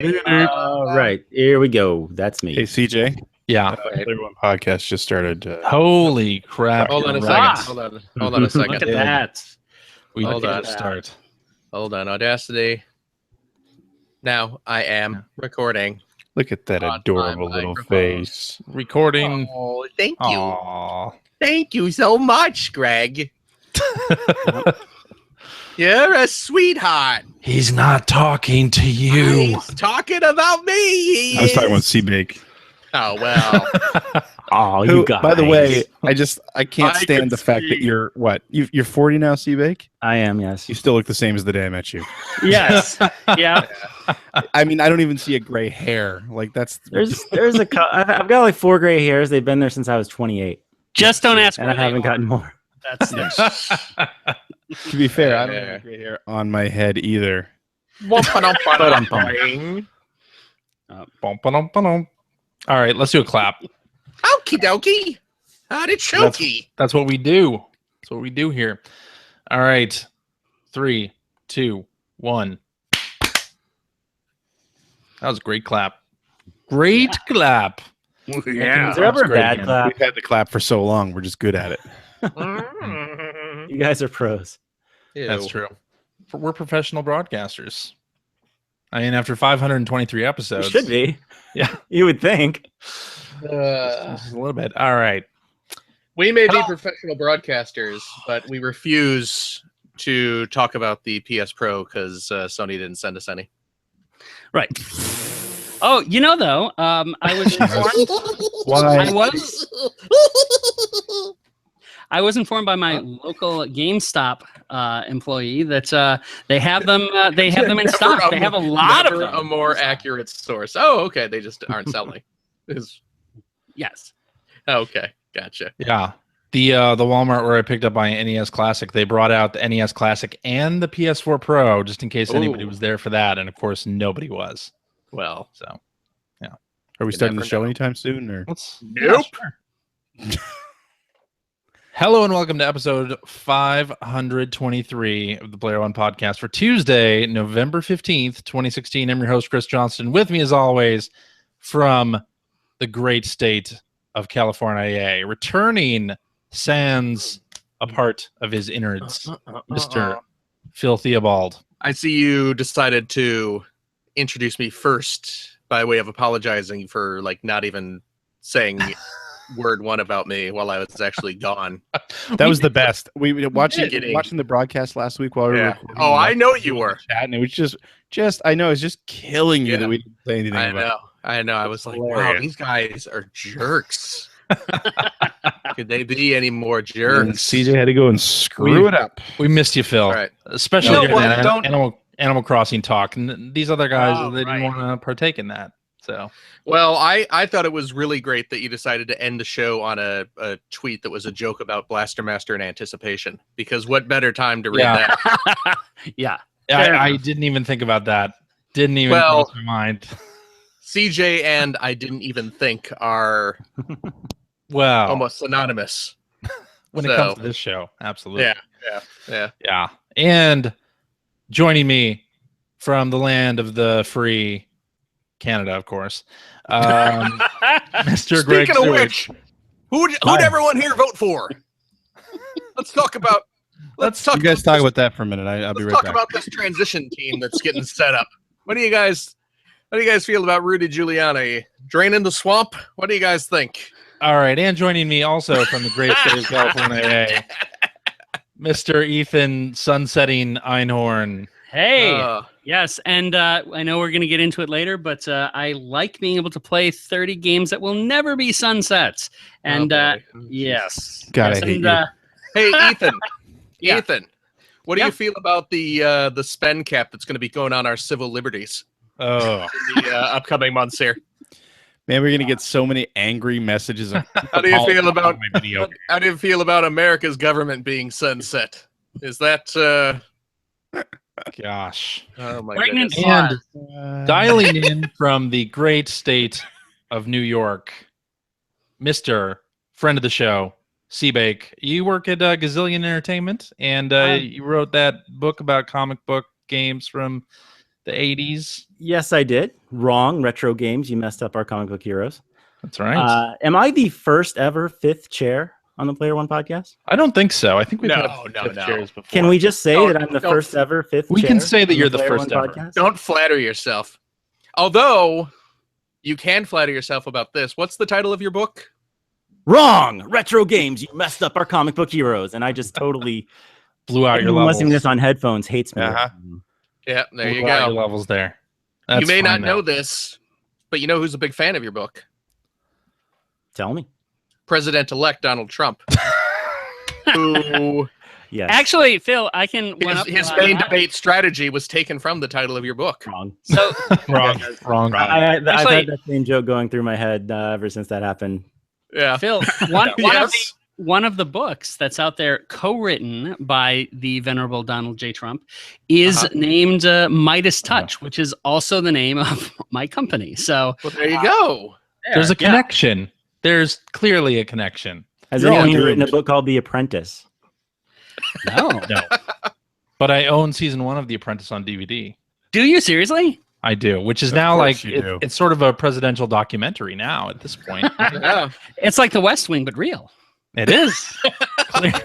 All right, here we go. That's me. Hey, CJ. Yeah. Player One Podcast just started. Holy crap. Hold on a you're second. right. Hold on a second. Look at that. We Hold did on. start. Hold on. Audacity. Now I am recording. Look at that On adorable my little microphone. face. Recording. Oh, thank you. Aww. Thank you so much, Greg. You're a sweetheart. He's not talking to you. He's talking about me. He I was talking about is. Seabake. Oh, well. Oh, Who, you guys. by the way, I can't I stand could the fact that see. you're what? You're 40 now, Seabake. I am. Yes. You still look the same as the day I met you. Yes. Yeah. I mean, I don't even see a gray hair. Like that's There's I've got like 4 gray hairs. They've been there since I was 28, Just don't ask. and I haven't gotten more. That's to be fair. I don't have any gray hair on my head either. Okie Bum-ba-dum-ba-dum. All right, let's do a clap. dokie. Howdy chokey. That's what we do. That's what we do here. All right. 3, 2, 1. That was a great clap. Great clap. Is there ever a great bad again. clap? We've had the clap for so long. We're just good at it. You guys are pros. That's true. We're professional broadcasters. I mean, after 523 You episodes. should be. Yeah. You would think. Just a little bit. All right. We may be professional broadcasters, but we refuse to talk about the PS Pro because Sony didn't send us any. right. Oh, though, I was informed. Why? I was informed by my local GameStop employee that they have them. They have them in stock. They have a lot of Never them. a more accurate source. Oh, okay. They just aren't selling. Yes. Okay, gotcha. Yeah. The Walmart where I picked up my NES Classic, they brought out the NES Classic and the PS4 Pro just in case anybody Ooh. was there for that. And of course, nobody was. Well, So, Are we You starting the never show know. anytime soon? Or let's. Nope. Hello and welcome to episode 523 of the Player One Podcast for Tuesday, November 15th, 2016. I'm your host, Chris Johnston. With me, as always, from the great state of California, returning sans a part of his innards, Mr. Phil Theobald. I see you decided to introduce me first by way of apologizing for not even saying word one about me while I was actually gone. that was the best. We were watching Kidding. the broadcast last week while we were Yeah. recording. Oh, I know you were. Chat, and it was just I know it's just killing you Yeah. that we didn't say anything I about. know. I was like, wow, Hilarious. these guys are jerks. Could they be any more And jerks? CJ had to go and screw it up. We missed you, Phil. All right. Especially No, given well, that don't- Animal Crossing talk. And these other guys, Oh, they didn't right. want to partake in that. So, Well, I thought it was really great that you decided to end the show on a tweet that was a joke about Blaster Master in anticipation. Because what better time to read Yeah. that? Yeah. I didn't even think about that. Didn't even Well- cross my mind. CJ and I didn't even think are Well, almost synonymous. when it comes to this show, absolutely. Yeah. Yeah. And joining me from the land of the free, Canada, of course, Mr. Greg Speaking of Seward. which, who'd everyone here vote for? Let's talk about. Let's talk. You guys talk about that for a minute. I'll be Let's right talk back. about this transition team that's getting set up. What do you guys feel about Rudy Giuliani draining the swamp? What do you guys think? All right. And joining me also from the great state of California, Mr. Ethan Sunsetting Einhorn. Hey. Yes, and I know we're going to get into it later, but I like being able to play 30 games that will never be sunsets. And yes. God, yes, I hate and, you. Hey, Ethan. Yeah. Ethan, what do Yeah. you feel about the spend cap that's going to be going on our civil liberties Oh, in the upcoming months here? Man, we're gonna get so many angry messages. How do you feel about my video? How do you feel about America's government being sunset? Is that gosh. oh my Pregnant goodness. And dialing in from the great state of New York, Mr. Friend of the show, Seabake. You work at Gazillion Entertainment, and you wrote that book about comic book games from the 80s. Yes, I did. Wrong. Retro games. You messed up our comic book heroes. That's right. Am I the first ever fifth chair on the Player One podcast? I don't think so. I think we've had No. fifth chairs before. Can we just say Don't- that I'm the don't- first ever fifth We chair can say that on you're the Player first One ever. podcast? Don't flatter yourself. Although you can flatter yourself about this. What's the title of your book? Wrong. Retro games. You messed up our comic book heroes, and I just totally blew out your anyone levels. listening to this on headphones hates me. Uh-huh. Yeah, there you Blew out go. your levels there. You That's may not fine, know though. this, but you know who's a big fan of your book? Tell me. President-elect Donald Trump. Who Yes. Actually, Phil, I can one up his on main that. debate strategy was taken from the title of your book. Wrong. So Wrong. I've Actually- had that same joke going through my head ever since that happened. Yeah. Phil, Yes. one of the books that's out there, co-written by the venerable Donald J. Trump, is named Midas Touch, which is also the name of my company. So Well, there you go. There's a yeah. connection. There's clearly a connection. Has You're all anyone written a doomed. book called The Apprentice? No. No. But I own season 1 of The Apprentice on DVD. Do you seriously? I do, which is Of now course like you do. it's sort of a presidential documentary now at this point. Yeah. It's like The West Wing, but real. It is. Clearly.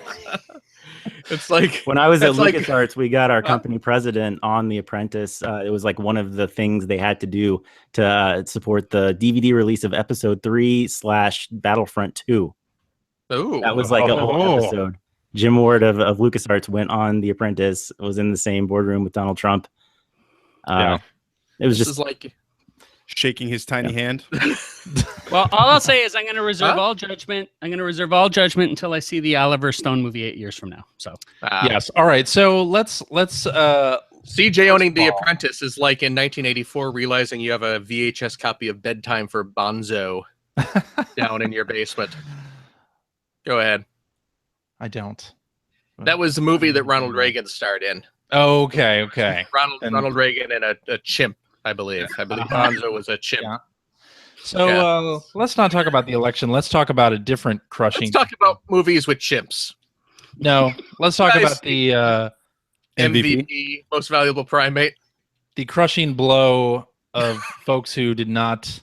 It's like When I was at That's like- LucasArts, we got our company president on The Apprentice. It was like one of the things they had to do to support the DVD release of Episode 3/Battlefront 2. ooh. That was like a whole Oh. episode. Jim Ward of LucasArts went on The Apprentice, was in the same boardroom with Donald Trump. Yeah. It was This just is like Shaking his tiny hand. Well, all I'll say is I'm going to reserve Huh? all judgment. I'm going to reserve all judgment until I see the Oliver Stone movie 8 years from now. So Yes. All right. So let's CJ owning The First of all- Apprentice is like in 1984 realizing you have a VHS copy of Bedtime for Bonzo down in your basement. Go ahead. I don't. That was the movie that Ronald Reagan starred in. Okay. And- Ronald Reagan and a chimp, I believe. I believe Bonzo was a chimp. Yeah. So let's not talk about the election. Let's talk about a different crushing. Let's talk about movies with chimps. No, let's talk Guys. about the MVP, most valuable primate. crushing blow of folks who did not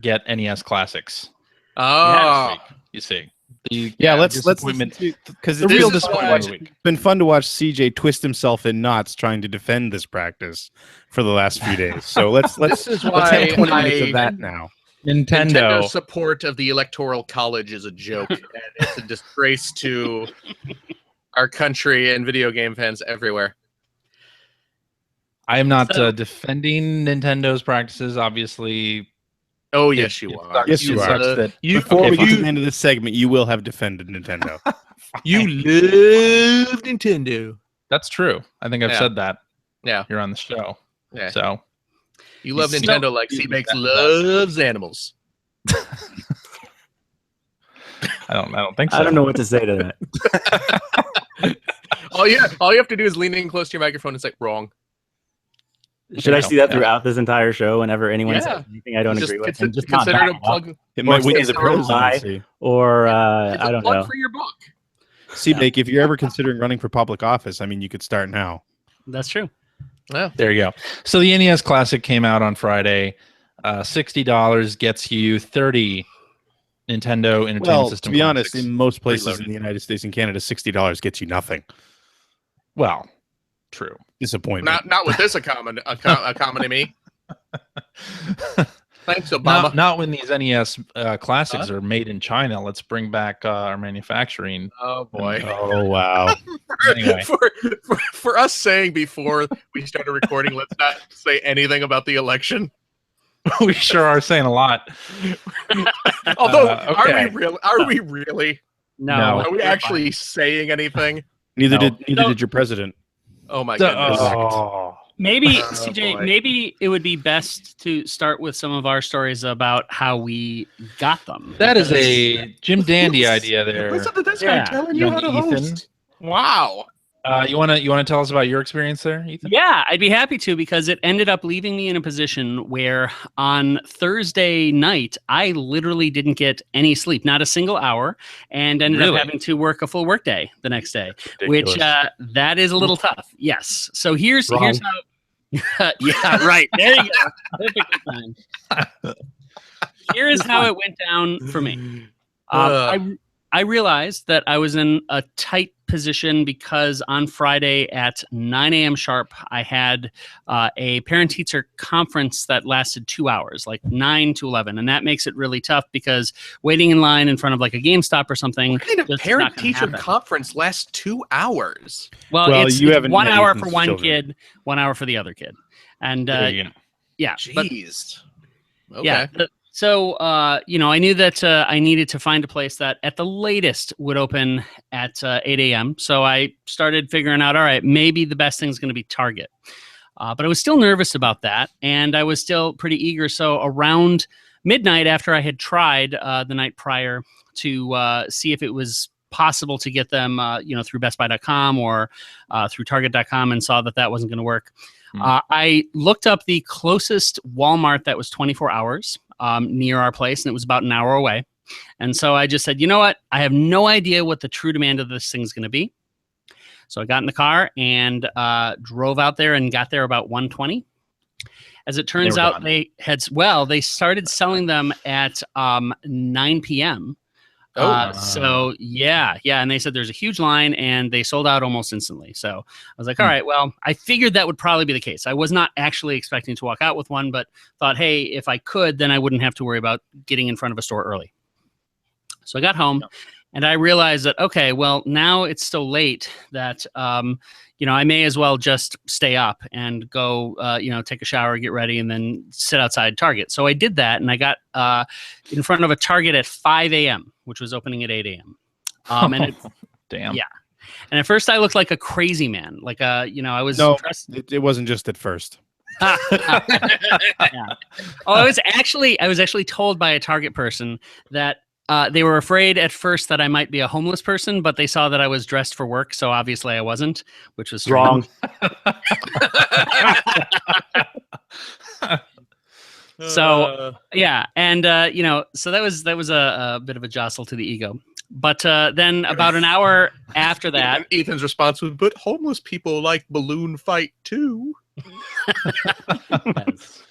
get NES classics. Oh, You see, the Let's disappointment. because The it's real is disappointment why- of the week. been fun to watch CJ twist himself in knots trying to defend this practice for the last few days. So let's this is let's have why 20 minutes I- of that now. Nintendo. Nintendo's support of the Electoral College is a joke, and it's a disgrace to our country and video game fans everywhere. I am not So- defending Nintendo's practices. Obviously, Oh, yes, it you sucks. are. Yes, you It are. sucks that- You, Before Okay, we get fine. to the end of this segment, you will have defended Nintendo. you love Nintendo. That's true. I think I've Yeah. said that. Yeah. Here on the show. Yeah. So You love So- Nintendo like C-Bakes loves animals. I don't think so. I don't know what to say to that. All you have to do is lean in close to your microphone and say wrong. Should I Yeah. see that throughout this entire show whenever anyone Yeah. says anything I don't Just agree with? consider, And just not consider it a back up? plug. It might win you it's the a lie. presidency. Or It's a I don't plug know. for your book. C-Bake, if you're ever considering running for public office, I mean, you could start now. that's true. Yeah. There you go. So the NES Classic came out on Friday. $60 gets you 30 Nintendo Entertainment Well, System. to be honest, classics. in most places Preloaded. in the United States and Canada, $60 gets you nothing. Well, true. Disappointment. Not with this economy. Thanks, Obama. Not when these NES classics are made in China. Let's bring back our manufacturing. Oh boy. Oh, wow. Anyway. For us saying before we started recording, let's not say anything about the election. We sure are saying a lot. Although, okay. Are we really? No. Are we actually saying anything? Neither No. did your president. Oh my goodness. Maybe Oh, CJ, boy. maybe it would be best to start with some of our stories about how we got them. That is a Jim Dandy idea there. Listen to this Yeah. guy telling you Young how to Ethan. host. Wow. You wanna tell us about your experience there, Ethan? Yeah, I'd be happy to, because it ended up leaving me in a position where on Thursday night, I literally didn't get any sleep, not a single hour, and ended Really? up having to work a full workday the next day, Ridiculous. which that is a little tough. Yes. So here's Wrong. how Yeah, right. There you go. Perfect time. Here is how it went down for me. I realized that I was in a tight position because on Friday at 9 a.m. sharp, I had a parent-teacher conference that lasted 2 hours, like 9 to 11. And that makes it really tough because waiting in line in front of like a GameStop or something. What kind of just is not gonna parent-teacher happen. conference lasts 2 hours? Well, Well, it's you haven't 1 met hour Ethan's for one children. kid, 1 hour for the other kid. And There you go. yeah, but Jeez. Okay. yeah. So, I knew that I needed to find a place that at the latest would open at 8 a.m. So I started figuring out, all right, maybe the best thing is going to be Target. But I was still nervous about that. And I was still pretty eager. So around midnight, after I had tried the night prior to see if it was possible to get them, through bestbuy.com or through target.com, and saw that that wasn't going to work. I looked up the closest Walmart that was 24 hours near our place, and it was about an hour away. And so I just said, you know what? I have no idea what the true demand of this thing is going to be. So I got in the car and drove out there and got there about 1:20. As it turns out, they started selling them at 9 p.m. So yeah. And they said there's a huge line and they sold out almost instantly. So I was like, all right, well, I figured that would probably be the case. I was not actually expecting to walk out with one, but thought, hey, if I could, then I wouldn't have to worry about getting in front of a store early. So I got home and I realized that, okay, well, now it's so late that, I may as well just stay up and go, take a shower, get ready, and then sit outside Target. So I did that, and I got in front of a Target at 5 a.m., which was opening at 8 a.m. Damn. Yeah. And at first, I looked like a crazy man. Like, I was. No, it wasn't just at first. Yeah. Oh, I was actually told by a Target person that they were afraid at first that I might be a homeless person, but they saw that I was dressed for work, so obviously I wasn't, which was Wrong. So yeah, and so that was a bit of a jostle to the ego. But then about an hour after that, Ethan's response was, "But homeless people like balloon fight too." Yes.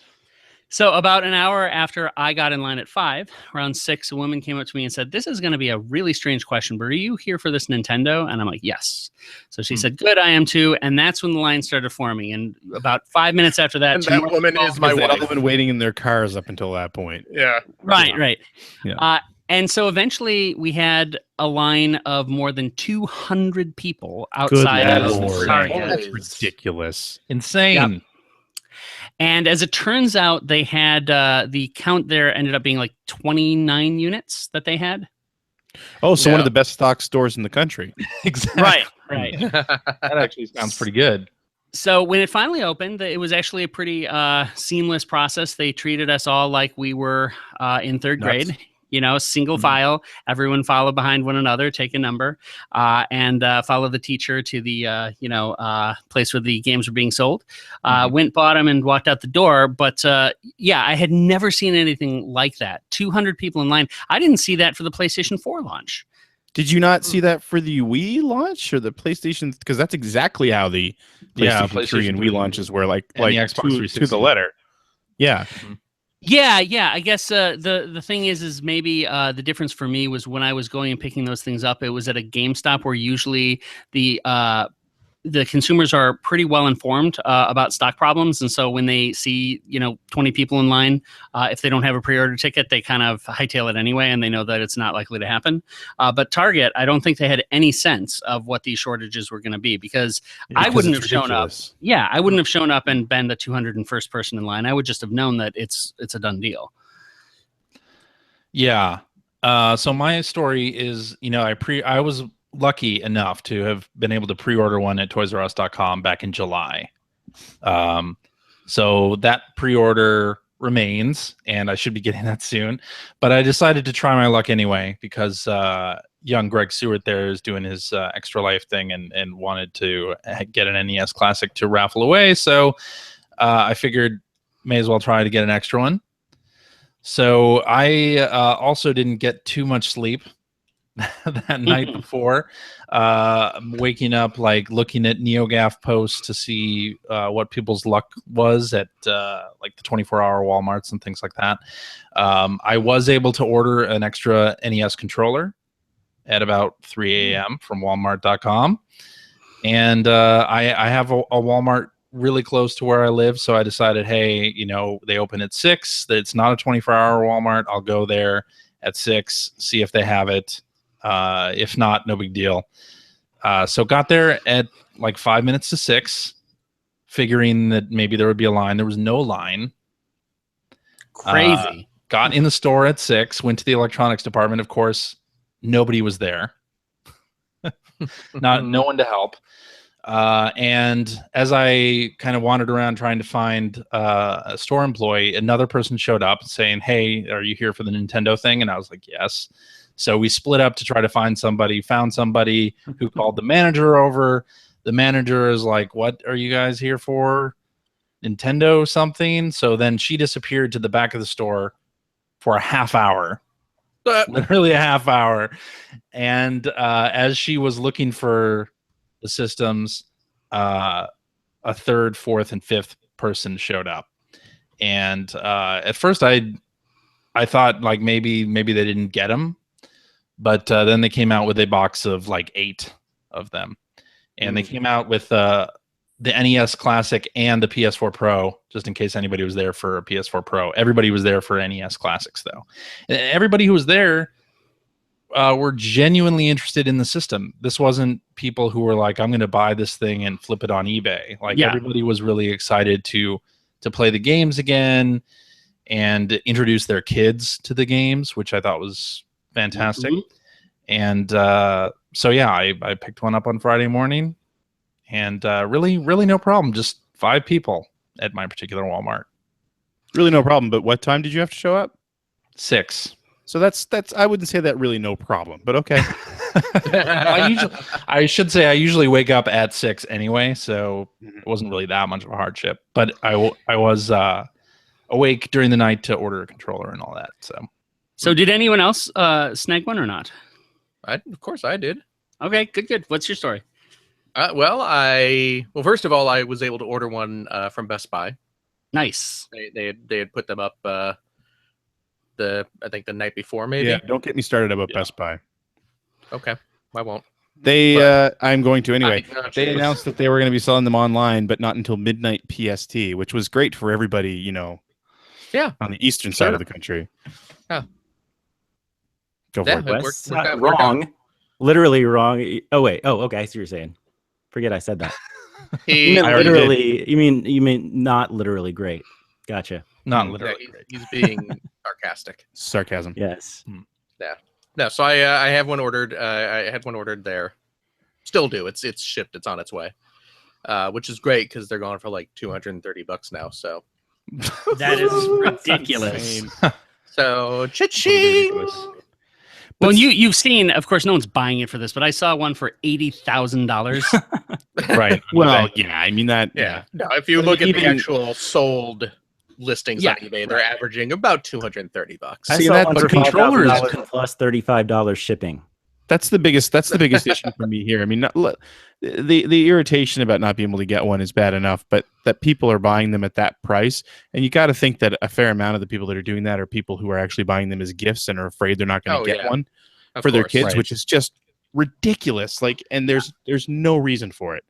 So about an hour after I got in line at 5, around 6, a woman came up to me and said, "This is going to be a really strange question, but are you here for this Nintendo?" And I'm like, "Yes." So she said, "Good, I am too." And that's when the line started forming. And about 5 minutes after that, And that woman is my They'd wife. all been waiting in their cars up until that point. Yeah. right. Yeah. And so eventually we had a line of more than 200 people outside of the Target. That's ridiculous. Insane. Yep. And as it turns out, they had the count there ended up being like 29 units that they had. Oh, so one of the best stock stores in the country. Exactly. Right. That actually sounds pretty good. So when it finally opened, it was actually a pretty seamless process. They treated us all like we were in third grade. Single file, everyone follow behind one another, take a number, and follow the teacher to the, place where the games were being sold. Went, bought them, and walked out the door. But I had never seen anything like that. 200 people in line. I didn't see that for the PlayStation 4 launch. Did you not see that for the Wii launch or the PlayStation? Because that's exactly how the PlayStation 3 and Wii launches were, like the Xbox 360. to the letter. Yeah. Yeah. I guess the thing is maybe the difference for me was when I was going and picking those things up, it was at a GameStop where usually the consumers are pretty well informed about stock problems, and so when they see 20 people in line, if they don't have a pre-order ticket, they kind of hightail it anyway, and they know that it's not likely to happen. But Target, I don't think they had any sense of what these shortages were going to be because I wouldn't have shown up. Yeah, I wouldn't have shown up and been the 201st person in line. I would just have known that it's a done deal. Yeah. So my story is, I was lucky enough to have been able to pre-order one at toysrus.com back in July. So that pre-order remains, and I should be getting that soon. But I decided to try my luck anyway because young Greg Seward there is doing his Extra Life thing and wanted to get an NES Classic to raffle away. So I figured may as well try to get an extra one. So I also didn't get too much sleep that night before, waking up, like looking at NeoGAF posts to see what people's luck was at like the 24-hour Walmarts and things like that. I was able to order an extra NES controller at about 3 a.m. from Walmart.com. And I have a Walmart really close to where I live. So I decided, hey, they open at 6. That it's not a 24-hour Walmart. I'll go there at 6, see if they have it. If not, no big deal. So got there at like 5 minutes to 6, figuring that maybe there would be a line. There was no line. Crazy. Got in the store at 6, went to the electronics department. Of course, nobody was there. No one to help. And as I kind of wandered around trying to find a store employee, another person showed up saying, hey, are you here for the Nintendo thing? And I was like, yes. So we split up to try to find somebody, found somebody who called the manager over. The manager is like, what are you guys here for? Nintendo something? So then she disappeared to the back of the store for a half hour. Literally a half hour. And as she was looking for the systems, a third, fourth, and fifth person showed up. And at first I thought like maybe they didn't get them, but then they came out with a box of like 8 of them. And they came out with the NES Classic and the PS4 Pro, just in case anybody was there for a PS4 Pro. Everybody was there for NES Classics, though. And everybody who was there were genuinely interested in the system. This wasn't people who were like, I'm going to buy this thing and flip it on eBay. Like, everybody was really excited to play the games again and introduce their kids to the games, which I thought was fantastic. And so, yeah, I picked one up on Friday morning. And really no problem. Just 5 people at my particular Walmart. Really no problem. But what time did you have to show up? 6. So that's I wouldn't say that really no problem, but okay. I should say I usually wake up at 6 anyway, so it wasn't really that much of a hardship. But I was awake during the night to order a controller and all that. So did anyone else snag one or not? Of course I did. Okay, good. What's your story? Well, first of all, I was able to order one from Best Buy. Nice. They had put them up I think the night before, maybe. Yeah, don't get me started about Best Buy. Okay, I won't. I'm going to anyway. They announced that they were going to be selling them online, but not until midnight PST, which was great for everybody, on the eastern side of the country. Yeah. Go for it. West, wrong. Literally wrong. Oh wait. Oh, okay. I see what you're saying. Forget I said that. You mean not literally great. Gotcha. Not literally great. He's being sarcastic. Sarcasm. Yes. Yeah. No, so I have one ordered. I had one ordered there. Still do. It's shipped. It's on its way. Which is great because they're going for like $230 now. So that is ridiculous. So cha-ching. Well, you've seen, of course, no one's buying it for this, but I saw one for $80,000. Right. Well, yeah. I mean that. Yeah. No, if you look at the actual sold listings on eBay, they're averaging about $230. I saw one for controllers plus $35 shipping. That's the biggest issue for me here. I mean, the irritation about not being able to get one is bad enough, but that people are buying them at that price, and you got to think that a fair amount of the people that are doing that are people who are actually buying them as gifts and are afraid they're not going to get one for their kids, which is just ridiculous. Like, and there's no reason for it.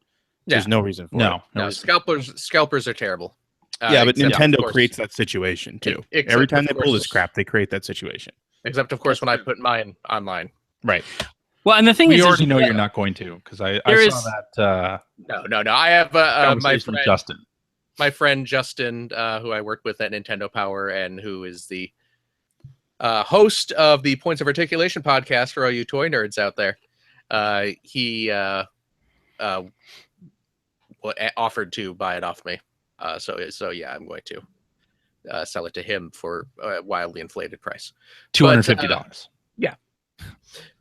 There's no reason for it. No, scalpers are terrible. Yeah, but Nintendo creates that situation too. Every time they pull this crap, they create that situation. Except, of course, when I put mine online. Right. Well, and the thing is, you already know you're not going to, because I saw that. No. I have my friend Justin. My friend Justin, who I work with at Nintendo Power, and who is the host of the Points of Articulation podcast for all you toy nerds out there. He offered to buy it off me. So yeah, I'm going to sell it to him for a wildly inflated price. $250. Yeah.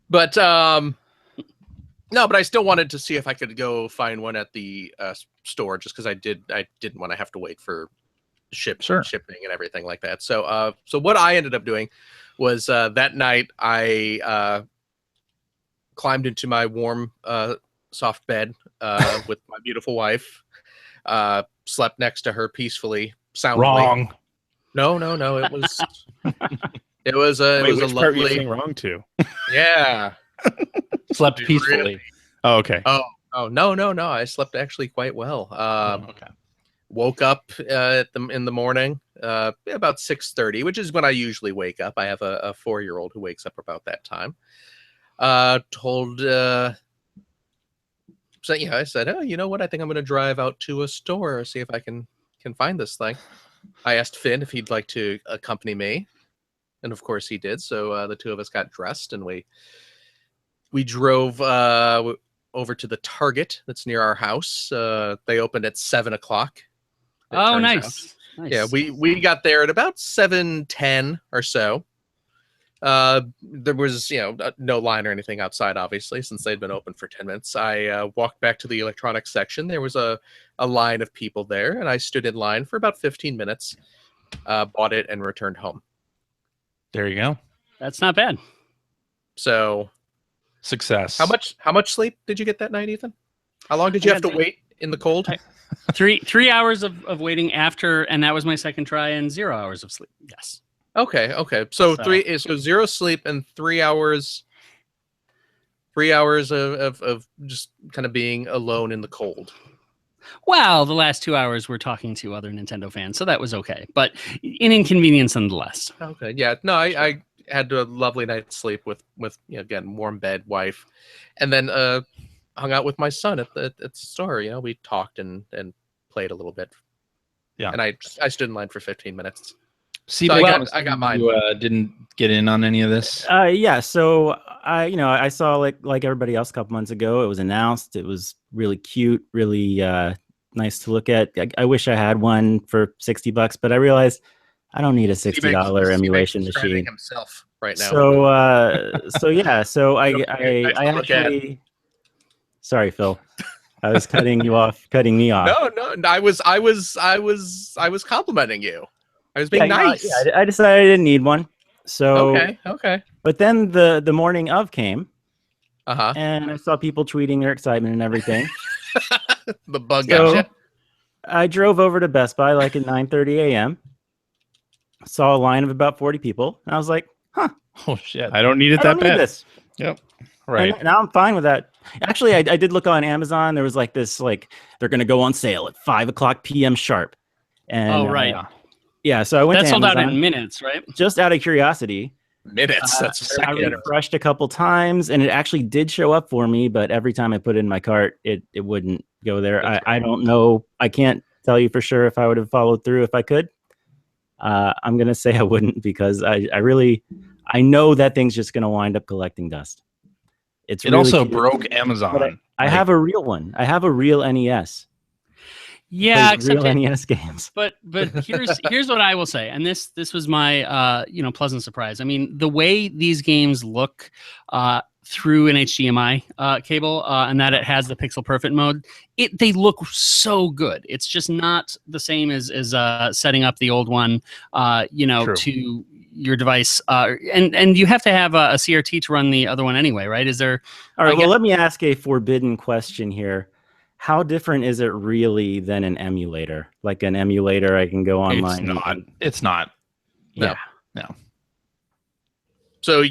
But no, but I still wanted to see if I could go find one at the store, just because I didn't want to have to wait for shipping and everything like that. So what I ended up doing was that night I climbed into my warm, soft bed with my beautiful wife. Slept next to her peacefully, soundly. Wrong. No. It was. It was a. Wait, it was a which part were you lovely. saying wrong to? Yeah. Slept Dude, peacefully. really? Oh, okay. Oh no. I slept actually quite well. Okay. Woke up in the morning about 6:30, which is when I usually wake up. I have a 4-year-old who wakes up about that time. Told so I said, oh, you know what? I think I'm going to drive out to a store, see if I can find this thing. I asked Finn if he'd like to accompany me, and of course he did. So the two of us got dressed and we drove over to the Target that's near our house. They opened at 7:00. Oh, nice. Nice. Yeah, we got there at about 7:10 or so. There was no line or anything outside, obviously, since they'd been open for 10 minutes. I walked back to the electronics section. There was a line of people there, and I stood in line for about 15 minutes, bought it, and returned home. There you go. That's not bad. So Success. how much sleep did you get that night, Ethan? How long did you have to wait in the cold? 3 hours of waiting after, and that was my second try, and 0 hours of sleep. Yes. Okay. So 0 sleep and 3 hours. 3 hours of just kind of being alone in the cold. Well, the last 2 hours we're talking to other Nintendo fans, so that was okay, but an inconvenience nonetheless. Okay. Yeah. No, I had a lovely night's sleep with again, warm bed, wife, and then hung out with my son at the store. We talked and played a little bit. Yeah. And I stood in line for 15 minutes. See, So I got mine. You didn't get in on any of this. Yeah. So I saw like everybody else a couple months ago. It was announced. It was really cute, really nice to look at. I wish I had one for $60, but I realized I don't need a $60 emulation machine himself right now. So yeah. So I actually. Sorry, Phil. I was cutting me off. No. I was complimenting you. I was being nice. I decided I didn't need one. So okay. But then the morning of came, Uh-huh. and I saw people tweeting their excitement and everything. The bug got you. I drove over to Best Buy like at 9:30 a.m. Saw a line of about 40 people, and I was like, "Huh, Oh shit! I don't need it I that don't need bad. this." Yep. Right. And now I'm fine with that. Actually, I did look on Amazon. There was like this, like they're going to go on sale at 5:00 p.m. sharp. And, right. Yeah, so I went That to sold out Amazon, in minutes, right? just out of curiosity. Minutes. That's I refreshed a couple times, and it actually did show up for me. But every time I put it in my cart, it wouldn't go there. I don't know. I can't tell you for sure if I would have followed through if I could. I'm gonna say I wouldn't because I know that thing's just gonna wind up collecting dust. It really also cute. broke Amazon. But I have a real one. I have a real NES. Yeah, Plays real NES games. But here's what I will say, and this was my pleasant surprise. I mean, the way these games look through an HDMI cable, and that it has the pixel perfect mode, they look so good. It's just not the same as setting up the old one, to your device, and you have to have a CRT to run the other one anyway, right? Is there? All right. Well, let me ask a forbidden question here. How different is it really than an emulator? Like an emulator, I can go online. It's not. No. No. So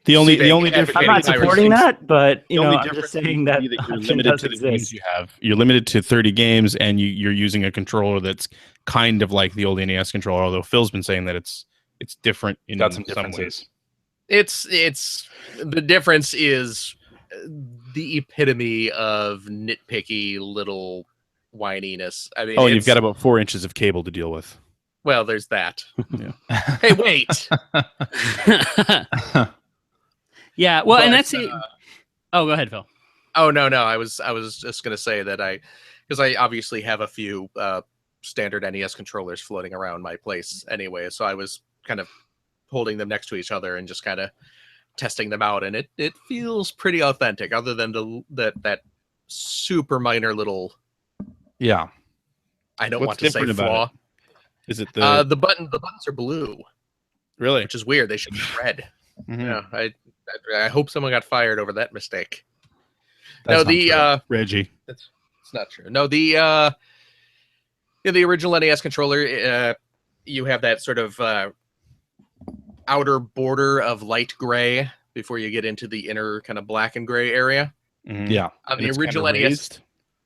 the only difference. I'm not supporting that, but I'm difference just saying that you're limited to the games you have. You're limited to 30 games, and you're using a controller that's kind of like the old NES controller. Although Phil's been saying that it's different in some ways. It's the difference is the epitome of nitpicky little whininess. I mean, you've got about 4 inches of cable to deal with. Well, there's that. Yeah. Hey, wait. Yeah. Well, and that's it. Oh, go ahead, Phil. Oh no. I was just gonna say that because I obviously have a few standard NES controllers floating around my place anyway, so I was kind of holding them next to each other and just kind of testing them out, and it feels pretty authentic, other than that super minor little. Yeah. I don't What's want to say different about flaw. Is it the buttons are blue, really? which is weird. They should be red. Yeah, I hope someone got fired over that mistake. That's no, the Reggie. it's not true. No, the original NES controller, you have that sort of outer border of light gray before you get into the inner kind of black and gray area. Mhm. Yeah. On And the it's original kinda NES, raised?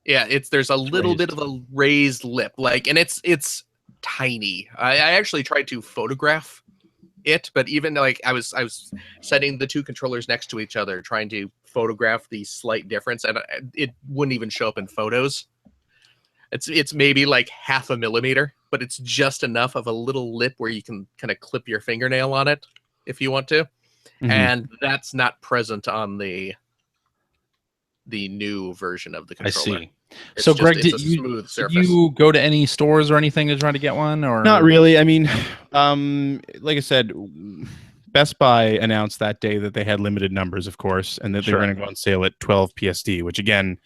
yeah, there's a little raised. bit of a raised lip, and it's tiny. I actually tried to photograph it, but even like I was setting the two controllers next to each other, trying to photograph the slight difference, and it wouldn't even show up in photos. It's maybe like 0.5 millimeter, but it's just enough of a little lip where you can kind of clip your fingernail on it if you want to, Mhm. and that's not present on the new version of the I controller. see. It's So, just, Greg, it's did a you smooth did surface. you go to any stores or anything to try to get one, or Not really. I mean, like I said, Best Buy announced that day that they had limited numbers, of course, and that they were Sure. going to go on sale at 12 PSD, which again,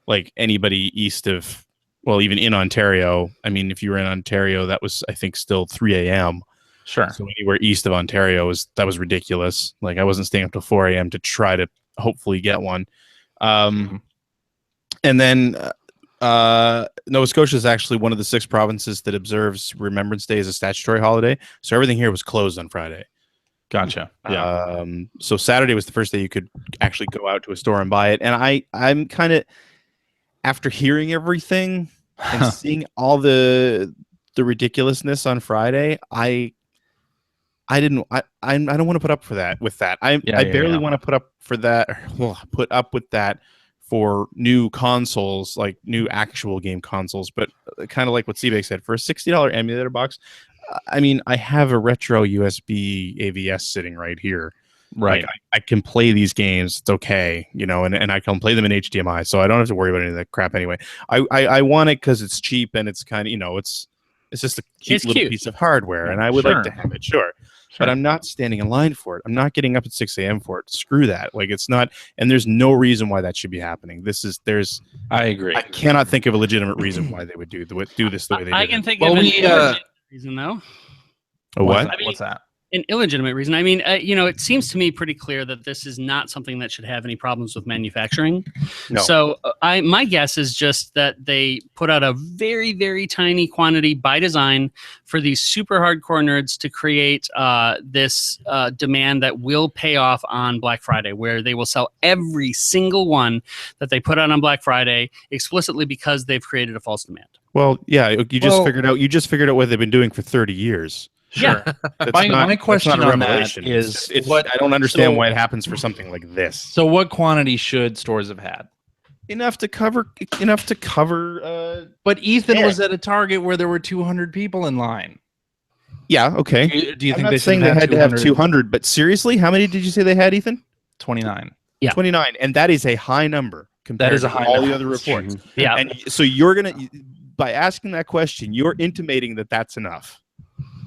like anybody east of, well, even in Ontario, I mean, if you were in Ontario, that was, I think, still 3 a.m. Sure. So anywhere east of Ontario that was ridiculous. Like I wasn't staying up till 4 a.m. to try to hopefully get one. And then Nova Scotia is actually one of the 6 provinces that observes Remembrance Day as a statutory holiday. So everything here was closed on Friday. Gotcha. Yeah. So Saturday was the first day you could actually go out to a store and buy it. And I'm kind of, after hearing everything and seeing all the ridiculousness on Friday, I don't want to put up for that with that. I barely want to put up for that. Put up with that for new consoles, like new actual game consoles. But kind of like what Seabake said, for a $60 emulator box, I mean, I have a retro USB AVS sitting right here. Right. Like, I can play these games. It's okay, and I can play them in HDMI, so I don't have to worry about any of that crap anyway. I want it because it's cheap and it's kind of, it's just a cute little piece of hardware, and I would like to have it, sure. But I'm not standing in line for it. I'm not getting up at 6 a.m. for it. Screw that. Like, it's not, and there's no reason why that should be happening. I agree. I cannot think of a legitimate reason why they would do this the way they do. I can think Well, of an we, illegitimate reason, though. A what? What's that? An illegitimate reason. I mean, it seems to me pretty clear that this is not something that should have any problems with manufacturing. No. So my guess is just that they put out a very, very tiny quantity by design for these super hardcore nerds to create this demand that will pay off on Black Friday, where they will sell every single one that they put out on Black Friday explicitly because they've created a false demand. Well, yeah, you just figured out what they've been doing for 30 years. Sure. That's My not question a on that revelation. is I don't understand why it happens for something like this. So what quantity should stores have had? Enough to cover. But Ethan was at a Target where there were 200 people in line. Yeah. Okay. Do you I'm think not they saying they had to have 200? But seriously, how many did you say they had, Ethan? 29. Yeah. 29, and that is a high number compared to all the other reports. Yeah. And so you're gonna, by asking that question, you're intimating that that's enough.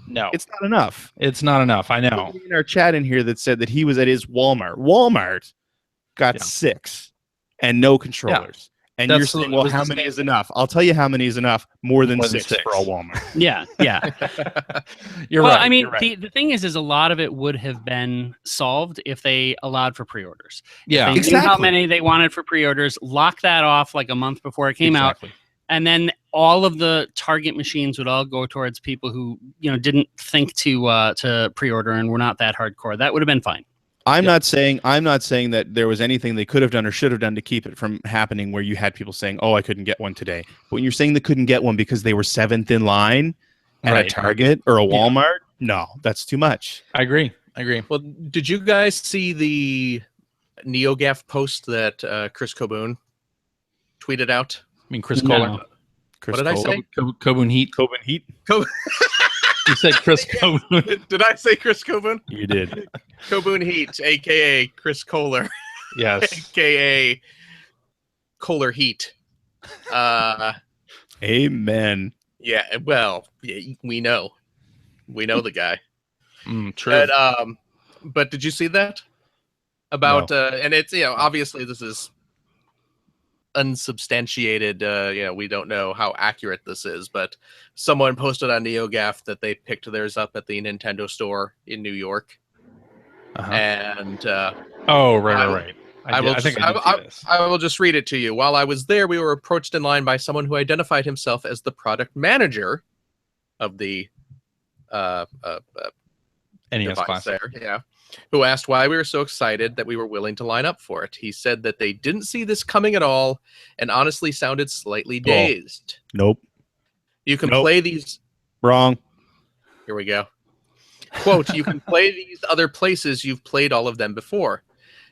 No, it's not enough. It's not enough. I know. In our chat in here that said that he was at his Walmart. Walmart got 6 and no controllers. And you're saying, well, how many is enough? I'll tell you how many is enough. More than 6 for a Walmart. Yeah. You're right. I mean, the thing is a lot of it would have been solved if they allowed for pre-orders. Yeah, if they knew how many they wanted for pre-orders, lock that off like a month before it came out. And then all of the Target machines would all go towards people who, didn't think to pre-order and were not that hardcore. That would have been fine. I'm not saying that there was anything they could have done or should have done to keep it from happening where you had people saying, "Oh, I couldn't get one today." But when you're saying they couldn't get one because they were 7th in line at a Target or a Walmart, no, that's too much. I agree. Well, did you guys see the NeoGAF post that Chris Coboon tweeted out? I mean, Chris Kohler. What did I say? Coboon Heat. You said Chris Coboon. Did I say Chris Coboon? You did. Coboon Heat, a.k.a. Chris Kohler. Yes. a.k.a. Kohler Heat. Amen. Yeah, well, we know. We know the guy. True. But did you see that? About, and it's, obviously this is unsubstantiated. We don't know how accurate this is, but someone posted on NeoGAF that they picked theirs up at the Nintendo store in New York, And oh, right. I think I did see this. I will just read it to you. While I was there, we were approached in line by someone who identified himself as the product manager of the NES device Classic. there, yeah, who asked why we were so excited that we were willing to line up for it. He said that they didn't see this coming at all and honestly sounded slightly dazed. Nope. You can play these. Wrong. Here we go. Quote, you can play these other places. You've played all of them before.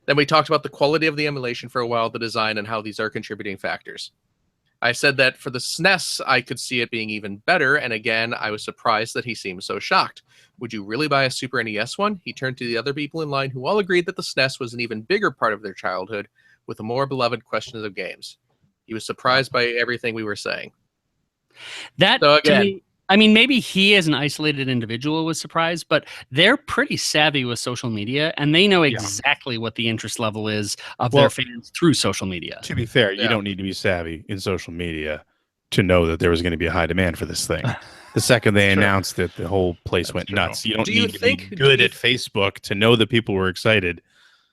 Then we talked about the quality of the emulation for a while, the design, and how these are contributing factors. I said that for the SNES, I could see it being even better, and again, I was surprised that he seemed so shocked. Would you really buy a Super NES one? He turned to the other people in line who all agreed that the SNES was an even bigger part of their childhood, with a more beloved questions of games. He was surprised by everything we were saying. That, so again, to me, I mean, maybe he as an isolated individual was surprised, but they're pretty savvy with social media, and they know exactly what the interest level is of their fans through social media. To be fair, you don't need to be savvy in social media to know that there was going to be a high demand for this thing. The second they announced it, the whole place went nuts. You don't need to be good at Facebook to know that people were excited.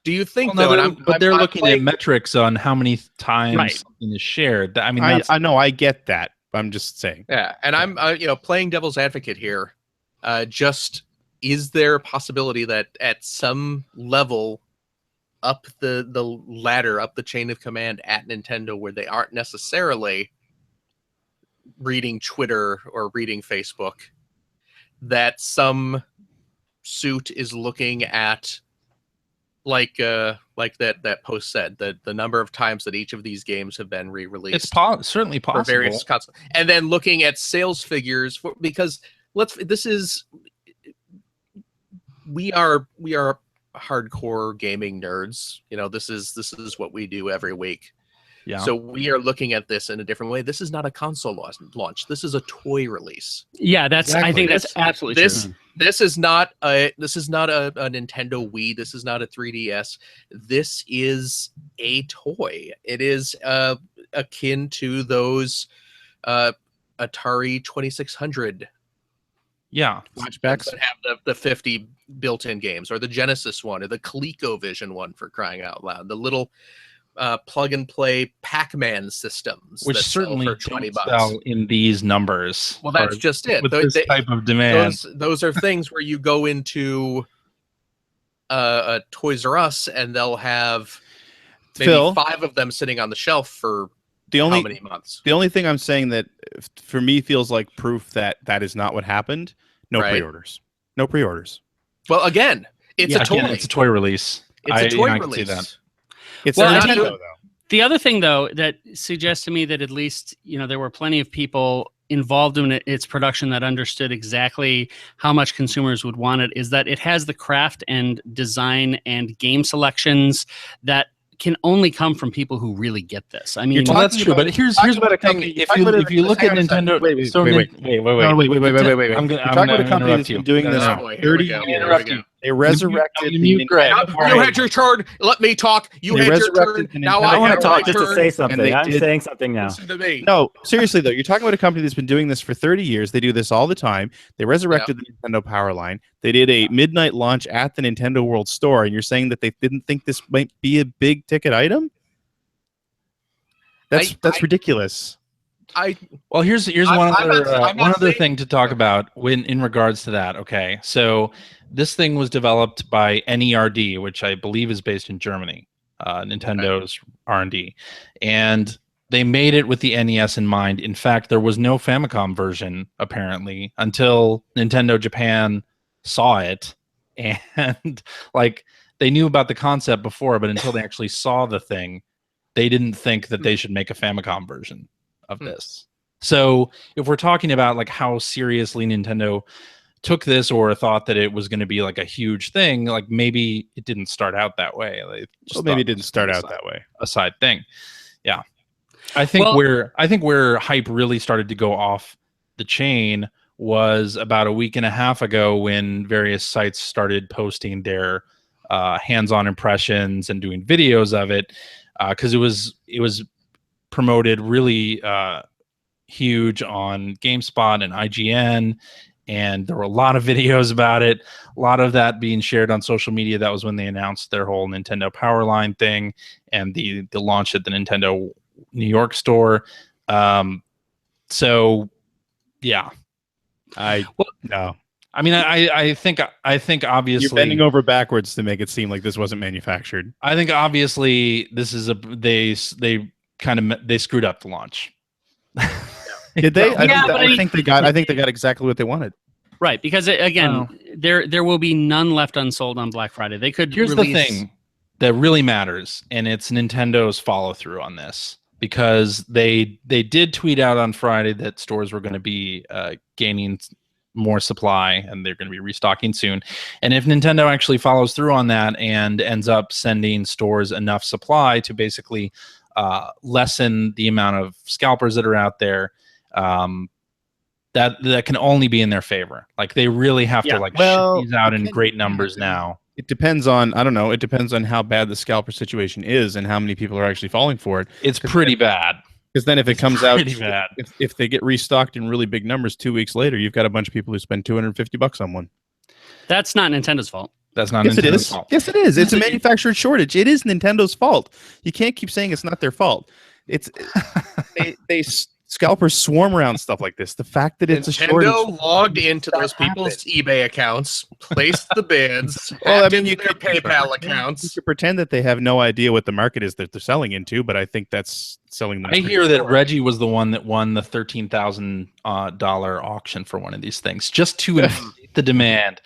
Do you think, they're looking at metrics on how many times something is shared. I mean, I know, I get that. I'm just saying. Yeah, and I'm playing devil's advocate here. Just is there a possibility that at some level up the ladder, up the chain of command at Nintendo, where they aren't necessarily reading Twitter or reading Facebook, that some suit is looking at like that post said, the number of times that each of these games have been re-released. It's certainly possible. For various consoles. And then looking at sales figures because we are hardcore gaming nerds. This is what we do every week. Yeah. So we are looking at this in a different way. This is not a console launch. This is a toy release. Yeah, I think that's absolutely true. This is not a Nintendo Wii. This is not a 3DS. This is a toy. It is akin to those Atari 2600. Yeah, flashbacks that have the 50 built-in games, or the Genesis one, or the ColecoVision one, for crying out loud. The little plug and play Pac-Man systems, which certainly for $20 sell in these numbers. Well, that's just it. With this type of demand, those are things where you go into a Toys R Us and they'll have maybe 5 of them sitting on the shelf for how many months? The only thing I'm saying that for me feels like proof that is not what happened. No pre-orders. No pre-orders. Well, again, it's a toy. It's a toy release. It's a toy release. It's Nintendo, though. The other thing, though, that suggests to me that at least there were plenty of people involved in its production that understood exactly how much consumers would want it is that it has the craft and design and game selections that can only come from people who really get this. I mean, that's true. But here's what a company. If you look at Nintendo, wait. I'm talking about a company that's been doing this for 30 years. They resurrected. You had your turn. Let me talk. You had your turn. Now I want to talk just to say something. I'm saying something now. Listen to me. No, seriously though, you're talking about a company that's been doing this for 30 years. They do this all the time. They resurrected the Nintendo Power Line. They did a midnight launch at the Nintendo World Store, and you're saying that they didn't think this might be a big ticket item? That's ridiculous. Here's one other thing to talk about in regards to that. Okay, so this thing was developed by NERD, which I believe is based in Germany, Nintendo's R&D, and they made it with the NES in mind. In fact, there was no Famicom version apparently until Nintendo Japan saw it, and they knew about the concept before, but until they actually saw the thing, they didn't think that they should make a Famicom version of this. So if we're talking about how seriously Nintendo took this or thought that it was going to be a huge thing, maybe it didn't start out that way. Maybe it didn't start out that way. A side thing. Yeah. I think where hype really started to go off the chain was about a week and a half ago when various sites started posting their hands-on impressions and doing videos of it, because it was promoted really huge on GameSpot and IGN, and there were a lot of videos about it. A lot of that being shared on social media. That was when they announced their whole Nintendo Powerline thing and the launch at the Nintendo New York store. So, yeah, No. I mean, I think obviously You're bending over backwards to make it seem like this wasn't manufactured. I think obviously this is they screwed up the launch. Did they? I think they got exactly what they wanted. Right, because there will be none left unsold on Black Friday. They could. Here's the thing that really matters, and it's Nintendo's follow through on this, because they did tweet out on Friday that stores were going to be gaining more supply and they're going to be restocking soon. And if Nintendo actually follows through on that and ends up sending stores enough supply to basically lessen the amount of scalpers that are out there, that can only be in their favor. Like, they really have to ship these out in great numbers now. It depends on, I don't know, it depends on how bad the scalper situation is and how many people are actually falling for it. It's pretty bad. Because then if it comes out, bad. If they get restocked in really big numbers 2 weeks later, you've got a bunch of people who spend $250 on one. That's not Nintendo's fault. That's not Nintendo's Nintendo's fault. Yes, it is. It's a manufactured shortage. It is Nintendo's fault. You can't keep saying it's not their fault. It's they scalpers swarm around stuff like this. The fact that it's a shortage. Nintendo logged into those people's eBay accounts, placed the bids, you their PayPal accounts. You could pretend that they have no idea what the market is that they're selling into, but I think that's selling them. I hear that Reggie was the one that won the $13,000 auction for one of these things, just to inflate the demand.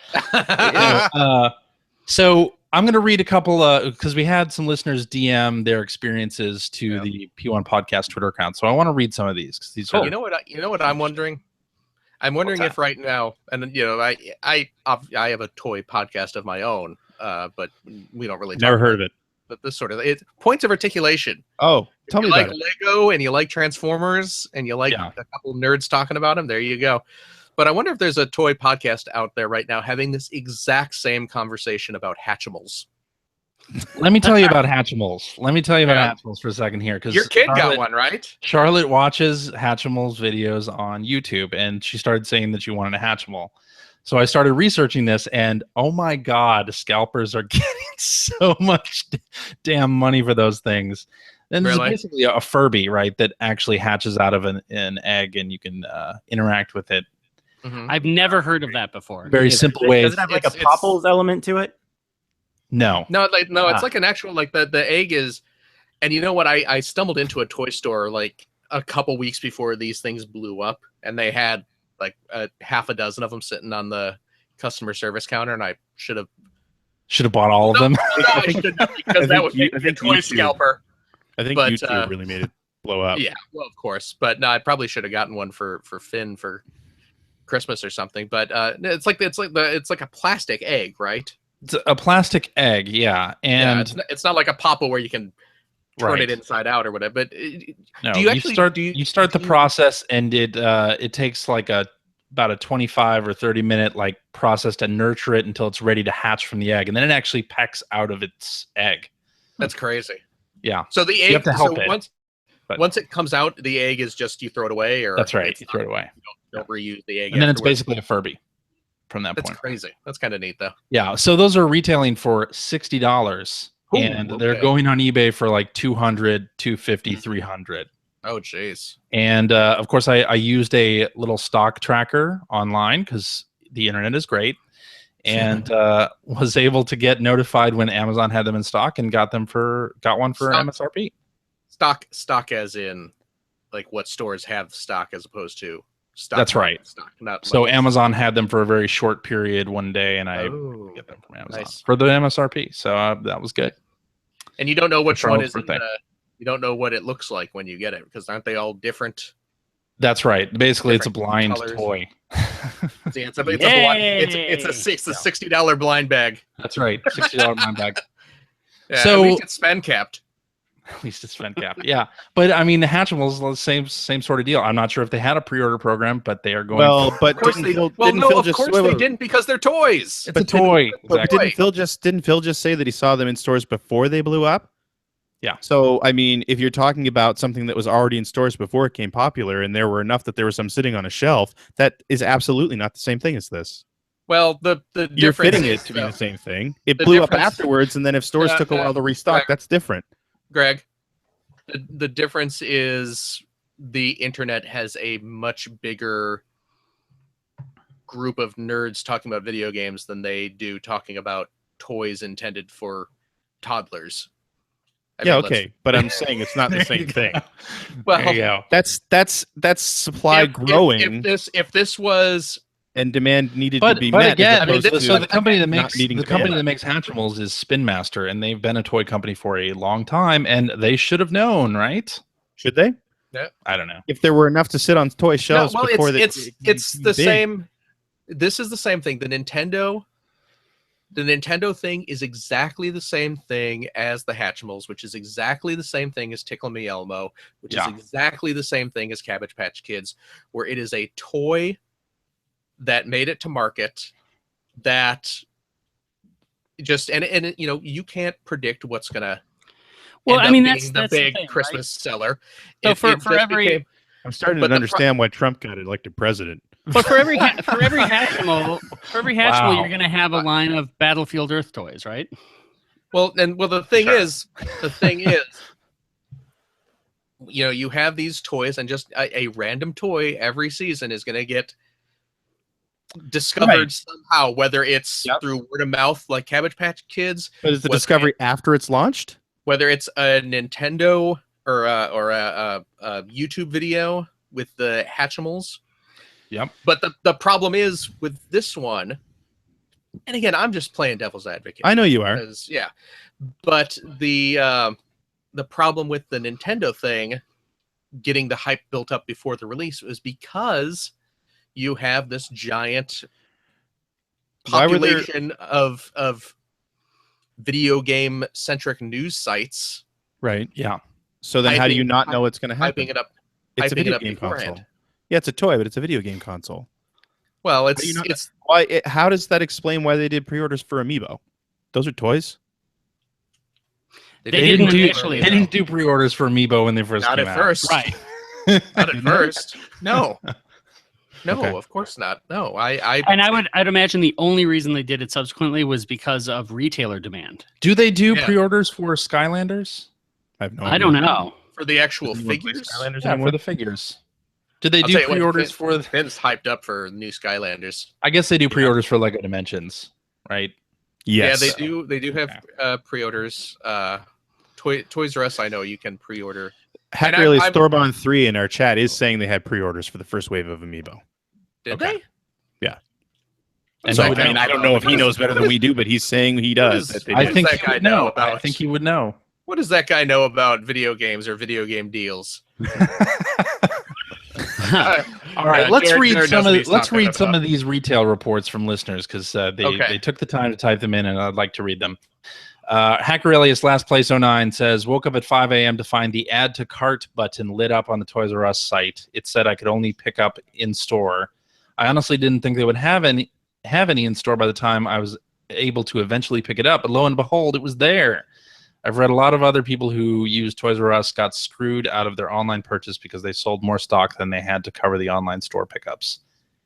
So I'm going to read a couple, because we had some listeners DM their experiences to the P1 Podcast Twitter account. So I want to read some of these, because these are. You know what I'm wondering? I'm wondering if right now, and I have a toy podcast of my own, but we don't really. Never heard of it. But this sort of points of articulation. Oh, tell me about it. You like Lego and you like Transformers and you like a couple nerds talking about them. There you go. But I wonder if there's a toy podcast out there right now having this exact same conversation about Hatchimals. Let me tell you about Hatchimals. Hatchimals for a second here, because your kid got one, right? Charlotte watches Hatchimals videos on YouTube, and she started saying that she wanted a Hatchimal. So I started researching this, and oh my God, scalpers are getting so much damn money for those things. And this is basically a Furby, right, that actually hatches out of an egg, and you can interact with it. Mm-hmm. I've never heard of that before. Very simple way. Does it have like a Popples element to it? No. It's like an actual, like the egg is, and you know what? I stumbled into a toy store like a couple weeks before these things blew up, and they had like half a dozen of them sitting on the customer service counter, and I should have bought all of them. I shouldn't, because that would make me a toy scalper. I think YouTube really made it blow up. Yeah, well, of course, but no, I probably should have gotten one for Finn for Christmas or something. But it's like a plastic egg, right? It's a plastic egg, yeah, and it's not like a Papa where you can turn it inside out or whatever. But no, you start the process, and it takes like about a 25 or 30 minute like process to nurture it until it's ready to hatch from the egg, and then it actually pecks out of its egg. That's crazy. Yeah. So the egg, you have to help it. Once it comes out, the egg is just you throw it away, or that's right, you throw it away. You don't reuse the egg, and then it's basically a Furby from that point. That's crazy. That's kind of neat, though. Yeah. So those are retailing for $60, and they're going on eBay for like $200, $250, $300. Oh, jeez. And of course, I used a little stock tracker online because the internet is great, and was able to get notified when Amazon had them in stock and got one for MSRP. Stock as in like what stores have stock as opposed to stock. That's right. Stock, not so like Amazon had them for a very short period one day, and I get them from Amazon for the MSRP. So that was good. And you don't know which one is. You don't know what it looks like when you get it, because aren't they all different? That's right. Basically, it's a blind toy. See, it's a $60 blind bag. That's right, $60 blind bag. Yeah, so at least it's spend capped. At least it's spend capped. Yeah, but I mean, the Hatchimals the same sort of deal. I'm not sure if they had a pre-order program, but they are going. Well, but of course they didn't, because they're toys. It's a toy. Exactly. Didn't Phil just say that he saw them in stores before they blew up? Yeah. So, I mean, if you're talking about something that was already in stores before it became popular and there were enough that there was some sitting on a shelf, that is absolutely not the same thing as this. Well, the You're difference fitting it is, to be though, the same thing. It the blew up difference- afterwards, and then if stores took a while to restock, that's different. Greg, the difference is the internet has a much bigger group of nerds talking about video games than they do talking about toys intended for toddlers. I Yeah, mean, okay, but I'm saying it's not the same thing. Well, There you go. That's supply growing, if this was, and demand needed But to be but met. again, as opposed so to the company that not makes needing the to company ban that it. makes Hatchimals is Spin Master, and they've been a toy company for a long time, and they should have known, right? Should they? I don't know. If there were enough to sit on toy no, shelves well, before it's the same. This is the same thing. The Nintendo thing is exactly the same thing as the Hatchimals, which is exactly the same thing as Tickle Me Elmo, which is exactly the same thing as Cabbage Patch Kids, where it is a toy that made it to market that just and you know, you can't predict what's gonna Well, end I up mean, being that's the the big thing, Christmas seller. So It for just every became- I'm starting But to the understand why Trump got elected president. but for every Hatchimal, Wow. you're going to have a line of Battlefield Earth toys, right? the thing Sure. is, you know, you have these toys, and just a random toy every season is going to get discovered Right. somehow, whether it's Yep. through word of mouth like Cabbage Patch Kids, But is the whether discovery after it's launched? whether it's a Nintendo or a YouTube video with the Hatchimals. Yep. But the problem is with this one, and again, I'm just playing devil's advocate. I know you are. Because, yeah, but the problem with the Nintendo thing getting the hype built up before the release was because you have this giant Why were there- population of video game centric news sites Right. Yeah. So then how do you Hyping- not know what's going to happen? hyping it up. It's a hyping it video up game beforehand. console. Yeah, it's a toy, but it's a video game console. Well, do you not- it's How does that explain why they did pre-orders for Amiibo? Those are toys. They didn't initially, They didn't do pre-orders for Amiibo when they first not came at out. first. right? Not at first. No. No, Okay. of course not. No, I And I'd imagine the only reason they did it subsequently was because of retailer demand. Do they do Yeah. pre-orders for Skylanders? I have no I idea. don't know. for the actual Does anyone play figures. Skylanders Yeah, anymore? for the figures. Did they I'll do tell you what, pre-orders Finn- for? Finn's hyped up for new Skylanders. I guess they do pre-orders for Lego Dimensions, right? Yes. Yeah, they do have pre-orders. Toys R Us, I know you can pre-order. Hack and Really I'm- Storebond 3 in our chat is saying they had pre-orders for the first wave of Amiibo. Did Okay. they? Yeah. And So who I mean, I don't know if he knows better than we do, but he's saying he does. is- that they I did. think that he guy would know know. about- I think he would know. What does that guy know about video games or video game deals? All right, let's Jared- read Jared some knows what of he's let's talking read some about. of these retail reports from listeners because Okay. they took the time to type them in, and I'd like to read them. Hacker Elias Last Place 09 says, woke up at 5 a.m. to find the add to cart button lit up on the Toys R Us site. It said I could only pick up in store. I honestly didn't think they would have any in store by the time I was able to eventually pick it up, but lo and behold, it was there. I've read a lot of other people who used Toys R Us got screwed out of their online purchase because they sold more stock than they had to cover the online store pickups.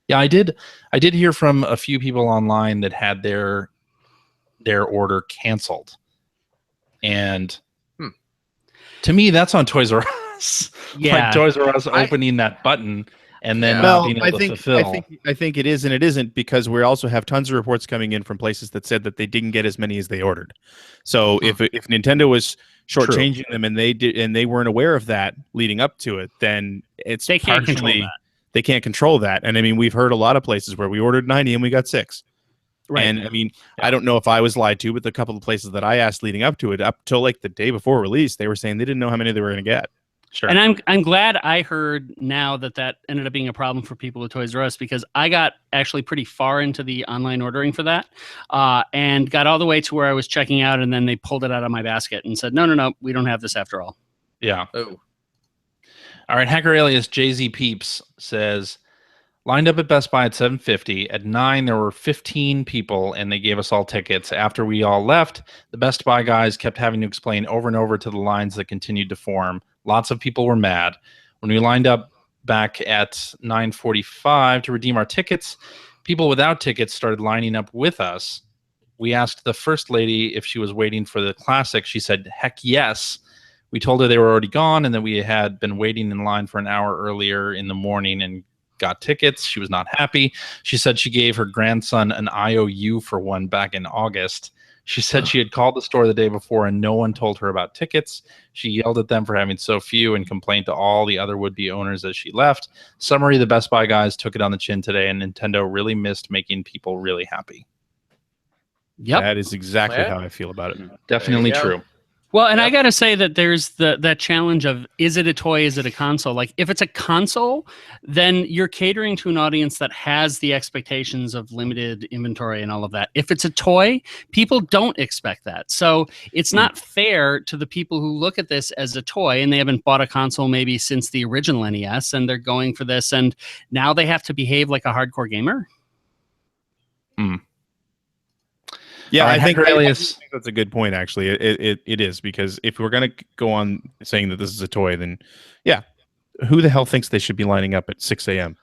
Yeah, I did hear from a few people online that had their order canceled. And to me, that's on Toys R Us. Yeah. Like Toys R Us opening that button and then Yeah. not Well, being able to I fulfill. think it is and it isn't because we also have tons of reports coming in from places that said that they didn't get as many as they ordered. So if Nintendo was shortchanging them and they weren't aware of that leading up to it, then it's They can't control partially that. they can't control that. And I mean, we've heard a lot of places where we ordered 90 and we got 6. Right. And I mean, I don't know if I was lied to, but the couple of places that I asked leading up to it, up till like the day before release, they were saying they didn't know how many they were going to get. Sure. And I'm glad I heard now that ended up being a problem for people with Toys R Us because I got actually pretty far into the online ordering for that and got all the way to where I was checking out, and then they pulled it out of my basket and said, no, we don't have this after all. Yeah. Oh, All right. Hacker Alias JZ Peeps says, Lined up at Best Buy at 7:50. At 9, there were 15 people, and they gave us all tickets. After we all left, the Best Buy guys kept having to explain over and over to the lines that continued to form. Lots of people were mad. When we lined up back at 9:45 to redeem our tickets, people without tickets started lining up with us. We asked the first lady if she was waiting for the Classic. She said, heck yes. We told her they were already gone and that we had been waiting in line for an hour earlier in the morning and got tickets. She was not happy. She said she gave her grandson an IOU for one back in August. She said she had called the store the day before and no one told her about tickets. She yelled at them for having so few and complained to all the other would-be owners as she left. Summary, the Best Buy guys took it on the chin today, and Nintendo really missed making people really happy. Yep. That is exactly how I feel about it. Definitely true. Well, and I got to say that there's that challenge of, is it a toy? Is it a console? Like, if it's a console, then you're catering to an audience that has the expectations of limited inventory and all of that. If it's a toy, people don't expect that. So it's not fair to the people who look at this as a toy and they haven't bought a console maybe since the original NES and they're going for this and now they have to behave like a hardcore gamer. Yeah, I think Alias. that's a good point, actually. It is, because if we're going to go on saying that this is a toy, then yeah, who the hell thinks they should be lining up at 6 a.m.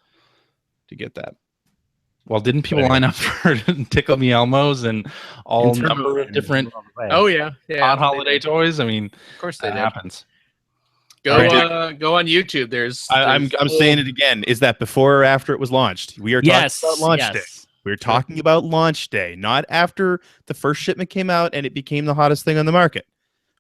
to get that? Well, didn't people line up for Tickle Me Elmos and all number of different odd holiday toys? I mean, of course they that did. happens. Go on YouTube. I'm saying it again. Is that before or after it was launched? We are talking about launch day. We're talking about launch day, not after the first shipment came out and it became the hottest thing on the market.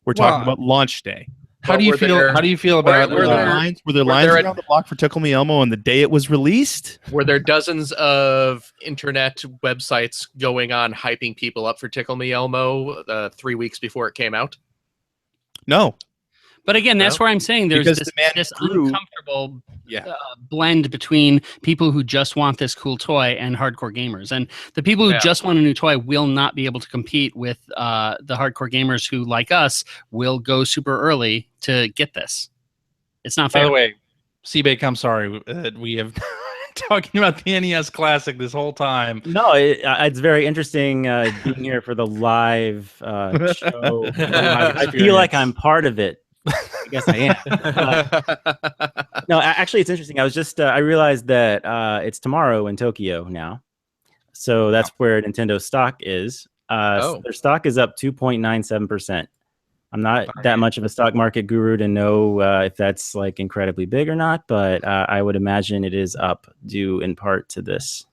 We're talking about launch day. How do you feel about were there lines around the block for Tickle Me Elmo on the day it was released? Were there dozens of internet websites going on hyping people up for Tickle Me Elmo 3 weeks before it came out? No. But again, that's where I'm saying there's this uncomfortable blend between people who just want this cool toy and hardcore gamers. And the people who just want a new toy will not be able to compete with the hardcore gamers who, like us, will go super early to get this. It's not fair. By the way, Seabake, I'm sorry. We have talking about the NES Classic this whole time. No, it's very interesting being here for the live show. I feel like I'm part of it. I guess I am. No, actually, it's interesting. I was just I realized that it's tomorrow in Tokyo now, so that's where Nintendo stock is. So their stock is up 2.97%. I'm not that much of a stock market guru to know if that's like incredibly big or not, but I would imagine it is up due in part to this.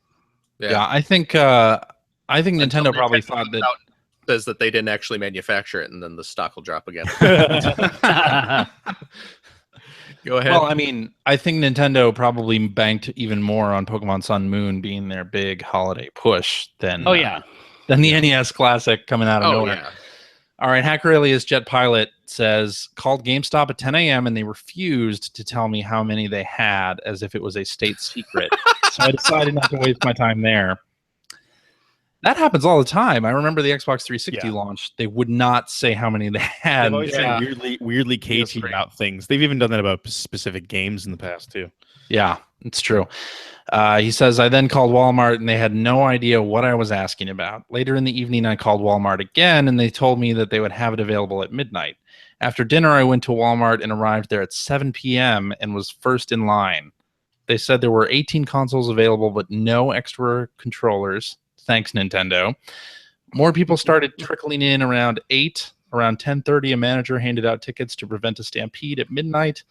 Yeah, I think Nintendo probably thought that. Says that they didn't actually manufacture it, and then the stock will drop again. Go ahead. Well, I mean, I think Nintendo probably banked even more on Pokemon Sun and Moon being their big holiday push than than the NES Classic coming out of nowhere. Yeah. All right, Hacker Alias Jet Pilot says, called GameStop at 10 a.m. and they refused to tell me how many they had, as if it was a state secret. So I decided not to waste my time there. That happens all the time. I remember the Xbox 360 launch. They would not say how many they had. They've always been weirdly cagey about things. They've even done that about specific games in the past, too. Yeah, it's true. He says, I then called Walmart, and they had no idea what I was asking about. Later in the evening, I called Walmart again, and they told me that they would have it available at midnight. After dinner, I went to Walmart and arrived there at 7 p.m. and was first in line. They said there were 18 consoles available, but no extra controllers. Thanks, Nintendo. More people started trickling in around 8. Around 10:30, a manager handed out tickets to prevent a stampede at midnight.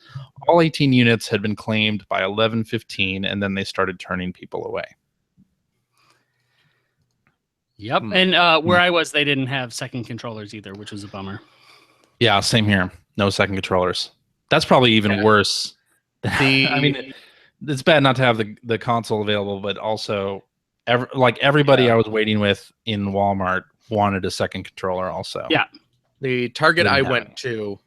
All 18 units had been claimed by 11:15, and then they started turning people away. Yep. And where I was, they didn't have second controllers either, which was a bummer. Yeah, same here. No second controllers. That's probably even worse. I mean, it's bad not to have the console available, but also everybody I was waiting with in Walmart wanted a second controller also. Yeah. The Target I went to,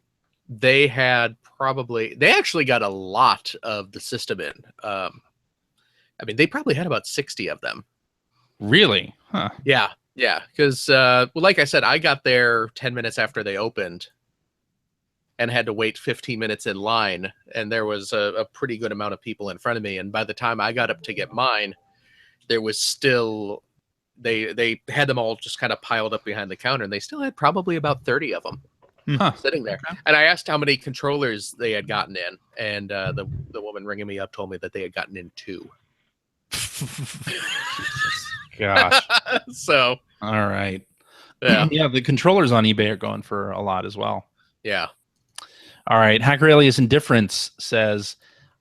they actually got a lot of the system in. I mean, they probably had about 60 of them. Really? Huh. Yeah. Yeah. Because, like I said, I got there 10 minutes after they opened. and had to wait 15 minutes in line. And there was a pretty good amount of people in front of me. And by the time I got up to get mine, there was still, they had them all just kind of piled up behind the counter, and they still had probably about 30 of them sitting there. And I asked how many controllers they had gotten in, and the woman ringing me up told me that they had gotten in 2. Gosh. So, all right. yeah. Yeah, the controllers on eBay are going for a lot as well. Yeah. All right. Hacker Alias Indifference says,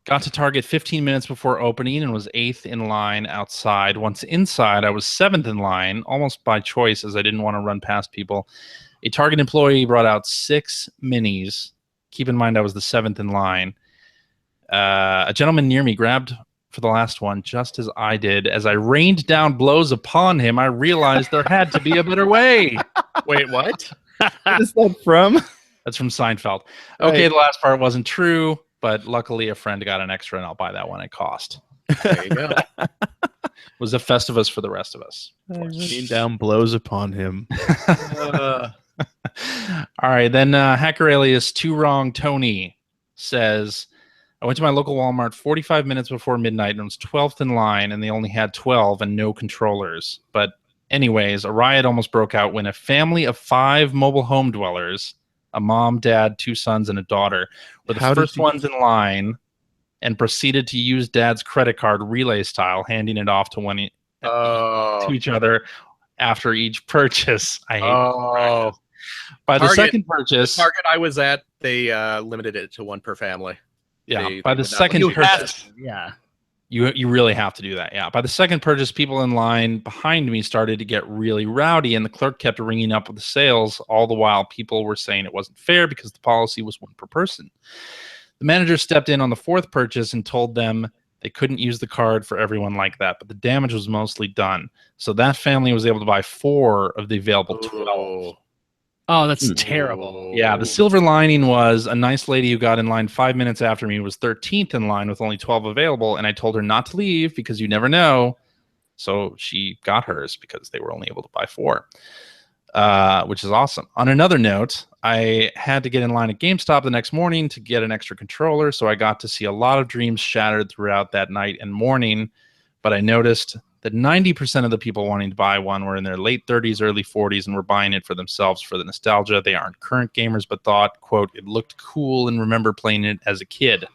got to Target 15 minutes before opening and was 8th in line outside. Once inside, I was 7th in line, almost by choice, as I didn't want to run past people. A Target employee brought out 6 minis. Keep in mind, I was the 7th in line. A gentleman near me grabbed for the last one, just as I did. As I rained down blows upon him, I realized there had to be a better way. Wait, what? What is that from? That's from Seinfeld. Okay, the last part wasn't true, but luckily a friend got an extra, and I'll buy that one at cost. There you go. It was a Festivus for the rest of us. Raining down blows upon him. All right, then Hacker Alias Too Wrong Tony says, I went to my local Walmart 45 minutes before midnight and was 12th in line, and they only had 12 and no controllers. But anyways, a riot almost broke out when a family of 5 mobile home dwellers, a mom, dad, 2 sons, and a daughter, were the first ones in line and proceeded to use dad's credit card relay style, handing it off to each other after each purchase. I hate By the second purchase, the Target I was at, they limited it to 1 per family. Yeah, by the second purchase, you really have to do that. Yeah, by the second purchase, people in line behind me started to get really rowdy, and the clerk kept ringing up with the sales. All the while, people were saying it wasn't fair because the policy was 1 per person. The manager stepped in on the 4th purchase and told them they couldn't use the card for everyone like that, but the damage was mostly done. So that family was able to buy 4 of the available 12. Oh, that's terrible. Yeah, the silver lining was a nice lady who got in line 5 minutes after me was 13th in line with only 12 available, and I told her not to leave because you never know. So she got hers because they were only able to buy 4, which is awesome. On another note, I had to get in line at GameStop the next morning to get an extra controller, so I got to see a lot of dreams shattered throughout that night and morning, but I noticed that 90% of the people wanting to buy one were in their late 30s, early 40s, and were buying it for themselves for the nostalgia. They aren't current gamers, but thought, quote, it looked cool and remember playing it as a kid.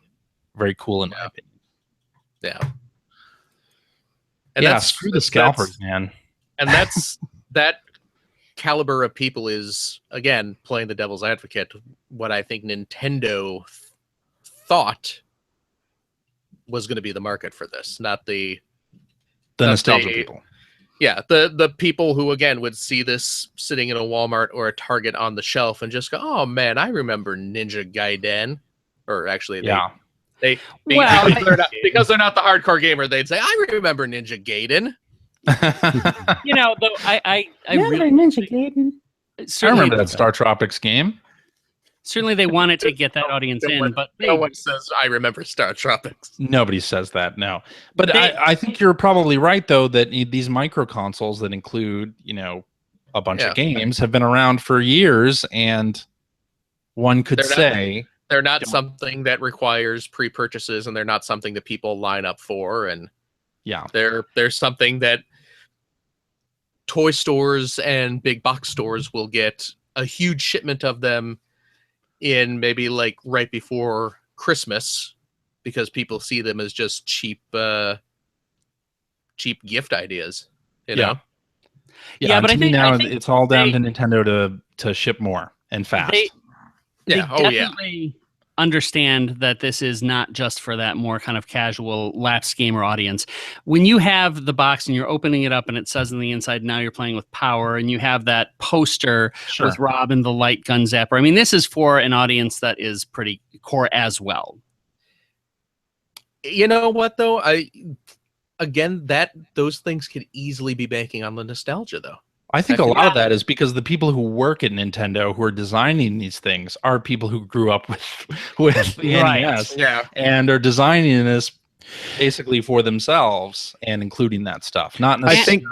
Very cool in my opinion. Yeah. And screw the scalpers, man. And that's that caliber of people is, again, playing the devil's advocate, what I think Nintendo thought was going to be the market for this, not the nostalgia people. Yeah, the people who, again, would see this sitting in a Walmart or a Target on the shelf and just go, oh, man, I remember Ninja Gaiden. Or actually, because they're not the hardcore gamer, they'd say, I remember Ninja Gaiden. Though I really Ninja Gaiden. I remember that Star Tropics game. Certainly they wanted to get that audience in, but no one says, I remember Star Tropics. Nobody says that, no. But I think you're probably right, though, that these micro consoles that include, a bunch of games have been around for years, and one could say... They're not something that requires pre-purchases, and they're not something that people line up for, and they're something that toy stores and big box stores will get a huge shipment of them in maybe like right before Christmas, because people see them as just cheap gift ideas. You know? Yeah, but I think now it's all down to Nintendo to ship more and fast. They definitely understand that this is not just for that more kind of casual lapsed gamer audience. When you have the box and you're opening it up and it says on the inside, now you're playing with power, and you have that poster with Rob and the light gun zapper. I mean, this is for an audience that is pretty core as well. You know what, though? Those things could easily be banking on the nostalgia, though. I think a lot of that is because the people who work at Nintendo who are designing these things are people who grew up with the NES and are designing this basically for themselves and including that stuff. Not necessarily.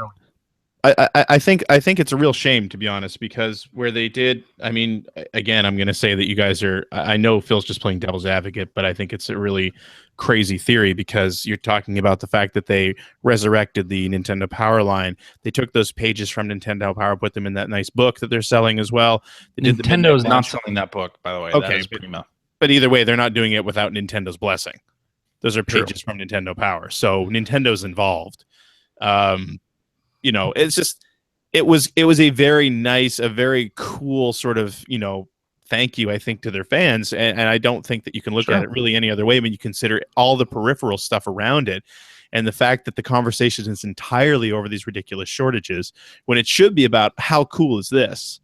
I think it's a real shame, to be honest, because where they did, I mean, again, I'm going to say that you guys are, I know Phil's just playing devil's advocate, but I think it's a really crazy theory because you're talking about the fact that they resurrected the Nintendo Power line. They took those pages from Nintendo Power, put them in that nice book that they're selling as well. Nintendo is not selling that book, by the way. Okay, that is prima. But either way, they're not doing it without Nintendo's blessing. Those are True. pages from Nintendo Power. So Nintendo's involved. You know, it's just, it was a very nice, a very cool sort of, you know, thank you, I think, to their fans. And I don't think that you can look at it really any other way when you consider all the peripheral stuff around it. And the fact that the conversation is entirely over these ridiculous shortages when it should be about how cool is this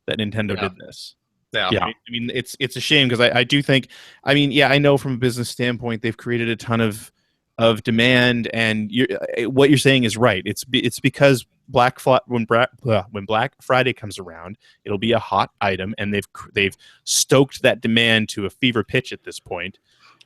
that Nintendo did this. Yeah. I mean, it's a shame because I do think, I mean, yeah, I know from a business standpoint, they've created a ton of demand, and what you're saying is right. It's because when Black Friday comes around, it'll be a hot item, and they've stoked that demand to a fever pitch at this point.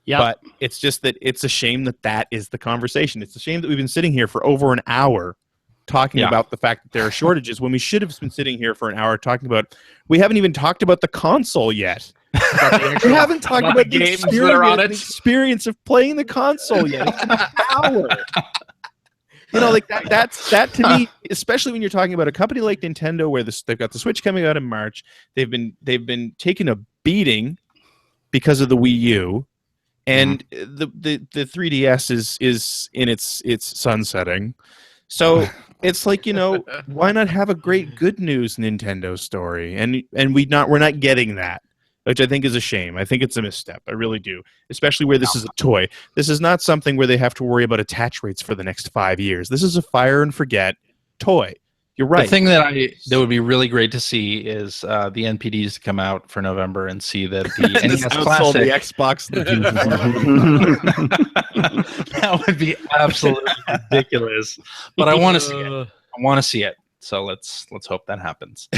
Yeah, but it's just that it's a shame that is the conversation. It's a shame that we've been sitting here for over an hour talking about the fact that there are shortages when we should have been sitting here for an hour talking about. We haven't even talked about the console yet. We haven't talked about the games that are on it. The experience of playing the console yet. It's an hour. You know, like that to me, especially when you're talking about a company like Nintendo, where they've got the Switch coming out in March. They've been taking a beating because of the Wii U, and the 3DS is in its sunsetting. So it's like, you know, why not have a great good news Nintendo story? And we're not getting that, which I think is a shame. I think it's a misstep. I really do. Especially where this is a toy. This is not something where they have to worry about attach rates for the next 5 years. This is a fire and forget toy. You're right. The thing that would be really great to see is the NPDs to come out for November and see that the NES Classic, the Xbox. That would be absolutely ridiculous. But I want to see it. I want to see it. So let's hope that happens.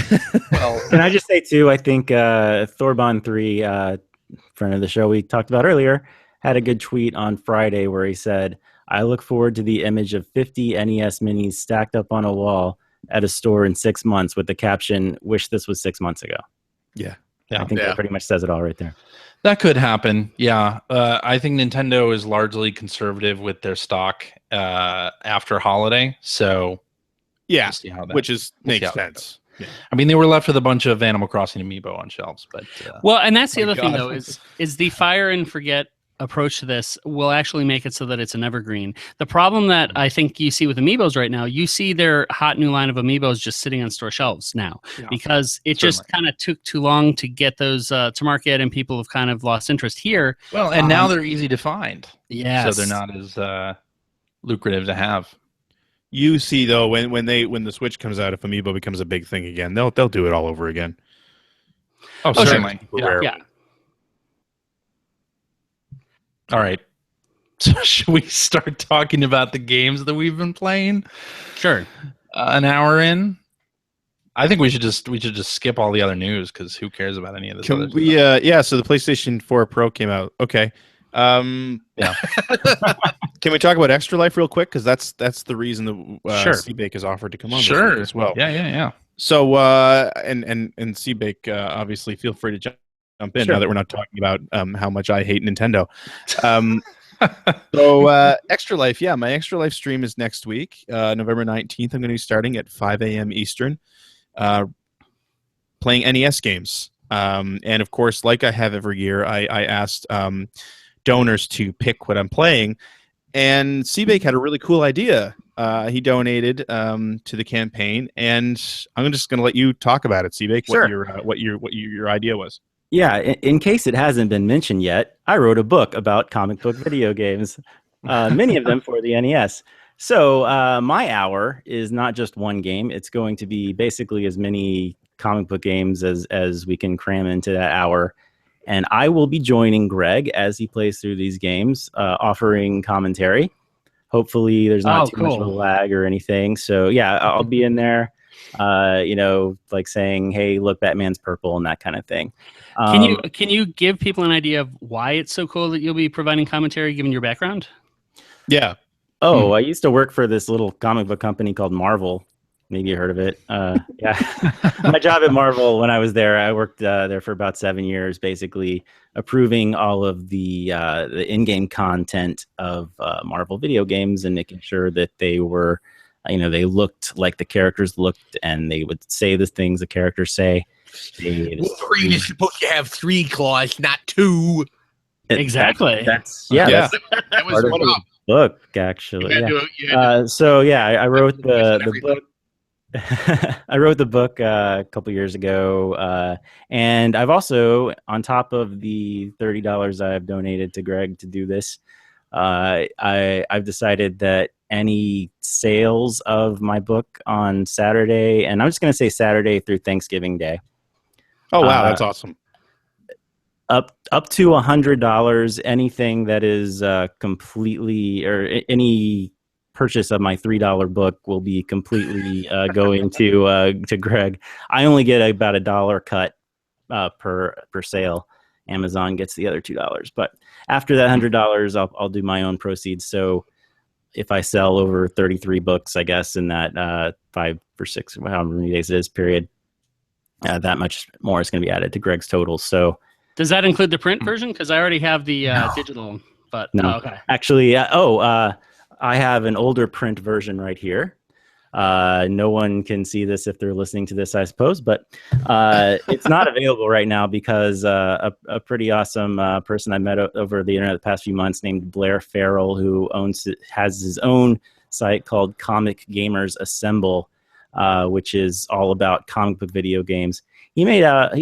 Well, can I just say too? I think Thorbon3, friend of the show we talked about earlier, had a good tweet on Friday where he said, "I look forward to the image of 50 NES minis stacked up on a wall at a store in 6 months with the caption, 'Wish this was 6 months ago.'" Yeah. I think that pretty much says it all right there. That could happen. Yeah. I think Nintendo is largely conservative with their stock after holiday. So yeah, which makes sense. Yeah. I mean, they were left with a bunch of Animal Crossing Amiibo on shelves, but well, and that's the other thing though is the fire and forget approach to this will actually make it so that it's an evergreen. The problem that I think you see with Amiibos right now, you see their hot new line of Amiibos just sitting on store shelves now because it just kind of took too long to get those to market, and people have kind of lost interest here. Well, and now they're easy to find. Yeah, so they're not as lucrative to have. You see, though, when the Switch comes out, if Amiibo becomes a big thing again, they'll do it all over again. Oh, certainly. Yeah. All right. So should we start talking about the games that we've been playing? Sure. An hour in? I think we should just skip all the other news because who cares about any of this other stuff? Yeah, so the PlayStation 4 Pro came out. Okay. Yeah. Can we talk about Extra Life real quick? Because that's the reason that Seabake has offered to come on as well. Yeah. So and Seabake, obviously feel free to jump in now that we're not talking about how much I hate Nintendo. So Extra Life, my Extra Life stream is next week, November 19th. I'm going to be starting at 5 a.m. Eastern, playing NES games. And of course, like I have every year, I asked donors to pick what I'm playing, and Seabake had a really cool idea. He donated to the campaign, and I'm just going to let you talk about it, Seabake. What your idea was. Yeah, in case it hasn't been mentioned yet, I wrote a book about comic book video games, many of them for the NES. So my hour is not just one game. It's going to be basically as many comic book games as we can cram into that hour. And I will be joining Greg as he plays through these games, offering commentary. Hopefully there's not too much of a lag or anything. So yeah, I'll be in there, like saying, hey, look, Batman's purple and that kind of thing. Can you give people an idea of why it's so cool that you'll be providing commentary given your background? Yeah. I used to work for this little comic book company called Marvel. Maybe you heard of it. Yeah. My job at Marvel, when I was there, I worked there for about 7 years, basically approving all of the in-game content of Marvel video games and making sure that they were, they looked like the characters looked, and they would say the things the characters say. Wolverine is supposed to have 3 claws, not 2. Exactly. That's Yeah. That was part of one the book, actually. You had Yeah. to- you had to- So yeah, I wrote the everything. book. I wrote the book a couple years ago, and I've also, on top of the $30 I've donated to Greg to do this, I've decided that any sales of my book on Saturday, and I'm just going to say Saturday through Thanksgiving Day, Oh wow, that's awesome. up to $100, anything that is completely, or any purchase of my $3 book will be completely going to Greg. I only get about $1 cut per sale. Amazon gets the other $2, but after that $100, I'll do my own proceeds. So if I sell over 33 books, I guess in that 5 or 6, however many days it is period, that much more is going to be added to Greg's total. So Does that include the print version? Because I already have the digital. But No. okay. Actually, I have an older print version right here. No one can see this if they're listening to this, I suppose, but it's not available right now because a pretty awesome person I met over the internet the past few months named Blair Farrell, who has his own site called Comic Gamers Assemble, which is all about comic book video games. He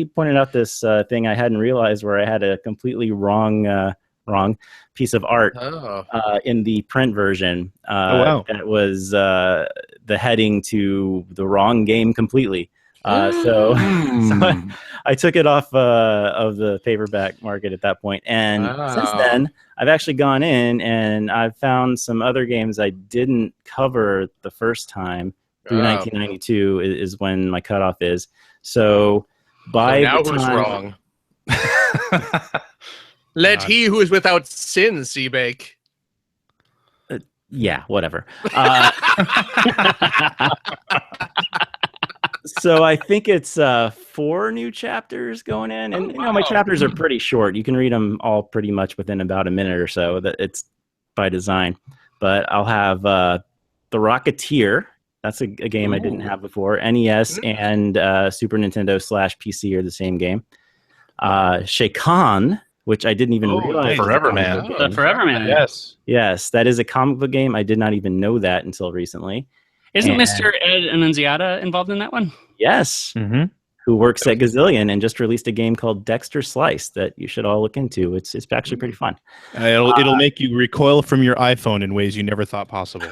pointed out this thing I hadn't realized, where I had a completely wrong piece of art in the print version. Wow. That was the heading to the wrong game completely. So I took it off of the paperback market at that point. And since then, I've actually gone in and I've found some other games I didn't cover the first time. Through 1992 is when my cutoff is. So by now the who's time, wrong? Let he who is without sin Seabake. Yeah, whatever. So I think it's 4 new chapters going in, and my chapters are pretty short. You can read them all pretty much within about a minute or so. That it's by design. But I'll have The Rocketeer. That's a game I didn't have before. NES and Super Nintendo / PC are the same game. Shakan, which I didn't even realize. Forever Man. The Forever Man. Yes, that is a comic book game. I did not even know that until recently. Isn't Mr. Ed Annunziata involved in that one? Yes. Mm-hmm. Who works at Gazillion and just released a game called Dexter Slice that you should all look into. It's actually pretty fun. It'll make you recoil from your iPhone in ways you never thought possible.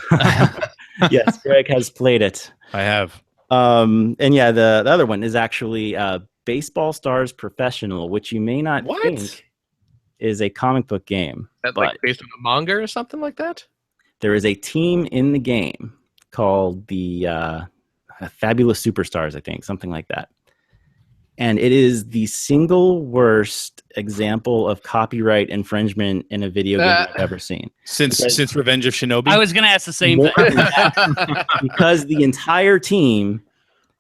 Yes, Greg has played it. I have. And yeah, the other one is actually Baseball Stars Professional, which you may not think is a comic book game. That like based on a manga or something like that? There is a team in the game called the Fabulous Superstars, I think, something like that. And it is the single worst example of copyright infringement in a video game I've ever seen. Since Revenge of Shinobi? I was going to ask the same thing. Because the entire team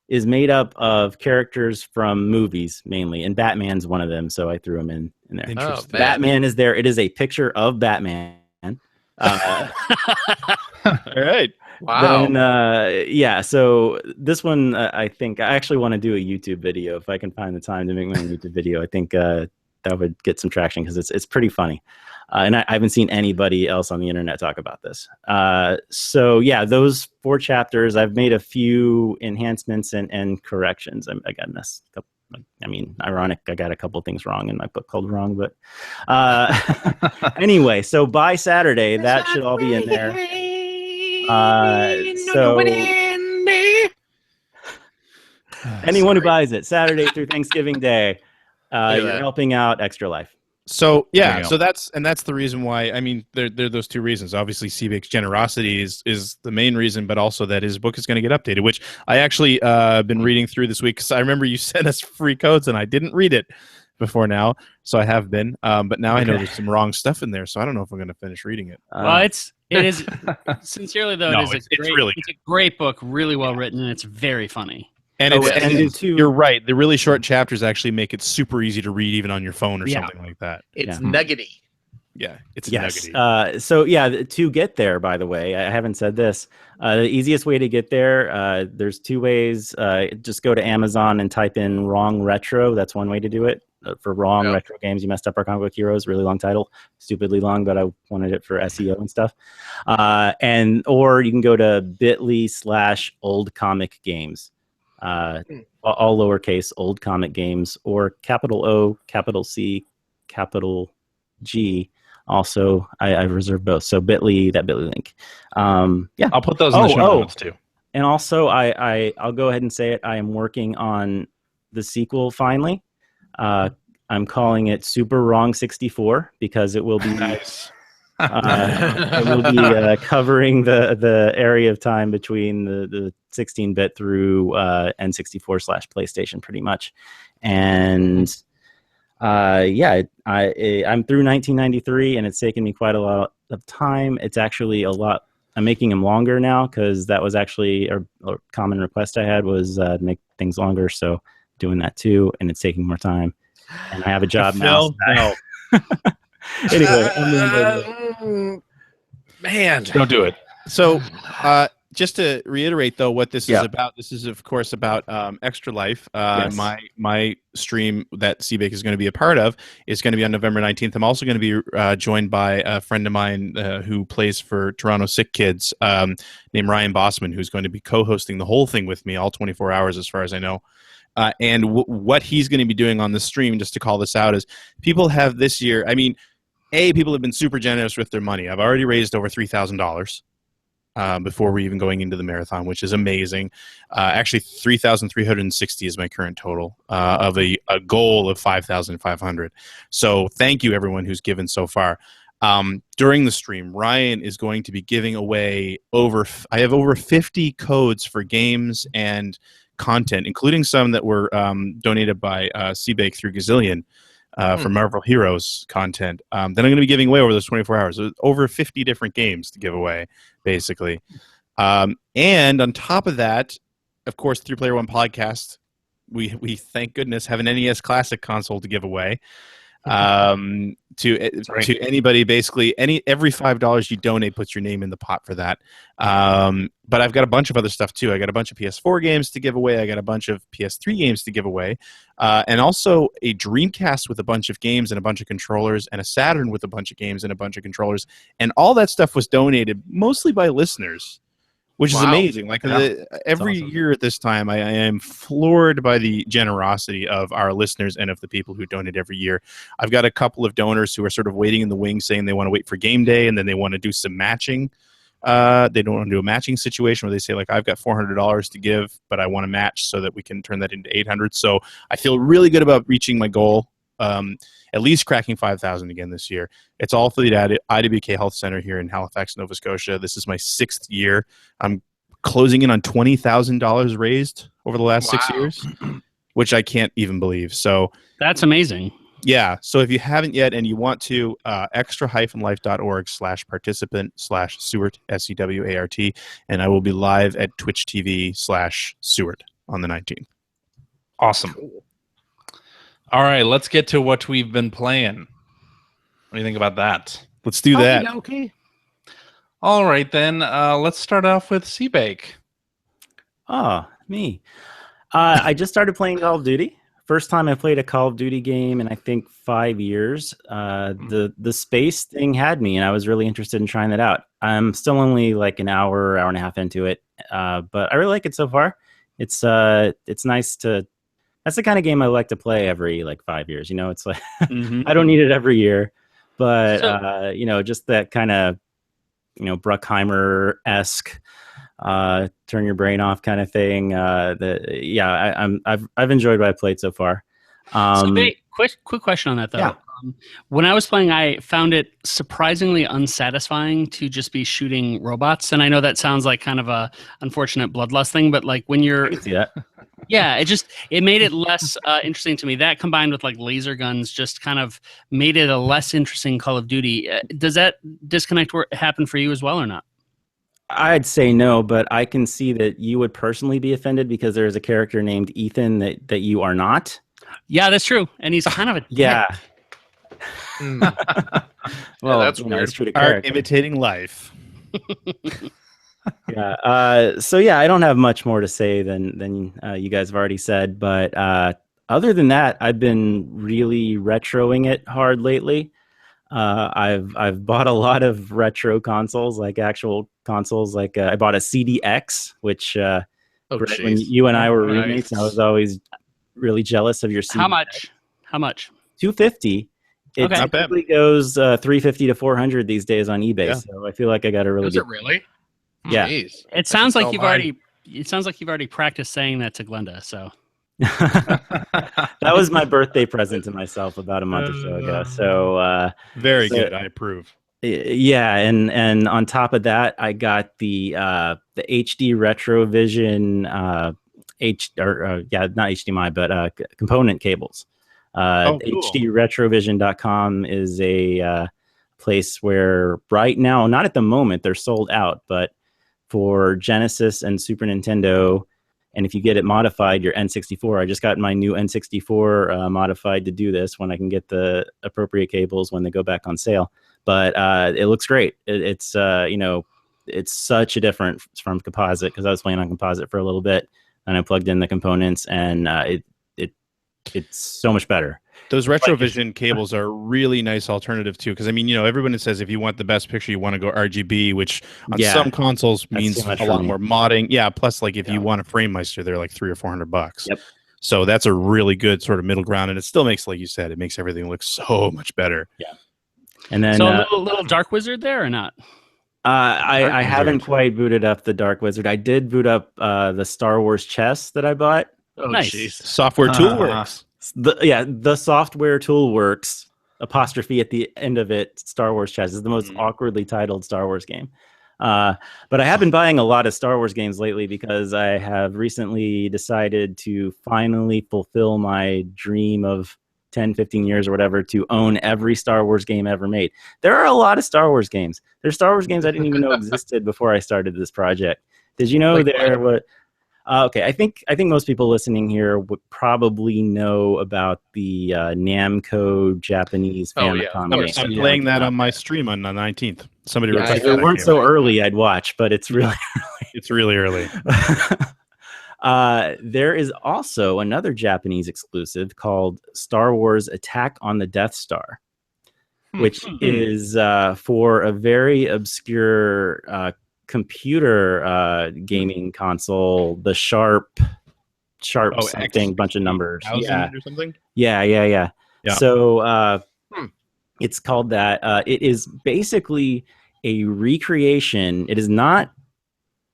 is made up of characters from movies, mainly. And Batman's one of them, so I threw him in there. Interesting. Batman is there. It is a picture of Batman. All right. Wow. Then, so this one, I think I actually want to do a YouTube video if I can find the time to make my own YouTube video. I think that would get some traction because it's pretty funny. And I haven't seen anybody else on the internet talk about this. So yeah, those 4 chapters, I've made a few enhancements and corrections. I got this. I mean, ironic. I got a couple things wrong in my book called Wrong, but anyway. So by Saturday, that should all be in there. So anyone who buys it Saturday through Thanksgiving Day, you're helping out Extra Life. So yeah, so that's the reason why. I mean, there are those 2 reasons. Obviously, Seabake's generosity is the main reason, but also that his book is going to get updated, which I actually been reading through this week because I remember you sent us free codes and I didn't read it. before now, so I have been. But now I know Okay. there's some wrong stuff in there, so I don't know if I'm going to finish reading it. Well, it is sincerely though. No, It is it's a great, really it's a great book, really well written, and it's very funny. And Oh, it's, and it's- to- you're right. The really short chapters actually make it super easy to read, even on your phone or Yeah. something like that. It's Yeah. nuggety. Yeah, it's Yes. nuggety. So yeah, to get there, by the way, I haven't said this. The easiest way to get there, there's two ways. Just go to Amazon and type in "wrong retro." That's one way to do it. For wrong Yeah. retro games, you messed up our comic book heroes. Really long title, stupidly long, but I wanted it for SEO and stuff. Or you can go to bit.ly/old comic games. All lowercase old comic games, or capital O, capital C, capital G. Also, I reserve both. So bit.ly, that bit.ly link. Yeah. I'll put those in the show notes too. And also, I'll go ahead and say it. I am working on the sequel finally. I'm calling it Super Wrong 64 because it will be Nice. it will be covering the area of time between the 16-bit through N64/PlayStation, pretty much. And I'm through 1993, and it's taken me quite a lot of time. It's actually a lot. I'm making them longer now because that was actually a common request I had was make things longer. So doing that too, and it's taking more time. And I have a job now. No. Anyway, Man, Don't do it. So, just to reiterate, though, what this Yeah. is about. This is, of course, about Extra Life. Yes. My stream that Seabake is going to be a part of is going to be on November 19th. I'm also going to be joined by a friend of mine who plays for Toronto Sick Kids, named Ryan Bossman, who's going to be co-hosting the whole thing with me, all 24 hours, as far as I know. And what he's going to be doing on the stream, just to call this out, is people have this year. I mean, people have been super generous with their money. I've already raised over $3,000 before we're even going into the marathon, which is amazing. Actually, 3,360 is my current total of a goal of 5,500. So thank you, everyone who's given so far. During the stream, Ryan is going to be giving away I have over 50 codes for games and content, including some that were donated by Seabake through Gazillion for Marvel Heroes content that I'm going to be giving away over those 24 hours. There's over 50 different games to give away, basically. And on top of that, of course, through Player One Podcast, we thank goodness have an NES Classic console to give away. To anybody, basically every $5 you donate puts your name in the pot for that. But I've got a bunch of other stuff too. I got a bunch of PS4 games to give away. I got a bunch of PS3 games to give away, and also a Dreamcast with a bunch of games and a bunch of controllers, and a Saturn with a bunch of games and a bunch of controllers. And all that stuff was donated mostly by listeners, which is amazing. Like every awesome. year at this time, I am floored by the generosity of our listeners and of the people who donate every year. I've got a couple of donors who are sort of waiting in the wings, saying they want to wait for game day, and then they want to do some matching. They don't want to do a matching situation where they say, like, I've got $400 to give, but I want to match so that we can turn that into $800. So I feel really good about reaching my goal. At least cracking 5,000 again this year. It's all for the IWK Health Center here in Halifax, Nova Scotia. This is my 6th year. I'm closing in on $20,000 raised over the last 6 years, which I can't even believe. So That's amazing. yeah. So if you haven't yet and you want to, extra-life.org/participant/Seward, SEWART, and I will be live at Twitch TV/Seward on the 19th. Awesome. All right, let's get to what we've been playing. What do you think about that? Let's do that. Okay. All right, then. Let's start off with Seabake. Me. I just started playing Call of Duty. First time I played a Call of Duty game in I think 5 years. The space thing had me, and I was really interested in trying that out. I'm still only like an hour and a half into it, but I really like it so far. It's nice to. That's the kind of game I like to play every like 5 years. You know, it's like I don't need it every year, but just that kind of Bruckheimer-esque turn your brain off kind of thing. I've enjoyed what I played so far. So quick question on that though. Yeah. When I was playing, I found it surprisingly unsatisfying to just be shooting robots. And I know that sounds like kind of a unfortunate bloodlust thing, but like when I you're, can see that. yeah, it made it less interesting to me. That combined with like laser guns just kind of made it a less interesting Call of Duty. Does that disconnect happen for you as well or not? I'd say no, but I can see that you would personally be offended because there's a character named Ethan that you are not. Yeah, that's true. And he's kind of a Yeah. Well, that's you know, weird. it's true to Art character. imitating life. Yeah. So yeah, I don't have much more to say than you guys have already said. But other than that, I've been really retroing it hard lately. I've bought a lot of retro consoles, like actual consoles. Like I bought a CDX, which Oh, Brett, when jeez. you and I were Nice. roommates, I was always really jealous of your CDX. How much? How much? $250. It Okay. Not bad. typically goes $350 to $400 these days on eBay. Yeah. So I feel like I got a really Is good. it really? Yeah. Jeez. It sounds like sell you've mine. already. It sounds like you've already practiced saying that to Glenda. So That was my birthday present to myself about a month or so ago. So Very So- good. I approve. yeah, and on top of that, I got the HD Retrovision not HDMI, but component cables. Oh, cool. HDRetrovision.com is a place where right now, not at the moment, they're sold out, but for Genesis and Super Nintendo, and if you get it modified, your N64. I just got my new N64 modified to do this when I can get the appropriate cables when they go back on sale. But it looks great. It's it's such a difference from composite because I was playing on composite for a little bit, and I plugged in the components, and it's so much better. Those Retrovision cables are a really nice alternative too, because I mean, everyone says if you want the best picture, you want to go RGB, which on Yeah, some consoles means too much a for lot me. more modding. Yeah, plus like if Yeah. you want a FrameMeister, they're like $300 or $400. Yep. So that's a really good sort of middle ground, and it still makes, like you said, it makes everything look so much better. And then so a little Dark Wizard there or not? I haven't Wizard. quite booted up the Dark Wizard. I did boot up the Star Wars chess that I bought. Oh, Nice. jeez. Software tool works. The software tool works apostrophe at the end of it. Star Wars chess is the most awkwardly titled Star Wars game. But I have been buying a lot of Star Wars games lately because I have recently decided to finally fulfill my dream of 10, 15 years or whatever to own every Star Wars game ever made. There are a lot of Star Wars games. There's Star Wars games I didn't even know existed before I started this project. Did you know Like there were... okay, I think most people listening here would probably know about the Namco Japanese Oh, yeah, Famicom of game. course. I'm Yeah. playing that on my stream on the 19th. Somebody Yeah, requested if it that weren't game. so early, I'd watch, but it's really It's really early. there is also another Japanese exclusive called Star Wars Attack on the Death Star, which is for a very obscure computer gaming console, the Sharp something, bunch of numbers. Yeah. Or something. Yeah. Yeah. So it's called that. It is basically a recreation. It is not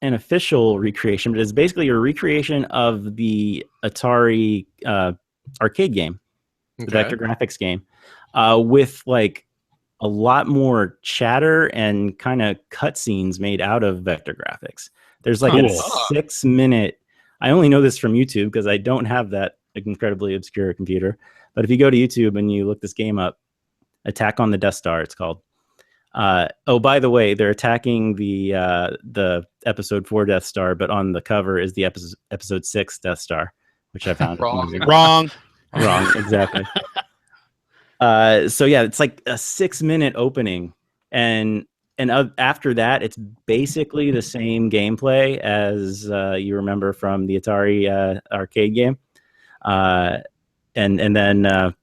an official recreation, but it's basically a recreation of the Atari arcade game, the vector graphics game, with like a lot more chatter and kind of cutscenes made out of vector graphics. There's like a 6-minute. I only know this from YouTube because I don't have that incredibly obscure computer. But if you go to YouTube and you look this game up, Attack on the Death Star, it's called. Oh, by the way, they're attacking the episode 4 Death Star, but on the cover is the episode 6 Death Star, which I found Wrong. Wrong. wrong. Exactly. So yeah, it's like a 6-minute opening, and after that, it's basically the same gameplay as you remember from the Atari arcade game, and then.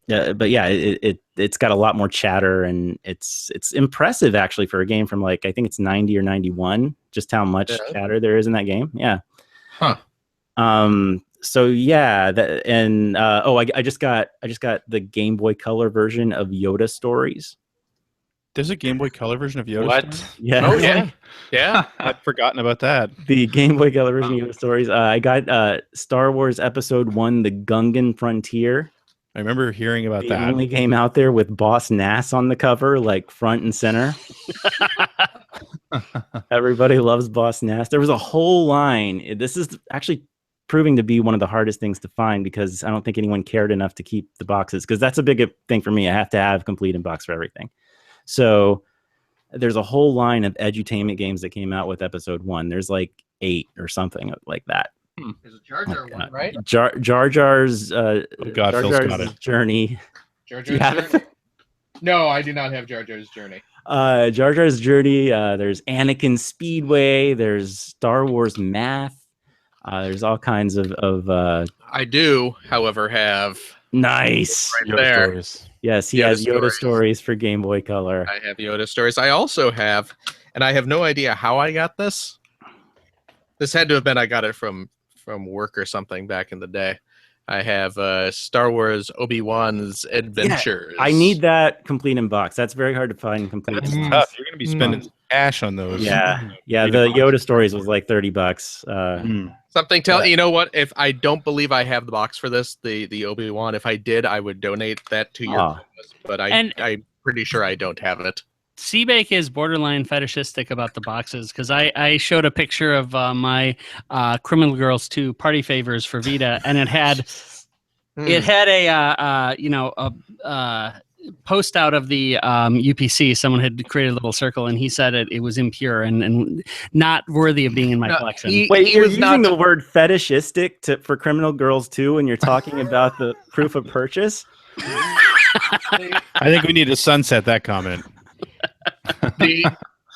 But yeah, it's got a lot more chatter, and it's impressive actually for a game from like I think it's 90 or 91. Just how much chatter there is in that game. Yeah. Huh. So yeah, I just got the Game Boy Color version of Yoda Stories. There's a Game Boy Color version of Yoda. What? Story? Yeah. Oh, yeah. Yeah. I'd forgotten about that. The Game Boy Color version of Yoda Stories. I got Star Wars Episode 1, The Gungan Frontier. I remember hearing about The that. only game out there with Boss Nass on the cover, like front and center. Everybody loves Boss Nass. There was a whole line. This is actually proving to be one of the hardest things to find because I don't think anyone cared enough to keep the boxes, because that's a big thing for me. I have to have complete in box for everything. So there's a whole line of edutainment games that came out with episode 1. There's like 8 or something like that. There's a Jar Jar one, right? Jar Jar's Oh God, Jar Phil's got Jar's it. Journey. Jar Do you Jar's have it? Journey? No, I do not have Jar Jar's Journey. Jar Jar's Journey. There's Anakin Speedway. There's Star Wars Math. There's all kinds of I do, however, have nice. right Yoda there. stories. Yes, he Yoda has Yoda stories. stories for Game Boy Color. I have Yoda stories. I also have, and I have no idea how I got this. This had to have been I got it from work or something back in the day. I have Star Wars Obi-Wan's Adventures. I need that complete in box. That's very hard to find complete. That's in box. tough. You're going to be spending some cash on those. Yeah, yeah. Complete The in box. Yoda stories was like $30. Something you know what? If I don't believe I have the box for this, the Obi-Wan, if I did, I would donate that to your cause, but I'm pretty sure I don't have it. Seabake is borderline fetishistic about the boxes because I showed a picture of my Criminal Girls 2 party favors for Vita, and it had a post out of the UPC. Someone had created a little circle, and he said it was impure and not worthy of being in my collection. Wait, you're was using not- the word fetishistic for Criminal Girls 2 when you're talking about the proof of purchase? I think we need to sunset that comment.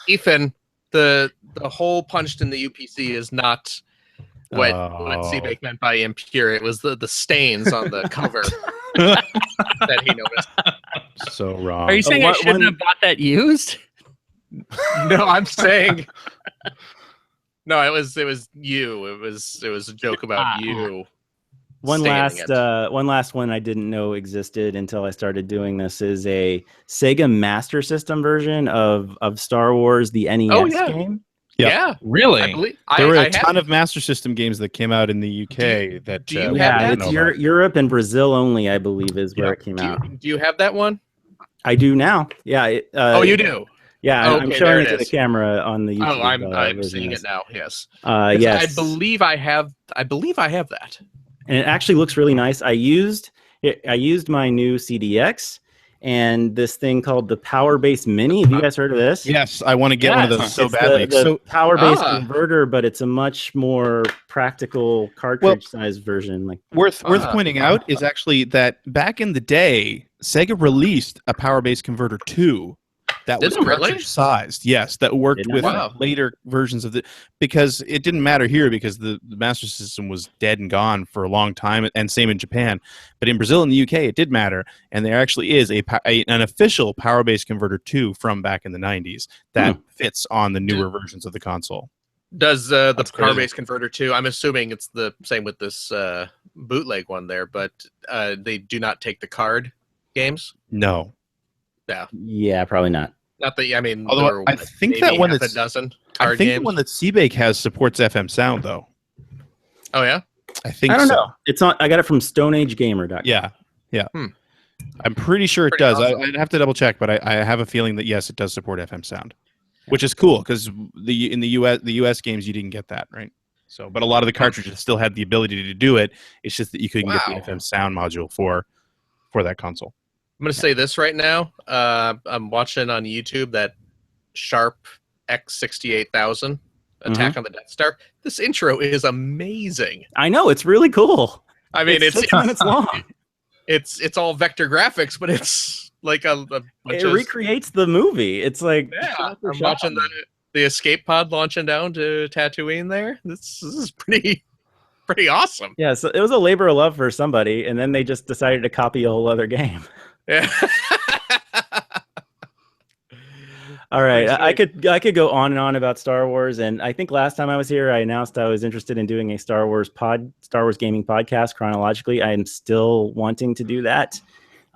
Ethan, the hole punched in the UPC is not what Seabake meant by impure. It was the stains on the cover that he noticed. So wrong. Are you saying I shouldn't have bought that used? No, I'm saying no. It was you. It was a joke about you. One standing last one I didn't know existed until I started doing this is a Sega Master System version of Star Wars, the NES game. Yep. Yeah, Really? I believe There were I a ton of Master System games that came out in the UK that do you we have didn't that? It's know about. Europe and Brazil only, I believe, is where it came Do out. you have that one? I do now. Yeah. Oh, you do. Yeah, Oh, I'm okay, showing there it it to the is. camera on the YouTube. Oh, I'm version seeing of it now. Yes. this. Yes. I believe I have that. And it actually looks really nice. I used my new CDX and this thing called the Power Base Mini. Have you guys heard of this? Yes, I want to get one of those It's so badly. The Power Base Ah. converter, but it's a much more practical cartridge size version. Like worth pointing out is actually that back in the day, Sega released a Power Base Converter 2 that Did was it really? cartridge sized. Yes, that worked Did with Wow. later versions of because it didn't matter here because the Master System was dead and gone for a long time, and same in Japan. But in Brazil and the UK, it did matter, and there actually is an official Power Base Converter 2 from back in the 90s that fits on the newer versions of the console. Does the That's Power crazy. Base Converter 2? I'm assuming it's the same with this bootleg one there, but they do not take the card games. No. yeah, probably not. Not that I mean, Although there were, I think that maybe one half that's- a dozen I card think games. the one that Seabake has supports FM sound, though. Oh yeah. I think I don't so. know. It's on. I got it from StoneAgeGamer.com. Yeah. Hmm. I'm pretty sure it Pretty does. awesome. I'd have to double check, but I have a feeling that yes, it does support FM sound, which is cool because in the US games you didn't get that, right? So, but a lot of the cartridges still had the ability to do it. It's just that you couldn't get Wow. the FM sound module for that console. I'm gonna say this right now. I'm watching on YouTube that Sharp X68000 Attack on the Death Star. This intro is amazing. I know, it's really cool. I mean, it's 6 minutes long. it's all vector graphics, but it's like a bunch It of recreates the movie. It's like yeah. shot for I'm shot. watching the escape pod launching down to Tatooine. There, this is pretty awesome. Yeah, so it was a labor of love for somebody, and then they just decided to copy a whole other game. Yeah. All right, Pretty I could go on and on about Star Wars, and I think last time I was here, I announced I was interested in doing a Star Wars gaming podcast chronologically. I am still wanting to do that.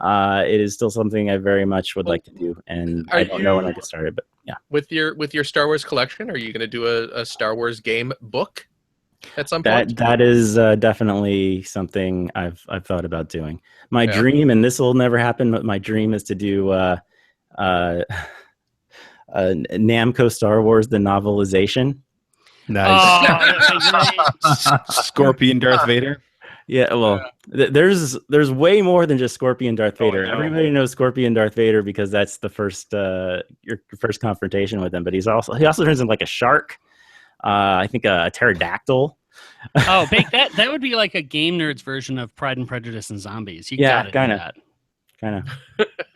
It is still something I very much would like to do, and Are I don't know when I you- get started, but yeah. With your Star Wars collection, are you going to do a Star Wars game book? at some point? That is definitely something I've thought about doing. My dream, and this will never happen, but my dream is to do Namco Star Wars the novelization. Nice. Oh, Scorpion Darth Vader. Yeah, well, there's way more than just Scorpion Darth Vader. I know. Everybody knows Scorpion Darth Vader because that's the first your first confrontation with him. But he also turns into like a shark. I think a pterodactyl. Oh, Bake, that would be like a game nerd's version of Pride and Prejudice and Zombies. You Yeah, gotta kinda. do that. Kind of.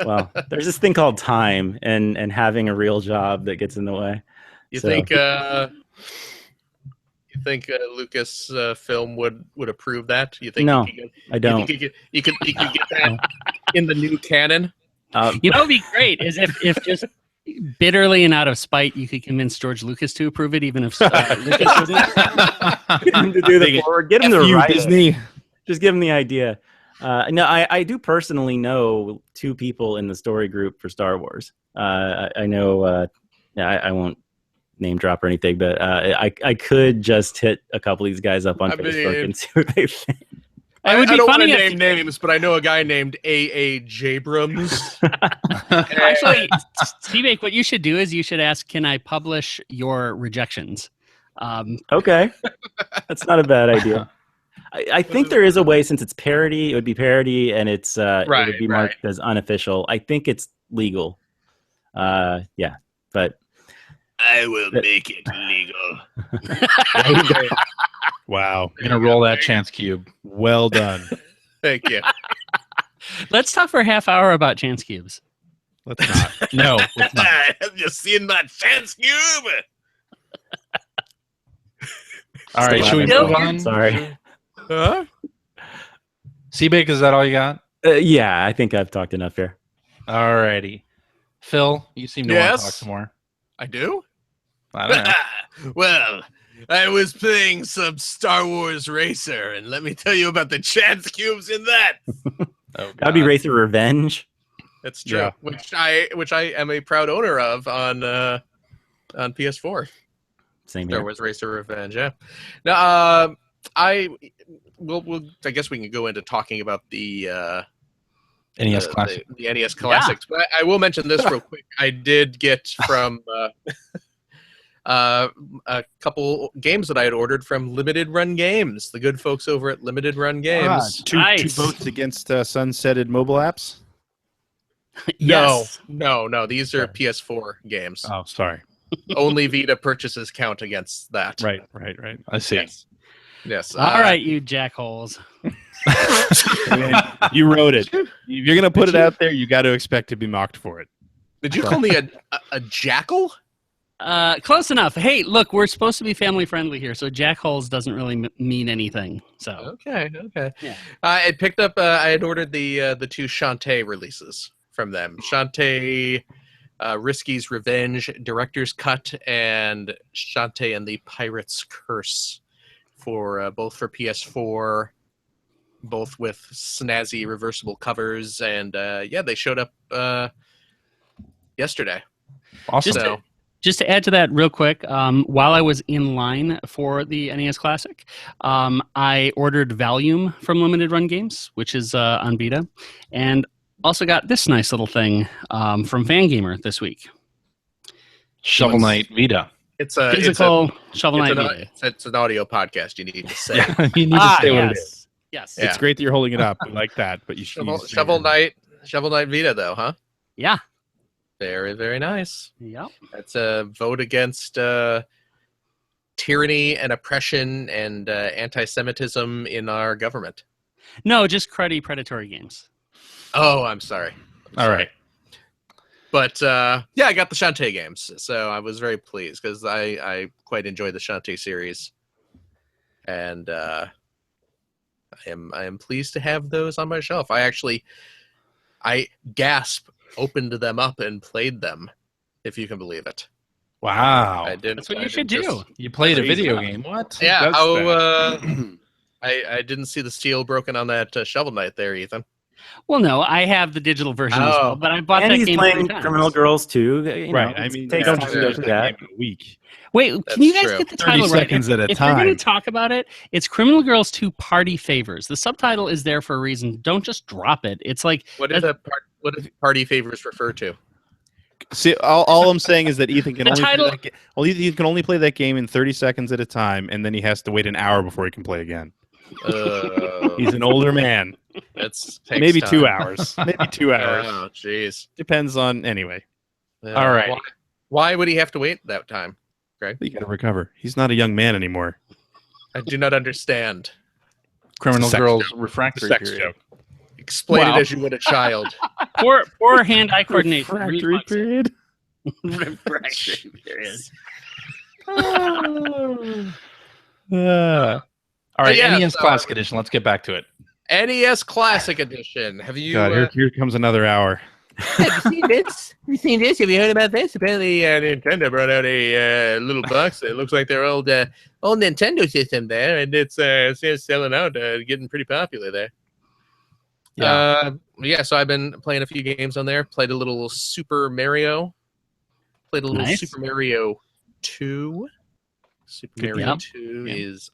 Well, there's this thing called time and having a real job that gets in the way. You So- think Lucas film would approve that? You think? No, you could, I don't. You could get that in the new canon? You know, what would be great is if just bitterly and out of spite, you could convince George Lucas to approve it, even if Lucas wouldn't. Get him to do the forward. Get him to F you, write it. Disney. Just give him the idea. No, I do personally know 2 people in the story group for Star Wars. I know. I won't name drop or anything, but I could just hit a couple of these guys up on Facebook and see what they think. It would I be don't want to funny name names, but I know a guy named A.A. Jabrams. Actually, T-Bake, what you should do is you should ask, can I publish your rejections? Okay, that's not a bad idea. I think there is a way, since it's parody, it would be parody, and it's it would be marked as unofficial. I think it's legal. Yeah, but I will make it legal. Wow. I'm gonna roll that chance cube. Well done. Thank you. Let's talk for a half hour about chance cubes. Let's not. No, it's not. Have you seen my chance cube? All right, should we Still move here? on? Sorry. Huh? Seabake, is that all you got? Yeah, I think I've talked enough here. All righty. Phil, you seem to want Yes? to talk some more. I do? I don't know. Well, I was playing some Star Wars Racer, and let me tell you about the chance cubes in that. Oh, That'd be God. Racer Revenge. That's true. Yeah. Which I am a proud owner of on PS4. Same Star here. Wars Racer Revenge. Yeah. Now, I guess we can go into talking about the NES Classic. the NES Classics. But I will mention this real quick. I did get from a couple games that I had ordered from Limited Run Games, the good folks over at Limited Run Games. Two Nice. votes against sunsetted mobile apps. Yes. No. These are PS4 games. Oh, sorry. Only Vita purchases count against that. Right. I see. Yes. All right, you jackholes. You wrote it. If you're gonna put it out there, you got to expect to be mocked for it. Did you call me a jackal? Close enough. Hey, look, we're supposed to be family friendly here, so jackholes doesn't really mean anything. So Okay. Yeah. I picked up. I had ordered the 2 Shantae releases from them. Shantae, Risky's Revenge, Director's Cut, and Shantae and the Pirate's Curse for both for PS4, both with snazzy reversible covers, and they showed up yesterday. Awesome. So just to add to that real quick, while I was in line for the NES Classic, I ordered Valium from Limited Run Games, which is on Vita, and also got this nice little thing from Fangamer this week. Shovel Knight Vita. it's a Physical Shovel Knight it's Vita. it's an audio podcast. You need to say You need to say what it is. yes. Yes. Yeah. It's great that you're holding it up. We like that, but you should Shovel Knight Vita though, huh? Yeah. Very, very nice. Yep. That's a vote against tyranny and oppression and anti-Semitism in our government. No, just cruddy predatory games. Oh, I'm sorry. All right. But I got the Shantae games, so I was very pleased because I quite enjoy the Shantae series, and I am pleased to have those on my shelf. I opened them up and played them, if you can believe it. Wow. I did. That's what you should do. You played a Crazy. video game. What? Yeah. does I didn't see the steel broken on that Shovel Knight there, Ethan. Well, no, I have the digital version as well, but I bought and that he's game playing 3 times. Criminal Girls too. Right. I mean, takes you don't time just to go go through through that that. game in a week. Wait, That's can you guys true. get the 30 title right? seconds at a If you're going time. to talk about it, it's Criminal Girls 2 Party Favors. The subtitle is there for a reason. Don't just drop it. It's like What do party favors refer to? See, all I'm saying is that Ethan can The only title- play that Ethan can only play that game in 30 seconds at a time, and then he has to wait an hour before he can play again. He's an older man. That's Maybe 2 hours. Maybe 2 hours. Oh, jeez. Depends on anyway. All right. Why would he have to wait that time? You got to recover. He's not a young man anymore. I do not understand. Criminal sex Girls joke. refractory Sex period. joke. Explain Wow. it as you would a child. poor hand-eye coordination. Refractory period. Refractory period. All right, Yeah, NES so- Classic Edition. Let's get back to it. NES Classic Edition. Have you? God, here comes another hour. Have you seen this? Have you seen this? Have you heard about this? Apparently, Nintendo brought out a little box that looks like their old Nintendo system there, and it's selling out, getting pretty popular there. Yeah. So I've been playing a few games on there. Played a little Super Mario. Played a little Nice. Super Mario 2. Super Good Mario game. 2 Yeah. is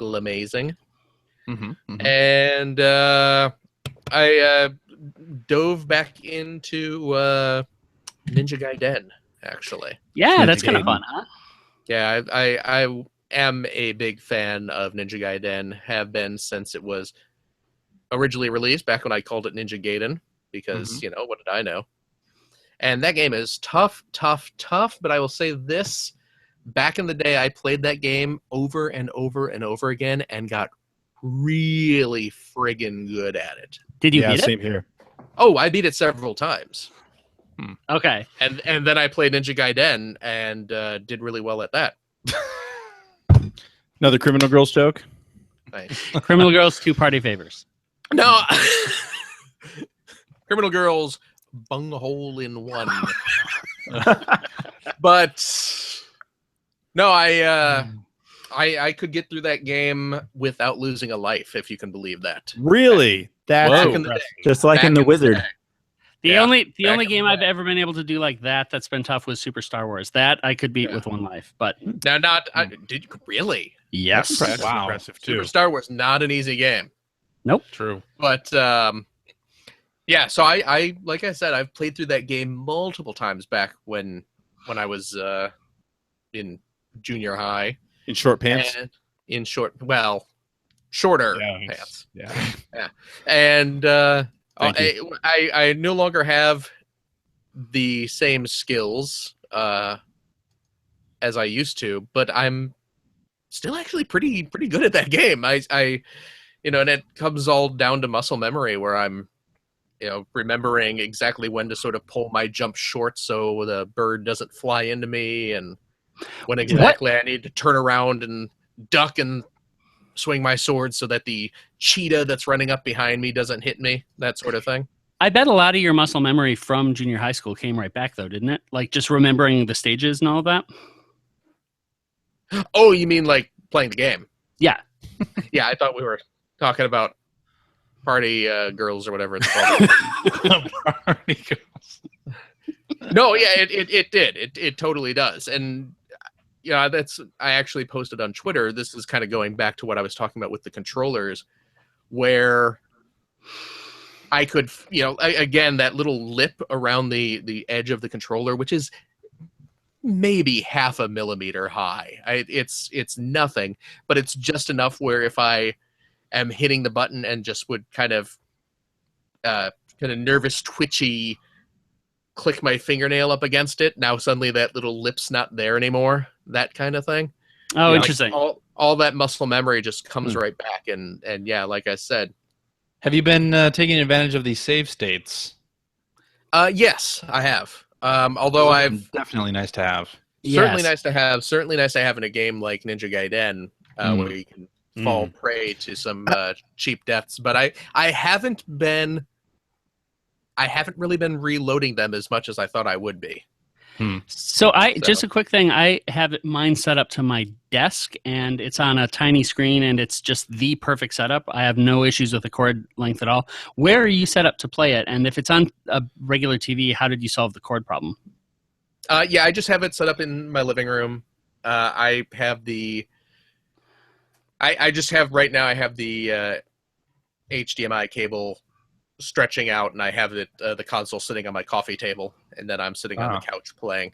amazing. Mm-hmm. And I dove back into Ninja Gaiden, actually. Yeah, Ninja that's kind of Gaiden. fun, huh? Yeah, I am a big fan of Ninja Gaiden, have been since it was originally released, back when I called it Ninja Gaiden, because, what did I know? And that game is tough, but I will say this, back in the day, I played that game over and over and over again and got really friggin' good at it. Did you beat it? Same here. Oh, I beat it several times. Okay. And then I played Ninja Gaiden and did really well at that. Another Criminal Girls joke. Nice. Criminal Girls 2 Party Favors. No. Criminal Girls bunghole in one. But no, I could get through that game without losing a life, if you can believe that. Really? That's Back in the day. Just like Back in The in the Wizard. day. The Yeah, only back in game the I've day. ever been able to do like that's been tough was Super Star Wars. That I could beat with one life, but Now, did you really? yes. That's Wow. impressive too. Super Star Wars, not an easy game. True. But yeah, so I like I said, I've played through that game multiple times back when I was in junior high. In short pants. And in shorter Yeah, pants. Yeah. And Thank I no longer have the same skills as I used to, but I'm still actually pretty good at that game. I and it comes all down to muscle memory, where I'm remembering exactly when to sort of pull my jump short so the bird doesn't fly into me, and when exactly I need to turn around and duck and swing my sword so that the cheetah that's running up behind me doesn't hit me, that sort of thing. I bet a lot of your muscle memory from junior high school came right back though, didn't it? Like just remembering the stages and all of that. Oh, you mean like playing the game? Yeah. Yeah, I thought we were talking about party girls or whatever it's called. Party Girls. No, yeah, it did. It totally does. And that's, I actually posted on Twitter. This is kind of going back to what I was talking about with the controllers, where I could, again, that little lip around the edge of the controller, which is maybe half a millimeter high. It's nothing, but it's just enough where if I am hitting the button and just would kind of nervous, twitchy, click my fingernail up against it, now suddenly that little lip's not there anymore, that kind of thing. Oh, interesting. Like all that muscle memory just comes right back, and yeah, like I said. Have you been taking advantage of these save states? Yes, I have. Although I've definitely nice to have. certainly Yes. nice to have in a game like Ninja Gaiden, where you can fall prey to some cheap deaths. But I haven't really been reloading them as much as I thought I would be. So just a quick thing. I have mine set up to my desk, and it's on a tiny screen, and it's just the perfect setup. I have no issues with the cord length at all. Where are you set up to play it? And if it's on a regular TV, how did you solve the cord problem? Yeah, I just have it set up in my living room. I have the. I just have right now. I have the HDMI cable stretching out, and I have it the console sitting on my coffee table, and then I'm sitting on the couch playing.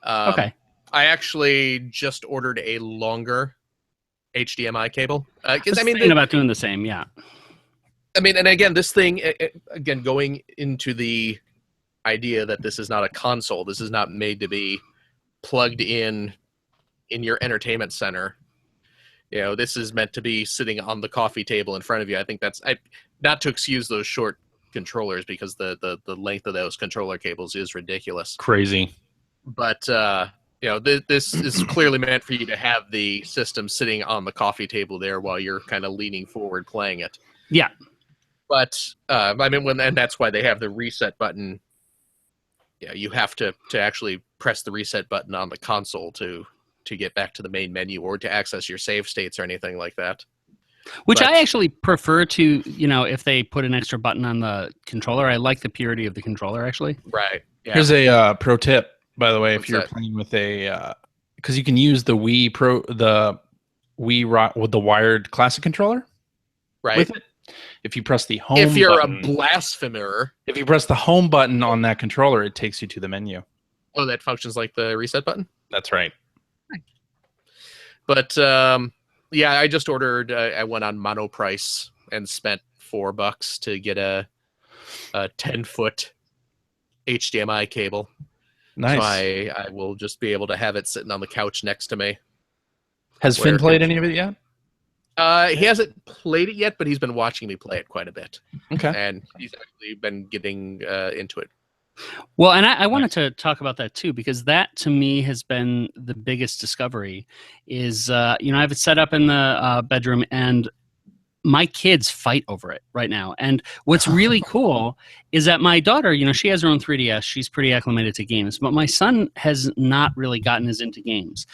Okay. I actually just ordered a longer HDMI cable. I was thinking about doing the same. Yeah. I mean, and again, this thing, again, going into the idea that this is not a console, this is not made to be plugged in your entertainment center. You know, this is meant to be sitting on the coffee table in front of you. I think that's not to excuse those short controllers, because the length of those controller cables is ridiculous. Crazy. But you know, this is clearly meant for you to have the system sitting on the coffee table there while you're kind of leaning forward playing it. Yeah. But I mean, and that's why they have the reset button. Yeah, you have to actually press the reset button on the console to get back to the main menu or to access your save states or anything like that. Which I actually prefer to, if they put an extra button on the controller. I like the purity of the controller, actually. Right. Yeah. Here's a pro tip, by the way. What's if you're that? playing with because you can use the Wii with the wired classic controller. Right. With it. If you press the home if you're button, a blasphemer. if you press the home button on that controller, it takes you to the menu. Oh, that functions like the reset button? That's right. But yeah, I just ordered. I went on Monoprice and spent $4 to get a 10-foot HDMI cable. Nice. So I will just be able to have it sitting on the couch next to me. Has Finn played any of it yet? He hasn't played it yet, but he's been watching me play it quite a bit. Okay. And he's actually been getting into it. Well, and I wanted to talk about that too, because that to me has been the biggest discovery is, I have it set up in the bedroom, and my kids fight over it right now. And what's really cool is that my daughter, she has her own 3DS. She's pretty acclimated to games, but my son has not really gotten as into games.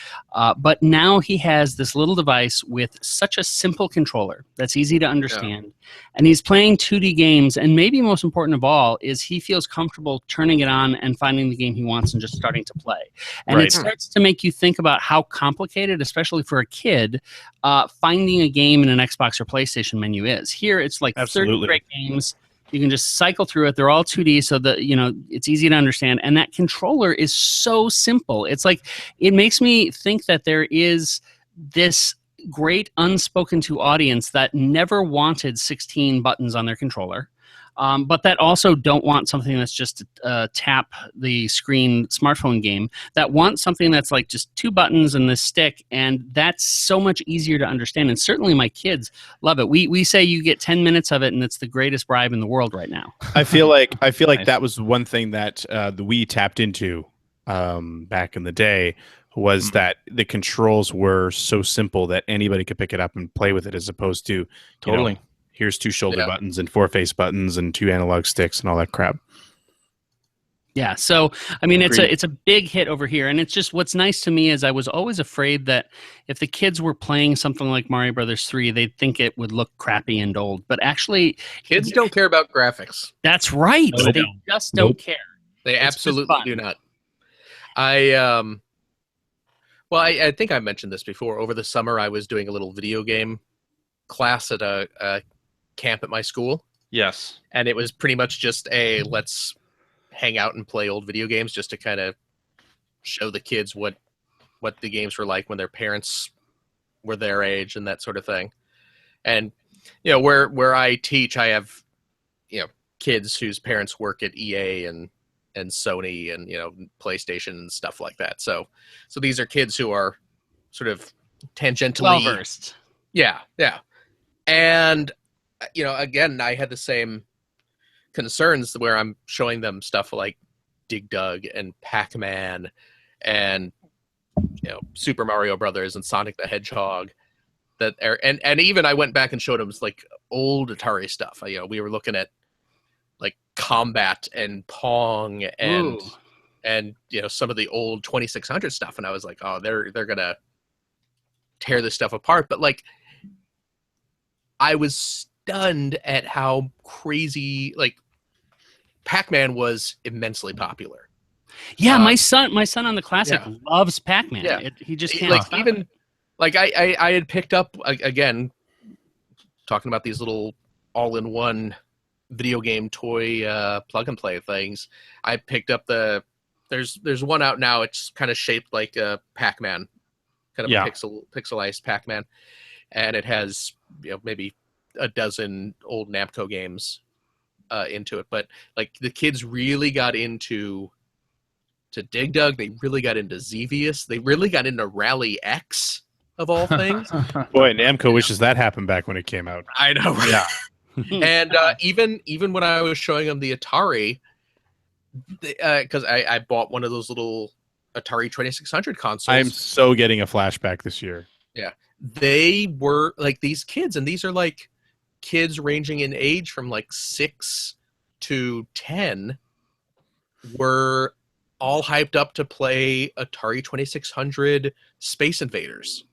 But now he has this little device with such a simple controller that's easy to understand. Yeah. And he's playing 2D games. And maybe most important of all is he feels comfortable turning it on and finding the game he wants and just starting to play. And It starts to make you think about how complicated, especially for a kid, finding a game in an Xbox or PlayStation menu is. Here, it's like 30 great games. You can just cycle through it. They're all 2D, so that it's easy to understand. And that controller is so simple. It's like it makes me think that there is this great unspoken to audience that never wanted 16 buttons on their controller. But that also don't want something that's just tap the screen smartphone game, that want something that's like just 2 buttons and this stick, and that's so much easier to understand. And certainly my kids love it. We say you get 10 minutes of it, and it's the greatest bribe in the world right now. I feel like that was one thing that the Wii tapped into back in the day, was that the controls were so simple that anybody could pick it up and play with it, as opposed to totally. Here's 2 shoulder buttons and 4 face buttons and 2 analog sticks and all that crap. Yeah, so I mean, it's a big hit over here, and it's just what's nice to me is I was always afraid that if the kids were playing something like Mario Brothers 3, they'd think it would look crappy and old. But actually, kids don't care about graphics. That's right. No, they just don't care. They absolutely do not. I think I mentioned this before. Over the summer, I was doing a little video game class at a camp at my school. Yes. And it was pretty much just let's hang out and play old video games, just to kind of show the kids what the games were like when their parents were their age and that sort of thing. And where I teach, I have kids whose parents work at EA and Sony and PlayStation and stuff like that. So these are kids who are sort of tangentially well versed. Yeah. And again, I had the same concerns where I'm showing them stuff like Dig Dug and Pac-Man and Super Mario Brothers and Sonic the Hedgehog. And even I went back and showed them like old Atari stuff. We were looking at like Combat and Pong and and some of the old 2600 stuff, and I was like, oh, they're gonna tear this stuff apart. But like, I was stunned at how crazy Pac-Man was immensely popular. Yeah, my son on the Classic loves Pac-Man. Yeah. He just can't stop even it. I had picked up again, talking about these little all-in-one video game toy plug and play things. I picked up there's one out now. It's kind of shaped like a Pac-Man, kind of a pixelized Pac-Man, and it has maybe a dozen old Namco games into it. But like, the kids really got into Dig Dug. They really got into Xevious. They really got into Rally X, of all things. Boy, Namco wishes that happened back when it came out. I know. Yeah. And even when I was showing them the Atari, because I bought one of those little Atari 2600 consoles. I'm so getting a flashback this year. Yeah. They were like, these kids, and these are like kids ranging in age from like 6 to 10, were all hyped up to play Atari 2600 Space Invaders.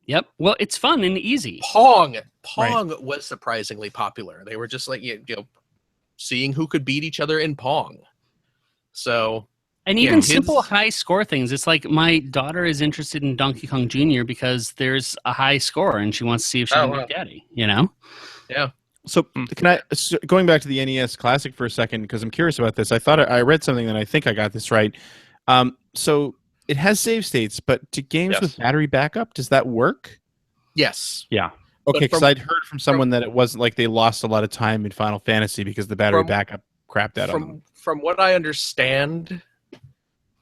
Yep. Well, it's fun and easy. Pong was surprisingly popular. They were just like, seeing who could beat each other in Pong. So, and even simple high score things. It's like, my daughter is interested in Donkey Kong Jr. because there's a high score and she wants to see if she can beat Daddy, Yeah. So going back to the NES Classic for a second, because I'm curious about this. I read something that I think I got this right. So it has save states, but to games with battery backup, does that work? Yes. Yeah. Okay, because I'd heard from someone that it wasn't like they lost a lot of time in Final Fantasy because the battery backup crapped out on them. From what I understand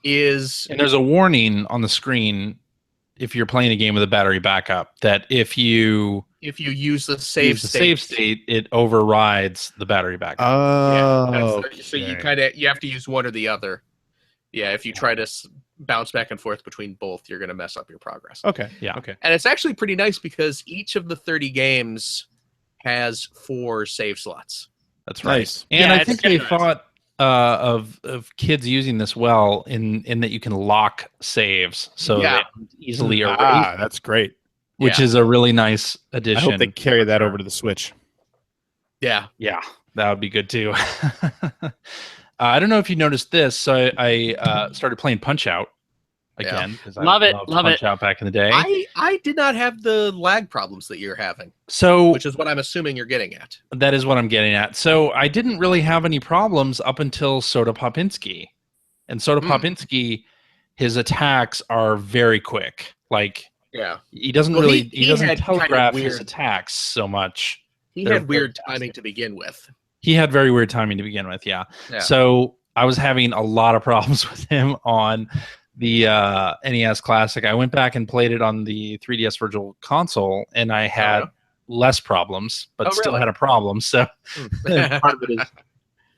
is... And there's a warning on the screen if you're playing a game with a battery backup that if you use the save state, it overrides the battery backup. Oh, so you have to use one or the other. Yeah, if you try to bounce back and forth between both, you're going to mess up your progress. Okay, yeah, okay. And it's actually pretty nice because each of the 30 games has 4 save slots. That's right. Nice. And I think they thought of kids using this well in that you can lock saves so they can easily erase. That's great. Which is a really nice addition. I hope they carry that over to the Switch. Yeah. Yeah, that would be good too. I don't know if you noticed this. So I started playing Punch-Out again. Love it. Punch-Out back in the day. I did not have the lag problems that you're having. So, which is what I'm assuming you're getting at. That is what I'm getting at. So I didn't really have any problems up until Soda Popinski. And Soda Popinski, his attacks are very quick. Like, he doesn't he doesn't telegraph his attacks so much. He had weird timing to begin with. He had very weird timing to begin with, yeah. So I was having a lot of problems with him on the NES Classic. I went back and played it on the 3DS Virtual Console, and I had less problems, but still had a problem. So part of it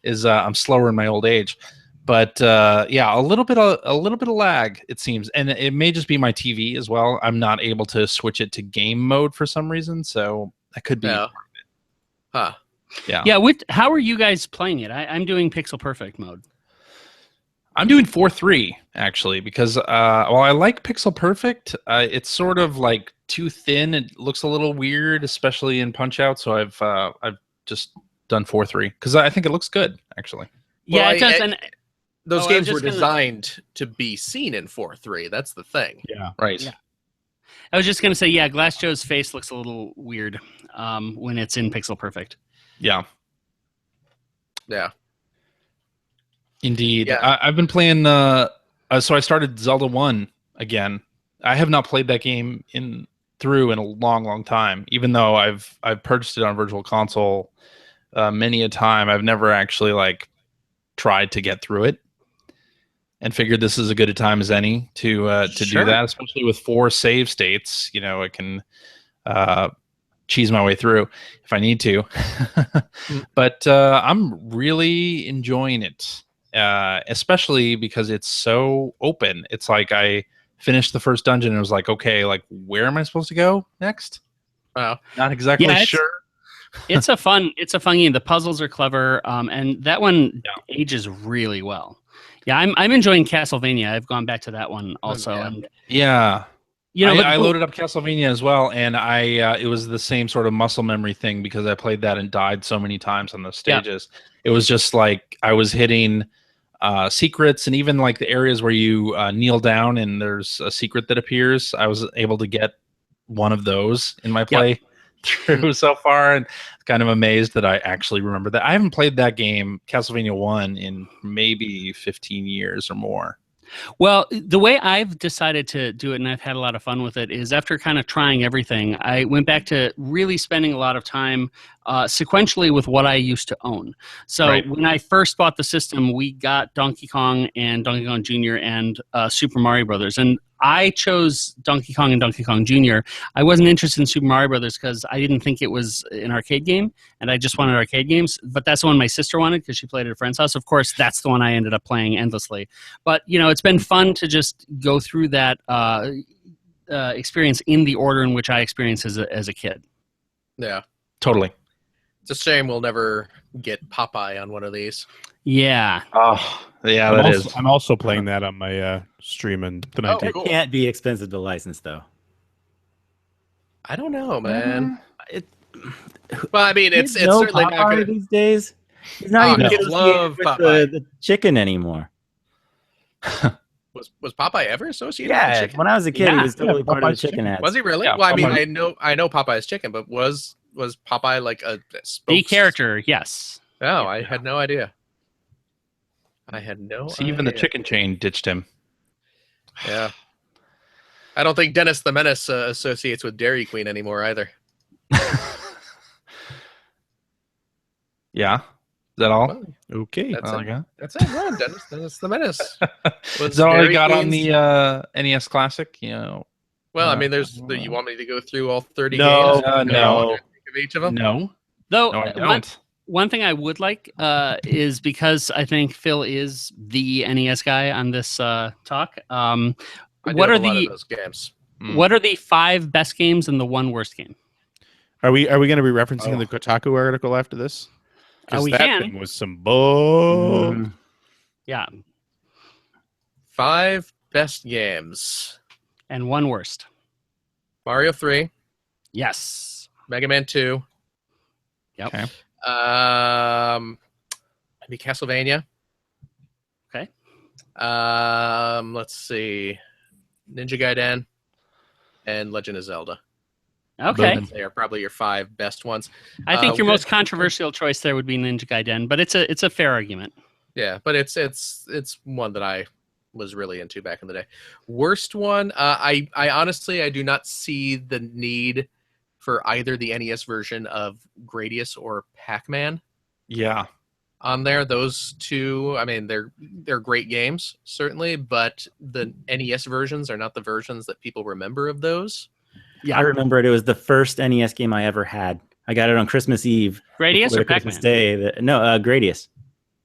is I'm slower in my old age. But a little bit of lag, it seems, and it may just be my TV as well. I'm not able to switch it to game mode for some reason, so that could be part of it. Huh. Yeah. Yeah. How are you guys playing it? I'm doing Pixel Perfect mode. I'm doing 4.3 actually because I like Pixel Perfect. It's sort of like too thin. It looks a little weird, especially in Punch-Out. So I've just done 4.3 because I think it looks good actually. Yeah, it does. And those games were designed to be seen in 4.3. That's the thing. Yeah. Right. Yeah. I was just gonna say, Glass Joe's face looks a little weird when it's in Pixel Perfect. Yeah. Yeah. Indeed. Yeah. I've been playing so I started Zelda 1 again. I have not played that game through in a long time, even though I've purchased it on Virtual Console many a time. I've never actually tried to get through it and figured this is as good a time as any to do that, especially with 4 save states. I can cheese my way through if I need to. But I'm really enjoying it, especially because it's so open. It's like I finished the first dungeon and was like, okay, where am I supposed to go next? Wow. Not exactly sure It's a fun game. The puzzles are clever, and that one ages really well. Yeah, I'm enjoying Castlevania. I've gone back to that one also, and I loaded up Castlevania as well, and it was the same sort of muscle memory thing because I played that and died so many times on those stages. It was just like I was hitting secrets, and even like the areas where you kneel down and there's a secret that appears. I was able to get one of those in my play through so far, and kind of amazed that I actually remember that. I haven't played that game, Castlevania 1, in maybe 15 years or more. Well, the way I've decided to do it, and I've had a lot of fun with it, is after kind of trying everything, I went back to really spending a lot of time sequentially with what I used to own. So when I first bought the system, we got Donkey Kong and Donkey Kong Jr. and Super Mario Brothers. And I chose Donkey Kong and Donkey Kong Jr. I wasn't interested in Super Mario Brothers because I didn't think it was an arcade game, and I just wanted arcade games. But that's the one my sister wanted because she played at a friend's house. Of course, that's the one I ended up playing endlessly. But, it's been fun to just go through that experience in the order in which I experienced as a kid. Yeah. Totally. It's a shame we'll never get Popeye on one of these. Yeah. Oh, yeah, I'm also playing that on my stream and the 19th. It can't be expensive to license, though. I don't know, man. Well, I mean, it's certainly Popeye not going to these days. He's not even kids love with Popeye. the chicken anymore. Was Popeye ever associated with Yeah, chicken? when I was a kid, he was totally part of the Popeye's chicken ads. Was he really? Yeah, well, I mean, Popeye. I know Popeye's chicken, but was Popeye like a The character, yes. Oh, I had no idea. See, even the chicken chain ditched him. Yeah. I don't think Dennis the Menace associates with Dairy Queen anymore either. Yeah. Is that all? Well, Okay. that's All I it. got? That's it. Yeah, Dennis the Menace. Is that all I Dairy got on Queen's- the NES Classic? Well, I mean, you want me to go through all 30 No, games? no. Of each of them? No. Though, No, I don't. one thing I would like is, because I think Phil is the NES guy on this talk. I do What have are a lot of the those games? what are the 5 best games and the 1 worst game? Are we going to be referencing the Kotaku article after this? Because We that can. thing was some bull. Yeah, 5 best games: and 1 worst. Mario 3, Yes. Mega Man 2. Yep. Okay. Maybe Castlevania. Okay. Let's see, Ninja Gaiden and Legend of Zelda. Okay. They are probably your 5 best ones. I think your good- most controversial choice there would be Ninja Gaiden, but it's a fair argument. Yeah, but it's one that I was really into back in the day. Worst one, I honestly I do not see the need for either the NES version of Gradius or Pac-Man Yeah. on there. Those two, I mean, they're great games certainly, but the NES versions are not the versions that people remember of those. Yeah. I remember it. It was the first NES game I ever had. I got it on Christmas Eve. Gradius before or Christmas Pac-Man? Day. No, Gradius.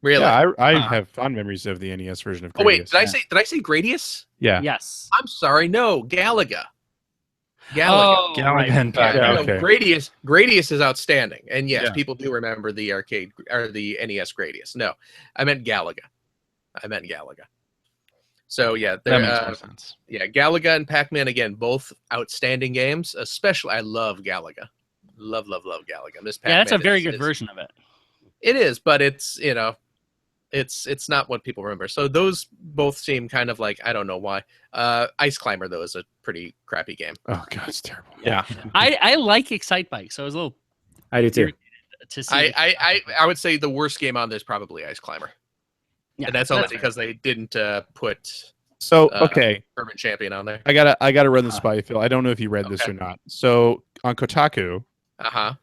Really? Yeah, I have fond memories of the NES version of Gradius. Oh wait, did I say Gradius? Yeah. Yes. I'm sorry, no, Galaga. Oh, Galaga right. and Yeah, Pac-Man. no, okay. Gradius is outstanding, and yes, Yeah. people do remember the arcade or the NES Gradius. No, I meant Galaga. So yeah, That makes more sense. yeah, Galaga and Pac-Man again, both outstanding games. Especially, I love Galaga. Love Galaga. This Yeah, that's a Pac-Man very is- good is- version of it. It is, but it's it's not what people remember. So those both seem kind of like, I don't know why. Ice Climber though is a pretty crappy game. Oh god, it's terrible. Yeah. I like Excite Bike, so I was a little I do too. to see. I would say the worst game on this is probably Ice Climber. Yeah, And that's only fair. because they didn't put So Uh, okay, Urban Champion on there. I gotta run this by you, Phil. I don't know if you read this Okay. or not. So on Kotaku, Uh-huh.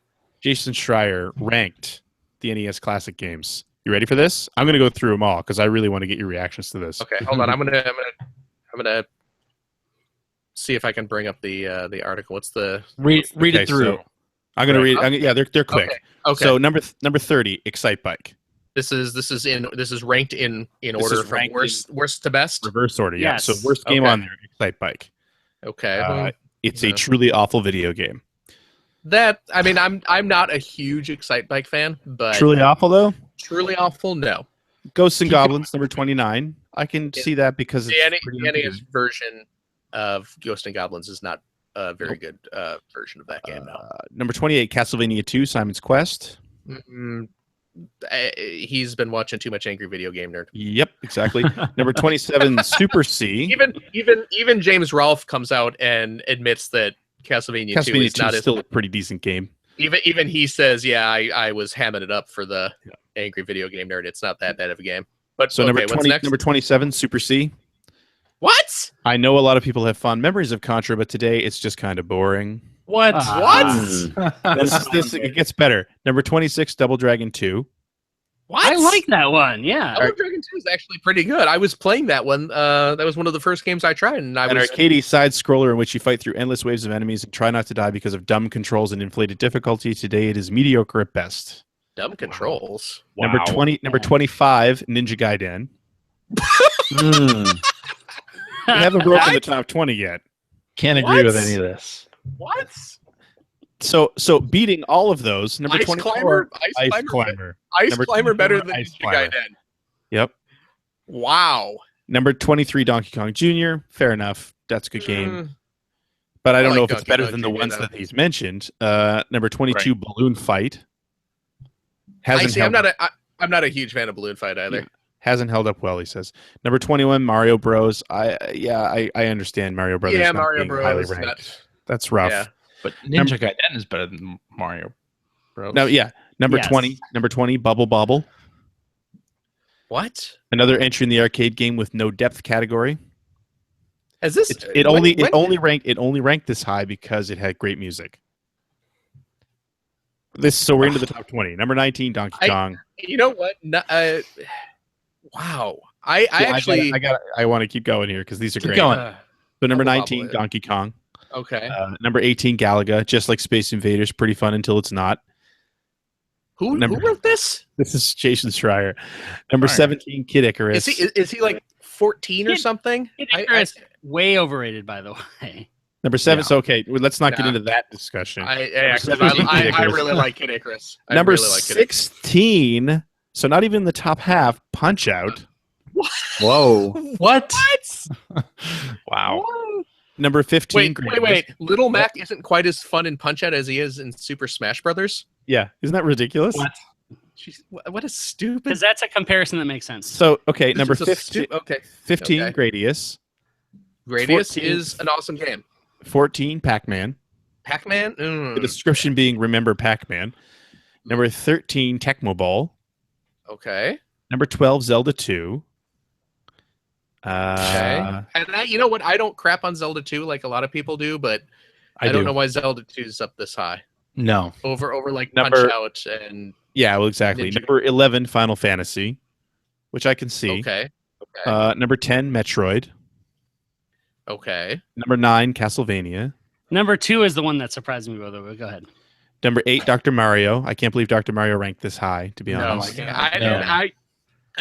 Jason Schreier ranked the NES classic games. You ready for this? I'm gonna go through them all because I really want to get your reactions to this. Okay, hold on. I'm gonna see if I can bring up the article. What's the Read Okay, it through. so I'm gonna Right. read. Yeah, they're quick. Okay. So number 30, Excite Bike, this is ranked in order is from ranked worst to best. reverse order. Yeah. Yes. So worst game Okay. on there, Excite Bike. Okay. It's a Yeah. truly awful video game. That I mean, I'm not a huge Excite Bike fan, but Truly awful though. truly awful. No, Ghosts and Goblins number 29. I can see that because the it's pretty NES good. version of Ghost and Goblins is not a very good version of that game. No, Number 28, Castlevania 2, Simon's Quest. He's been watching too much Angry Video Game Nerd. Yep, exactly. Number 27, Super C. Even James Rolfe comes out and admits that Castlevania 2 is not still a pretty decent game. Even he says, yeah, I was hamming it up for the Angry Video Game Nerd. It's not that bad of a game. But So okay, what's next? number 27, Super C. What? I know a lot of people have fond memories of Contra, but today it's just kind of boring. What? It gets better. Number 26, Double Dragon 2. What? I like that one. Yeah. Double Dragon 2 is actually pretty good. I was playing that one. That was one of the first games I tried, and An arcade side scroller in which you fight through endless waves of enemies and try not to die because of dumb controls and inflated difficulty. Today it is mediocre at best. dumb controls. Number 25, Ninja Gaiden. We haven't broken the top 20 yet. Can't agree with any of this. What? So beating all of those, number Ice 24, Climber? Ice Ice Climber. Ice Number Climber better 24, than Ice Ninja Climber. Gaiden. Yep. Wow. Number 23, Donkey Kong Jr. Fair enough. That's a good game. But I don't like know if it's Donkey better Kong than the Jr. ones though. that he's mentioned. Number 22, Balloon Fight. I'm held not a huge fan of Balloon Fight either. Hasn't held up well, he says. Number 21, Mario Bros. I understand Mario Brothers. Yeah, not Mario being highly Bros. ranked. That's rough. Yeah. But Ninja Gaiden is better than Mario Bros. No, yeah. Number Yes. 20. Number 20, Bubble Bobble. What? Another entry in the arcade game with no depth category. Has this? It only ranked this high because it had great music. So we're into the top 20. Number 19, Donkey Kong. You know what? Wow. I want to keep going here because these are Keep great. going. So number Bubble 19, Bobble. Donkey Kong. Okay. Number 18, Galaga. Just like Space Invaders, pretty fun until it's not. Who number- wrote this? This is Jason Schreier. Number All right. 17, Kid Icarus. Is he like 14 or Kid- something? Kid Icarus, way overrated, by the way. Number 7. Yeah. So okay, let's not get Nah. into that discussion. I 17, Kid I Icarus. really like Kid Icarus. I Number really like Kid Icarus. 16. So not even in the top half. Punch Out. Whoa. What? Wow. Number 15. Wait. Little Mac isn't quite as fun in Punch Out as he is in Super Smash Brothers. Yeah, isn't that ridiculous? What? Jeez, what a stupid. Because that's a comparison that makes sense. So okay, this number is a 15. okay. 15, Okay. Gradius. Gradius 14. is an awesome game. 14, Pac-Man. Pac-Man. The description being Remember Pac-Man. Number 13, Tecmo Ball. Okay. Number 12, Zelda 2. Okay. And you know what? I don't crap on Zelda 2 like a lot of people do, but I don't know why Zelda 2 is up this high. No. Over like Number- Punch Out and Yeah, well, exactly. Ninja. Number 11, Final Fantasy, which I can see. okay. Okay. Number 10, Metroid. Okay. Number 9, Castlevania. Number 2 is the one that surprised me, by the way. Go ahead. Number 8, Dr. Mario. I can't believe Dr. Mario ranked this high, to be No, honest.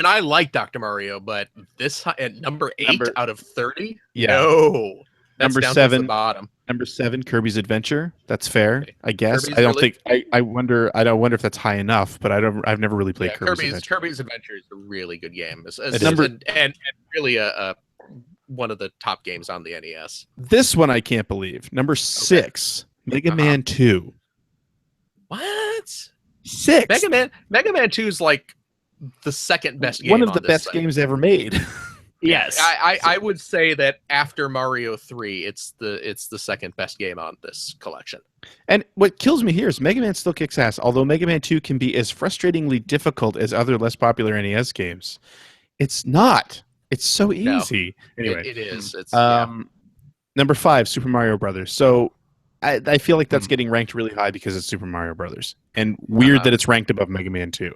I like Dr. Mario, but this at number 8 out of 30. Yeah. No. That's Number down 7. to the bottom. Number 7, Kirby's Adventure. That's fair, Okay. I guess. Kirby's I don't really- think. I wonder if that's high enough, but I've never really played Yeah, Kirby's Adventure. Kirby's Adventure is a really good game. It is. And really a one of the top games on the NES. This one I can't believe. Number 6, Mega Man 2. What? 6. Mega Man 2 is like the second best game. One of on the this best site. games ever made. Yes. I would say that after Mario 3, it's the second best game on this collection. And what kills me here is Mega Man still kicks ass, although Mega Man 2 can be as frustratingly difficult as other less popular NES games. It's not. It's so No. easy. Anyway, It is. It's number 5, Super Mario Brothers. So I feel like that's getting ranked really high because it's Super Mario Brothers, and weird that it's ranked above Mega Man 2.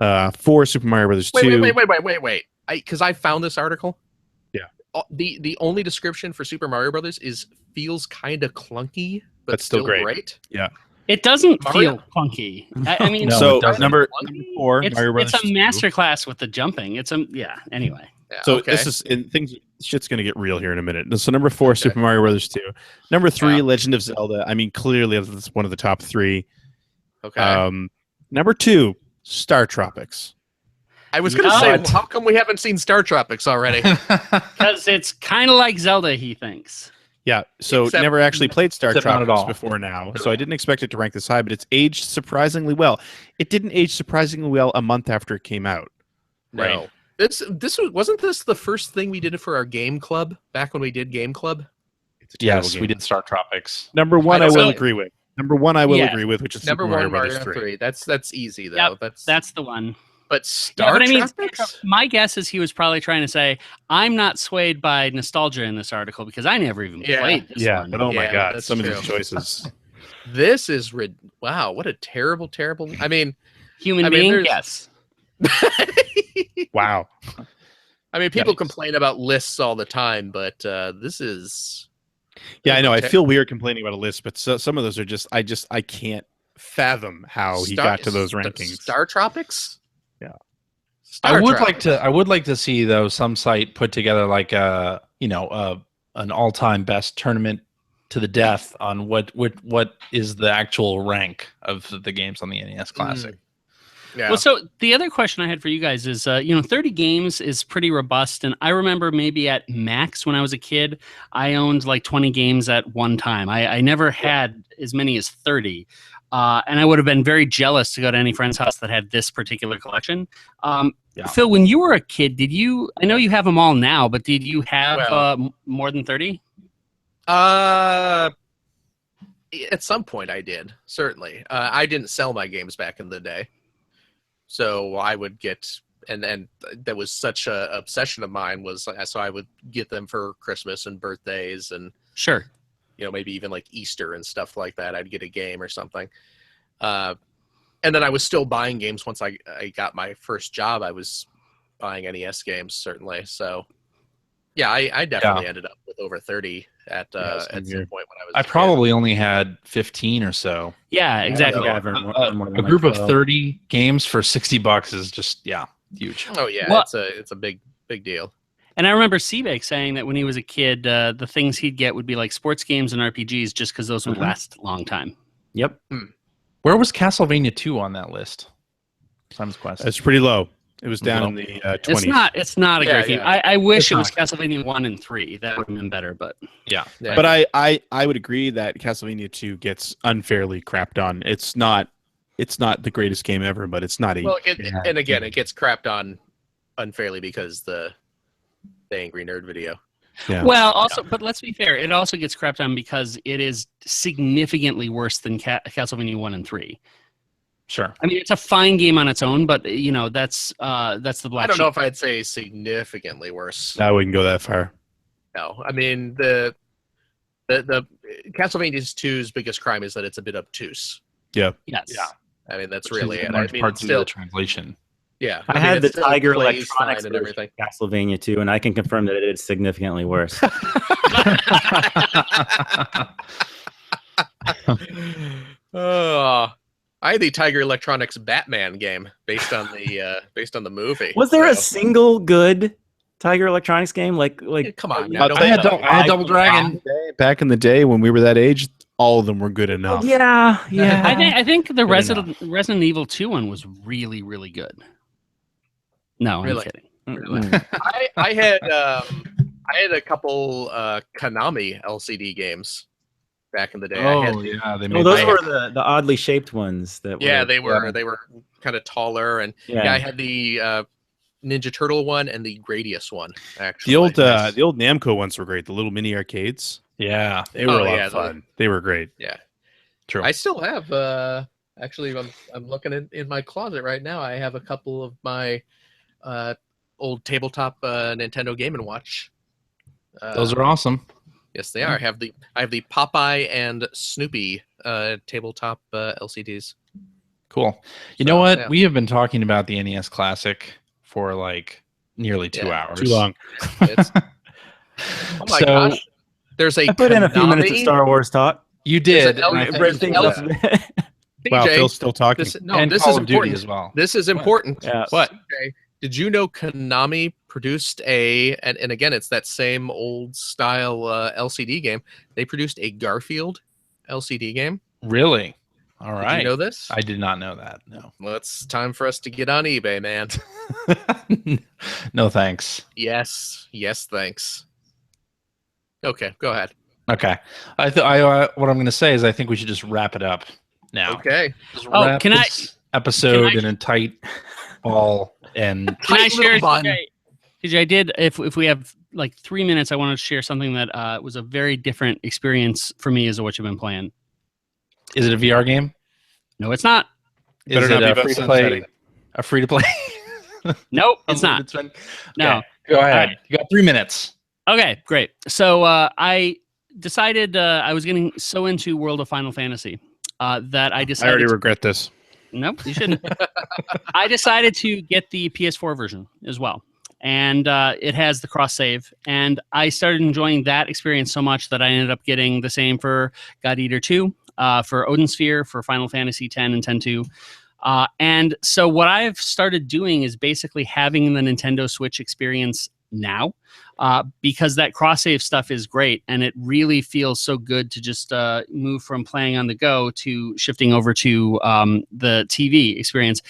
4, Super Mario Brothers 2. Wait. Because I found this article. Yeah. The only description for Super Mario Brothers is feels kind of clunky, but That's still still great. great. It doesn't Mario- feel clunky. I mean, No, So it doesn't. number Clunky? 4, it's Mario Brothers a 2. masterclass with the jumping. It's a anyway. Yeah, So okay. this is in things. shit's gonna get real here in a minute. So number 4, Super Mario Brothers 2. Number 3, Legend of Zelda. I mean, clearly that's one of the top 3. Okay. Number 2, Star Tropics. I was going to say, how come we haven't seen Star Tropics already? Because it's kind of like Zelda, he thinks. Yeah, so Except- never actually played Star Except not at Tropics all. before now, so I didn't expect it to rank this high, but it's aged surprisingly well. It didn't age surprisingly well a month after it came out. No. Wasn't this the first thing we did for our game club back when we did game club? It's a terrible Yes, game. we did Star Tropics. Number 1 I don't will know. agree with. Number 1 I will Yeah. agree with, which is Number Super Mario 1, Mario Brothers 3. 3. That's easy though. Yep, That's That's the one. but Star but I mean, Tropics. my guess is he was probably trying to say, I'm not swayed by nostalgia in this article because I never even Yeah. played this Yeah, one. but oh my Yeah, god, that's some of true. these choices. This is wow, what a terrible. I mean, Human I mean, being, there's- yes. Wow. I mean, people Yikes. complain about lists all the time, but this is. Yeah, I know. I feel weird complaining about a list, but some of those are just I can't fathom how he got to those rankings. Star Tropics. Yeah. I would like to see though some site put together like a an all-time best tournament to the death on what is the actual rank of the games on the NES Classic. Yeah. Well, so the other question I had for you guys is, 30 games is pretty robust. And I remember maybe at max when I was a kid, I owned like 20 games at one time. I never had as many as 30. And I would have been very jealous to go to any friend's house that had this particular collection. Yeah. Phil, when you were a kid, I know you have them all now, but did you have Well- more than 30? At some point, I did certainly. I didn't sell my games back in the day, so I would get, and that was such a obsession of mine was so I would get them for Christmas and birthdays and Sure. maybe even like Easter and stuff like that. I'd get a game or something, and then I was still buying games once I got my first job. I was buying NES games certainly. So yeah, I definitely ended up with over 30 at some point when I was. I probably only had 15 or so. Yeah, exactly. Yeah, more than A group like of 12. 30 games for $60 is just huge. Oh yeah, Well- it's a big deal. And I remember Seabake saying that when he was a kid, the things he'd get would be like sports games and RPGs just because those would last a long time. Yep. Where was Castlevania 2 on that list? Simon's Quest. It's pretty low. It was down in the 20s. It's not a Yeah, great game. yeah. I wish It's it was not. Castlevania 1 and 3. That would have been better, but Yeah. Yeah. But I would agree that Castlevania 2 gets unfairly crapped on. It's not the greatest game ever, but it's not Well, and again, it gets crapped on unfairly because the Angry Nerd video. Yeah. well, also, but let's be fair. It also gets crapped on because it is significantly worse than Castlevania 1 and 3. Sure. I mean, it's a fine game on its own, but that's the black. I don't know sheep. if I'd say significantly worse. I wouldn't go that far. No, I mean the Castlevania 2's biggest crime is that it's a bit obtuse. Yes. Yeah. I mean that's Which is really in it. I large mean part it's due to still the translation. yeah. I mean, had it the still Tiger plays Electronics fine and everything. Castlevania 2, and I can confirm that it is significantly worse. Oh, I had the Tiger Electronics Batman game based on the movie. Was there a So- single good Tiger Electronics game? Like Come on, I'll now, tell you, don't- I had Double Dragon. Back in the day when we were that age, all of them were good enough. yeah. I think the Good Resident Evil 2 one was really, really good. No, Really? I'm kidding. Mm. I had a couple Konami LCD games back in the day. I had, Yeah. They Oh, made those that. were the oddly shaped ones that yeah, were they were kind of taller, and yeah. I had the Ninja Turtle one and the Gradius one. Actually, The old Namco ones were great. The little mini arcades. Yeah. They were a lot yeah, of fun. They were great. True. I still have. Actually, I'm looking in my closet right now. I have a couple of my old tabletop Nintendo Game and Watch. Those are awesome. Yes, they are. I have the Popeye and Snoopy tabletop LCDs. Cool. You So, know what? yeah. We have been talking about the NES Classic for like nearly 2 Yeah. hours. Too long. It's, oh my So- gosh! There's a I put in a few minutes of Konami- Star Wars talk. You There's did. an L- and I there's think Everything an that- else- Wow, DJ, Phil's still talking. this and is Call of Duty important. as well. This is important. Yeah. What? Okay. Did you know Konami produced and again, it's that same old style LCD game. They produced a Garfield LCD game. Really? All right. Did you know this? I did not know that. No. Well, it's time for us to get on eBay, man. No, thanks. Yes, thanks. Okay, go ahead. Okay. What I'm going to say is I think we should just wrap it up now. Okay. Just Oh, wrap can I- this episode can I- in a tight ball and Can I Tight little share? bun. TJ, I did. If we have like 3 minutes, I want to share something that was a very different experience for me as to what you've been playing. is it a VR game? No, it's not. Better Is not it be a free to play? A free to play? Nope, it's not. No. Okay, go ahead. All right. You got 3 minutes. Okay, great. So I decided I was getting so into World of Final Fantasy that I I decided. already regret this. Nope, you shouldn't. I decided to get the PS4 version as well. And it has the cross save. And I started enjoying that experience so much that I ended up getting the same for God Eater 2, for Odin Sphere, for Final Fantasy 10 and 10-2. And so what I've started doing is basically having the Nintendo Switch experience now, because that cross save stuff is great, and it really feels so good to just move from playing on the go to shifting over to the TV experience.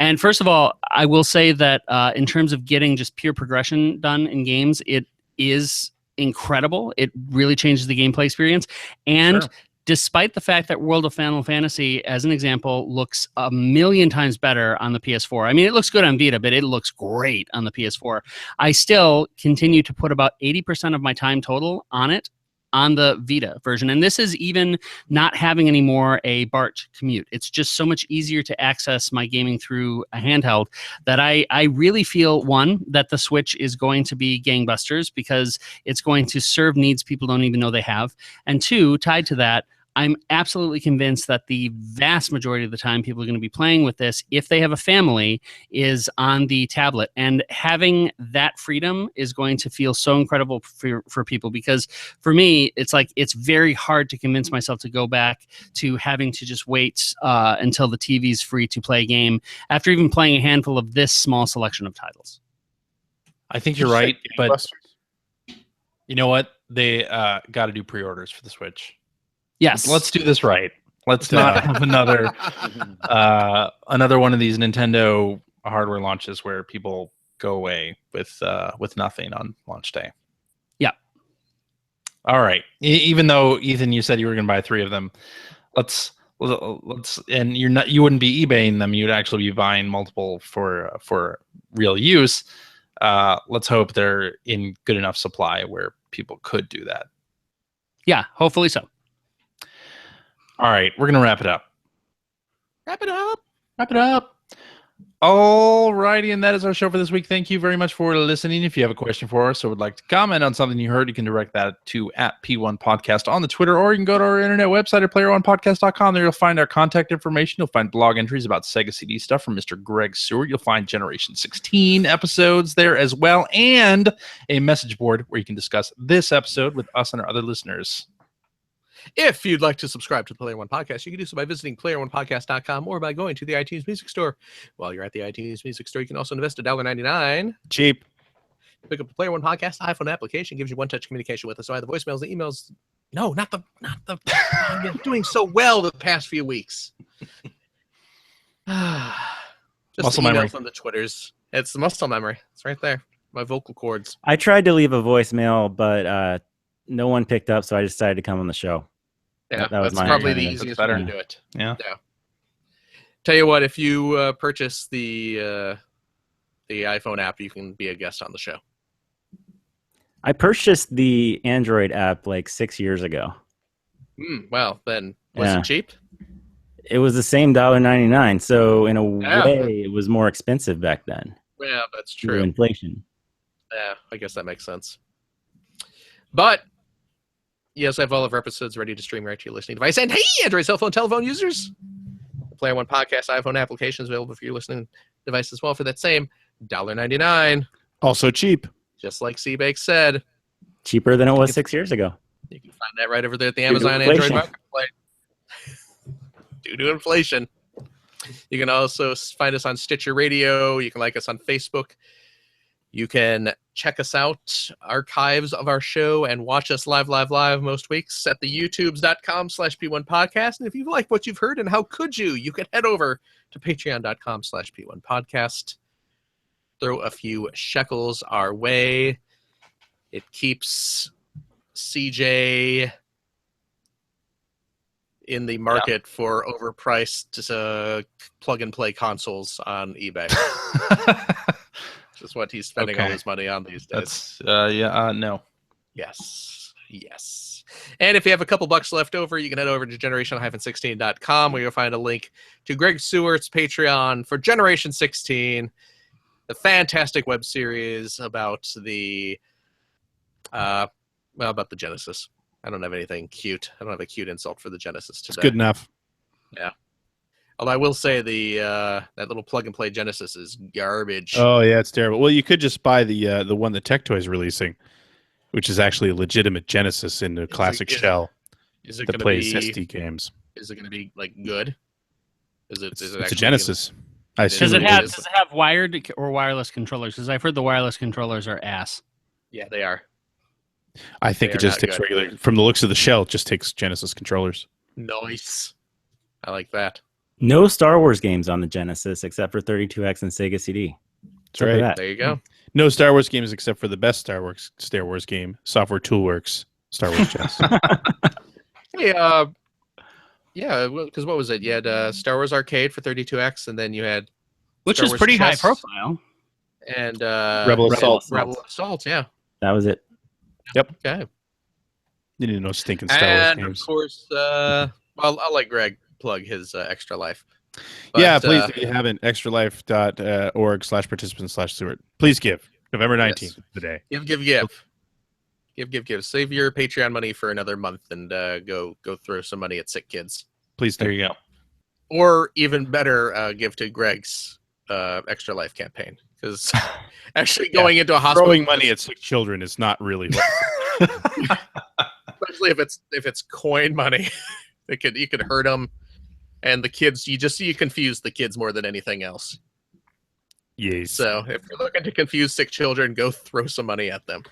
And first of all, I will say that in terms of getting just pure progression done in games, it is incredible. It really changes the gameplay experience. And Sure. despite the fact that World of Final Fantasy, as an example, looks a million times better on the PS4. I mean, it looks good on Vita, but it looks great on the PS4. I still continue to put about 80% of my time total on it on the Vita version. And this is even not having anymore a BART commute. It's just so much easier to access my gaming through a handheld that I really feel, one, that the Switch is going to be gangbusters because it's going to serve needs people don't even know they have. And two, tied to that, I'm absolutely convinced that the vast majority of the time people are going to be playing with this, if they have a family, is on the tablet. And having that freedom is going to feel so incredible for people, because for me, it's like it's very hard to convince myself to go back to having to just wait until the TV's free to play a game after even playing a handful of this small selection of titles. I think you're right, but you know what? They got to do pre-orders for the Switch. Yes. Let's do this right. Let's not have another one of these Nintendo hardware launches where people go away with nothing on launch day. Yeah. All right. Even though Ethan, you said you were going to buy 3 of them, let's and you wouldn't be eBaying them. You'd actually be buying multiple for real use. Let's hope they're in good enough supply where people could do that. Yeah, hopefully so. All right, we're going to wrap it up. Wrap it up. Wrap it up. All righty, and that is our show for this week. Thank you very much for listening. If you have a question for us or would like to comment on something you heard, you can direct that to @P1 Podcast on the Twitter, or you can go to our internet website at player1podcast.com. There you'll find our contact information. You'll find blog entries about Sega CD stuff from Mr. Greg Seward. You'll find Generation 16 episodes there as well, and a message board where you can discuss this episode with us and our other listeners. If you'd like to subscribe to the Player One Podcast, you can do so by visiting player1podcast.com or by going to the iTunes Music Store. While you're at the iTunes Music Store, you can also invest $1.99. Cheap. Pick up the Player One Podcast iPhone application, gives you one-touch communication with us. So I have the voicemails, the emails. No, not the. I've been doing so well the past few weeks. Just Muscle the emails memory. on the Twitters. It's the muscle memory. It's right there. My vocal cords. I tried to leave a voicemail, but no one picked up, so I decided to come on the show. Yeah, That was that's my probably the idea. easiest That's way to better. do it. Yeah. Tell you what, if you purchase the iPhone app, you can be a guest on the show. I purchased the Android app like 6 years ago. Well, then, was Yeah. it cheap? It was the same $1.99, so in a Yeah. way, it was more expensive back then Yeah, that's through true. inflation. Yeah, I guess that makes sense. But yes, I have all of our episodes ready to stream right to your listening device. And hey, Android cell phone telephone users, the Player One Podcast iPhone application is available for your listening device as well for that same $1.99. Also cheap. Just like Seabake said, Cheaper than it was 6 years ago. you can find that right over there at the Due to Amazon Android inflation. Marketplace. Due to inflation. You can also find us on Stitcher Radio. You can like us on Facebook. You can check us out, archives of our show, and watch us live most weeks at the youtubes.com/P1 Podcast. And if you like what you've heard, and how could you can head over to patreon.com/P1 Podcast. Throw a few shekels our way. It keeps CJ in the market for overpriced plug-and-play consoles on eBay. Which is what he's spending all his money on these days. That's no. Yes. And if you have a couple bucks left over, you can head over to generation-16.com where you'll find a link to Greg Stewart's Patreon for Generation 16, the fantastic web series about the about the Genesis. I don't have anything cute. I don't have a cute insult for the Genesis today. It's good enough. Yeah. Although I will say that little plug-and-play Genesis is garbage. Oh yeah, it's terrible. Well, you could just buy the one that Tectoy is releasing, which is actually a legitimate Genesis in a classic shell that plays SD games. Is it going to be like good? It's a Genesis. Does it have wired or wireless controllers? Because I've heard the wireless controllers are ass. Yeah, they are. I think it just takes regular. From the looks of the shell, it just takes Genesis controllers. Nice. I like that. No Star Wars games on the Genesis except for 32X and Sega CD. That's right. There you go. No Star Wars games except for the best Star Wars game, Software Toolworks, Star Wars Chess. Hey, yeah, because what was it? You had Star Wars Arcade for 32X, and then you had which is pretty high profile. And Rebel Assault, yeah. That was it. Yep. Okay. You didn't know stinking Star Wars games. And of course, I'll let Greg plug his Extra Life. But, yeah, please, if you haven't, extralife.org/participants/Stewart. Please give. November 19th, the day. Give. Save your Patreon money for another month and go throw some money at sick kids. Please do. There you go. Or even better, give to Greg's Extra Life campaign. Because actually going into a hospital, throwing money at sick children is not really, especially if it's coin money, you could hurt them, and the kids you confuse the kids more than anything else. Yes. So if you're looking to confuse sick children, go throw some money at them.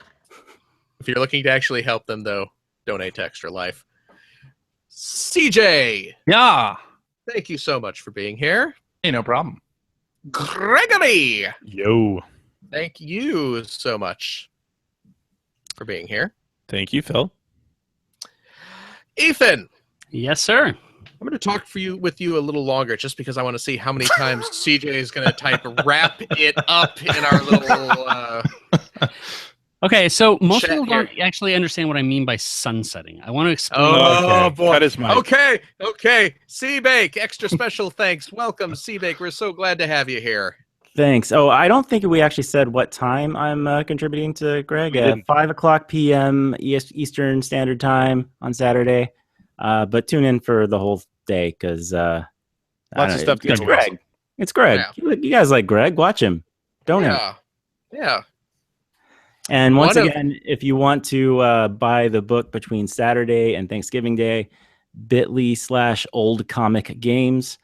If you're looking to actually help them, though, donate to Extra Life. CJ, Yeah. thank you so much for being here. Hey, no problem. Gregory, Yo. thank you so much for being here. Thank you, Phil. Ethan, Yes, sir. I'm going to talk with you a little longer just because I want to see how many times CJ is going to type wrap it up in our little Okay, so most chat people don't here. actually understand what I mean by sunsetting. I want to explain. Oh, boy. Cut his mic. Okay. Seabake, extra special thanks. Welcome, Seabake. We're so glad to have you here. Thanks. Oh, I don't think we actually said what time I'm contributing to Greg. At 5:00 p.m. Eastern Standard Time on Saturday. But tune in for the whole day because lots of stuff. It's Greg. It's Greg. Yeah. You guys like Greg? Watch him. Donate. Yeah. And once again, if you want to buy the book between Saturday and Thanksgiving Day, bit.ly/oldcomicgames.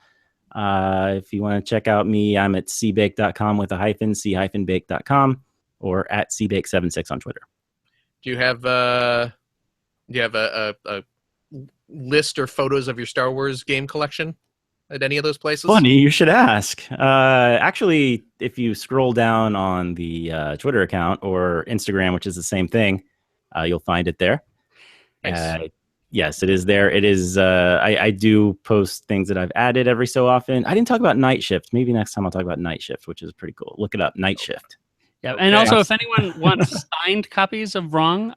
If you want to check out me, I'm at cbake.com with a hyphen, c-bake.com, or at cbake76 on Twitter. Do you have a list or photos of your Star Wars game collection at any of those places? Funny, you should ask. Actually, if you scroll down on the Twitter account or Instagram, which is the same thing, you'll find it there. Nice. Yes, it is there. It is. I do post things that I've added every so often. I didn't talk about Night Shift. Maybe next time I'll talk about Night Shift, which is pretty cool. Look it up, Night Shift. Yeah, and also if anyone wants signed copies of Wrong,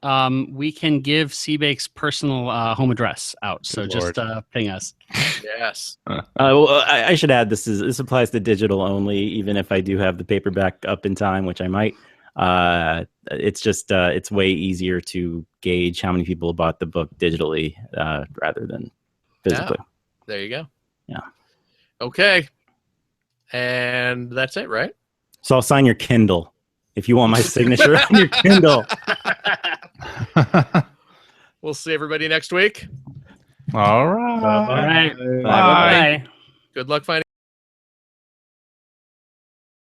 we can give Seabake's personal home address out. So just ping us. Yes. Well, I should add this applies to digital only, even if I do have the paperback up in time, which I might. It's just it's way easier to gauge how many people bought the book digitally rather than physically. Yeah. There you go. Yeah. Okay. And that's it, right? So I'll sign your Kindle if you want my signature on your Kindle. We'll see everybody next week. All right. All right. Bye. Bye. Good luck finding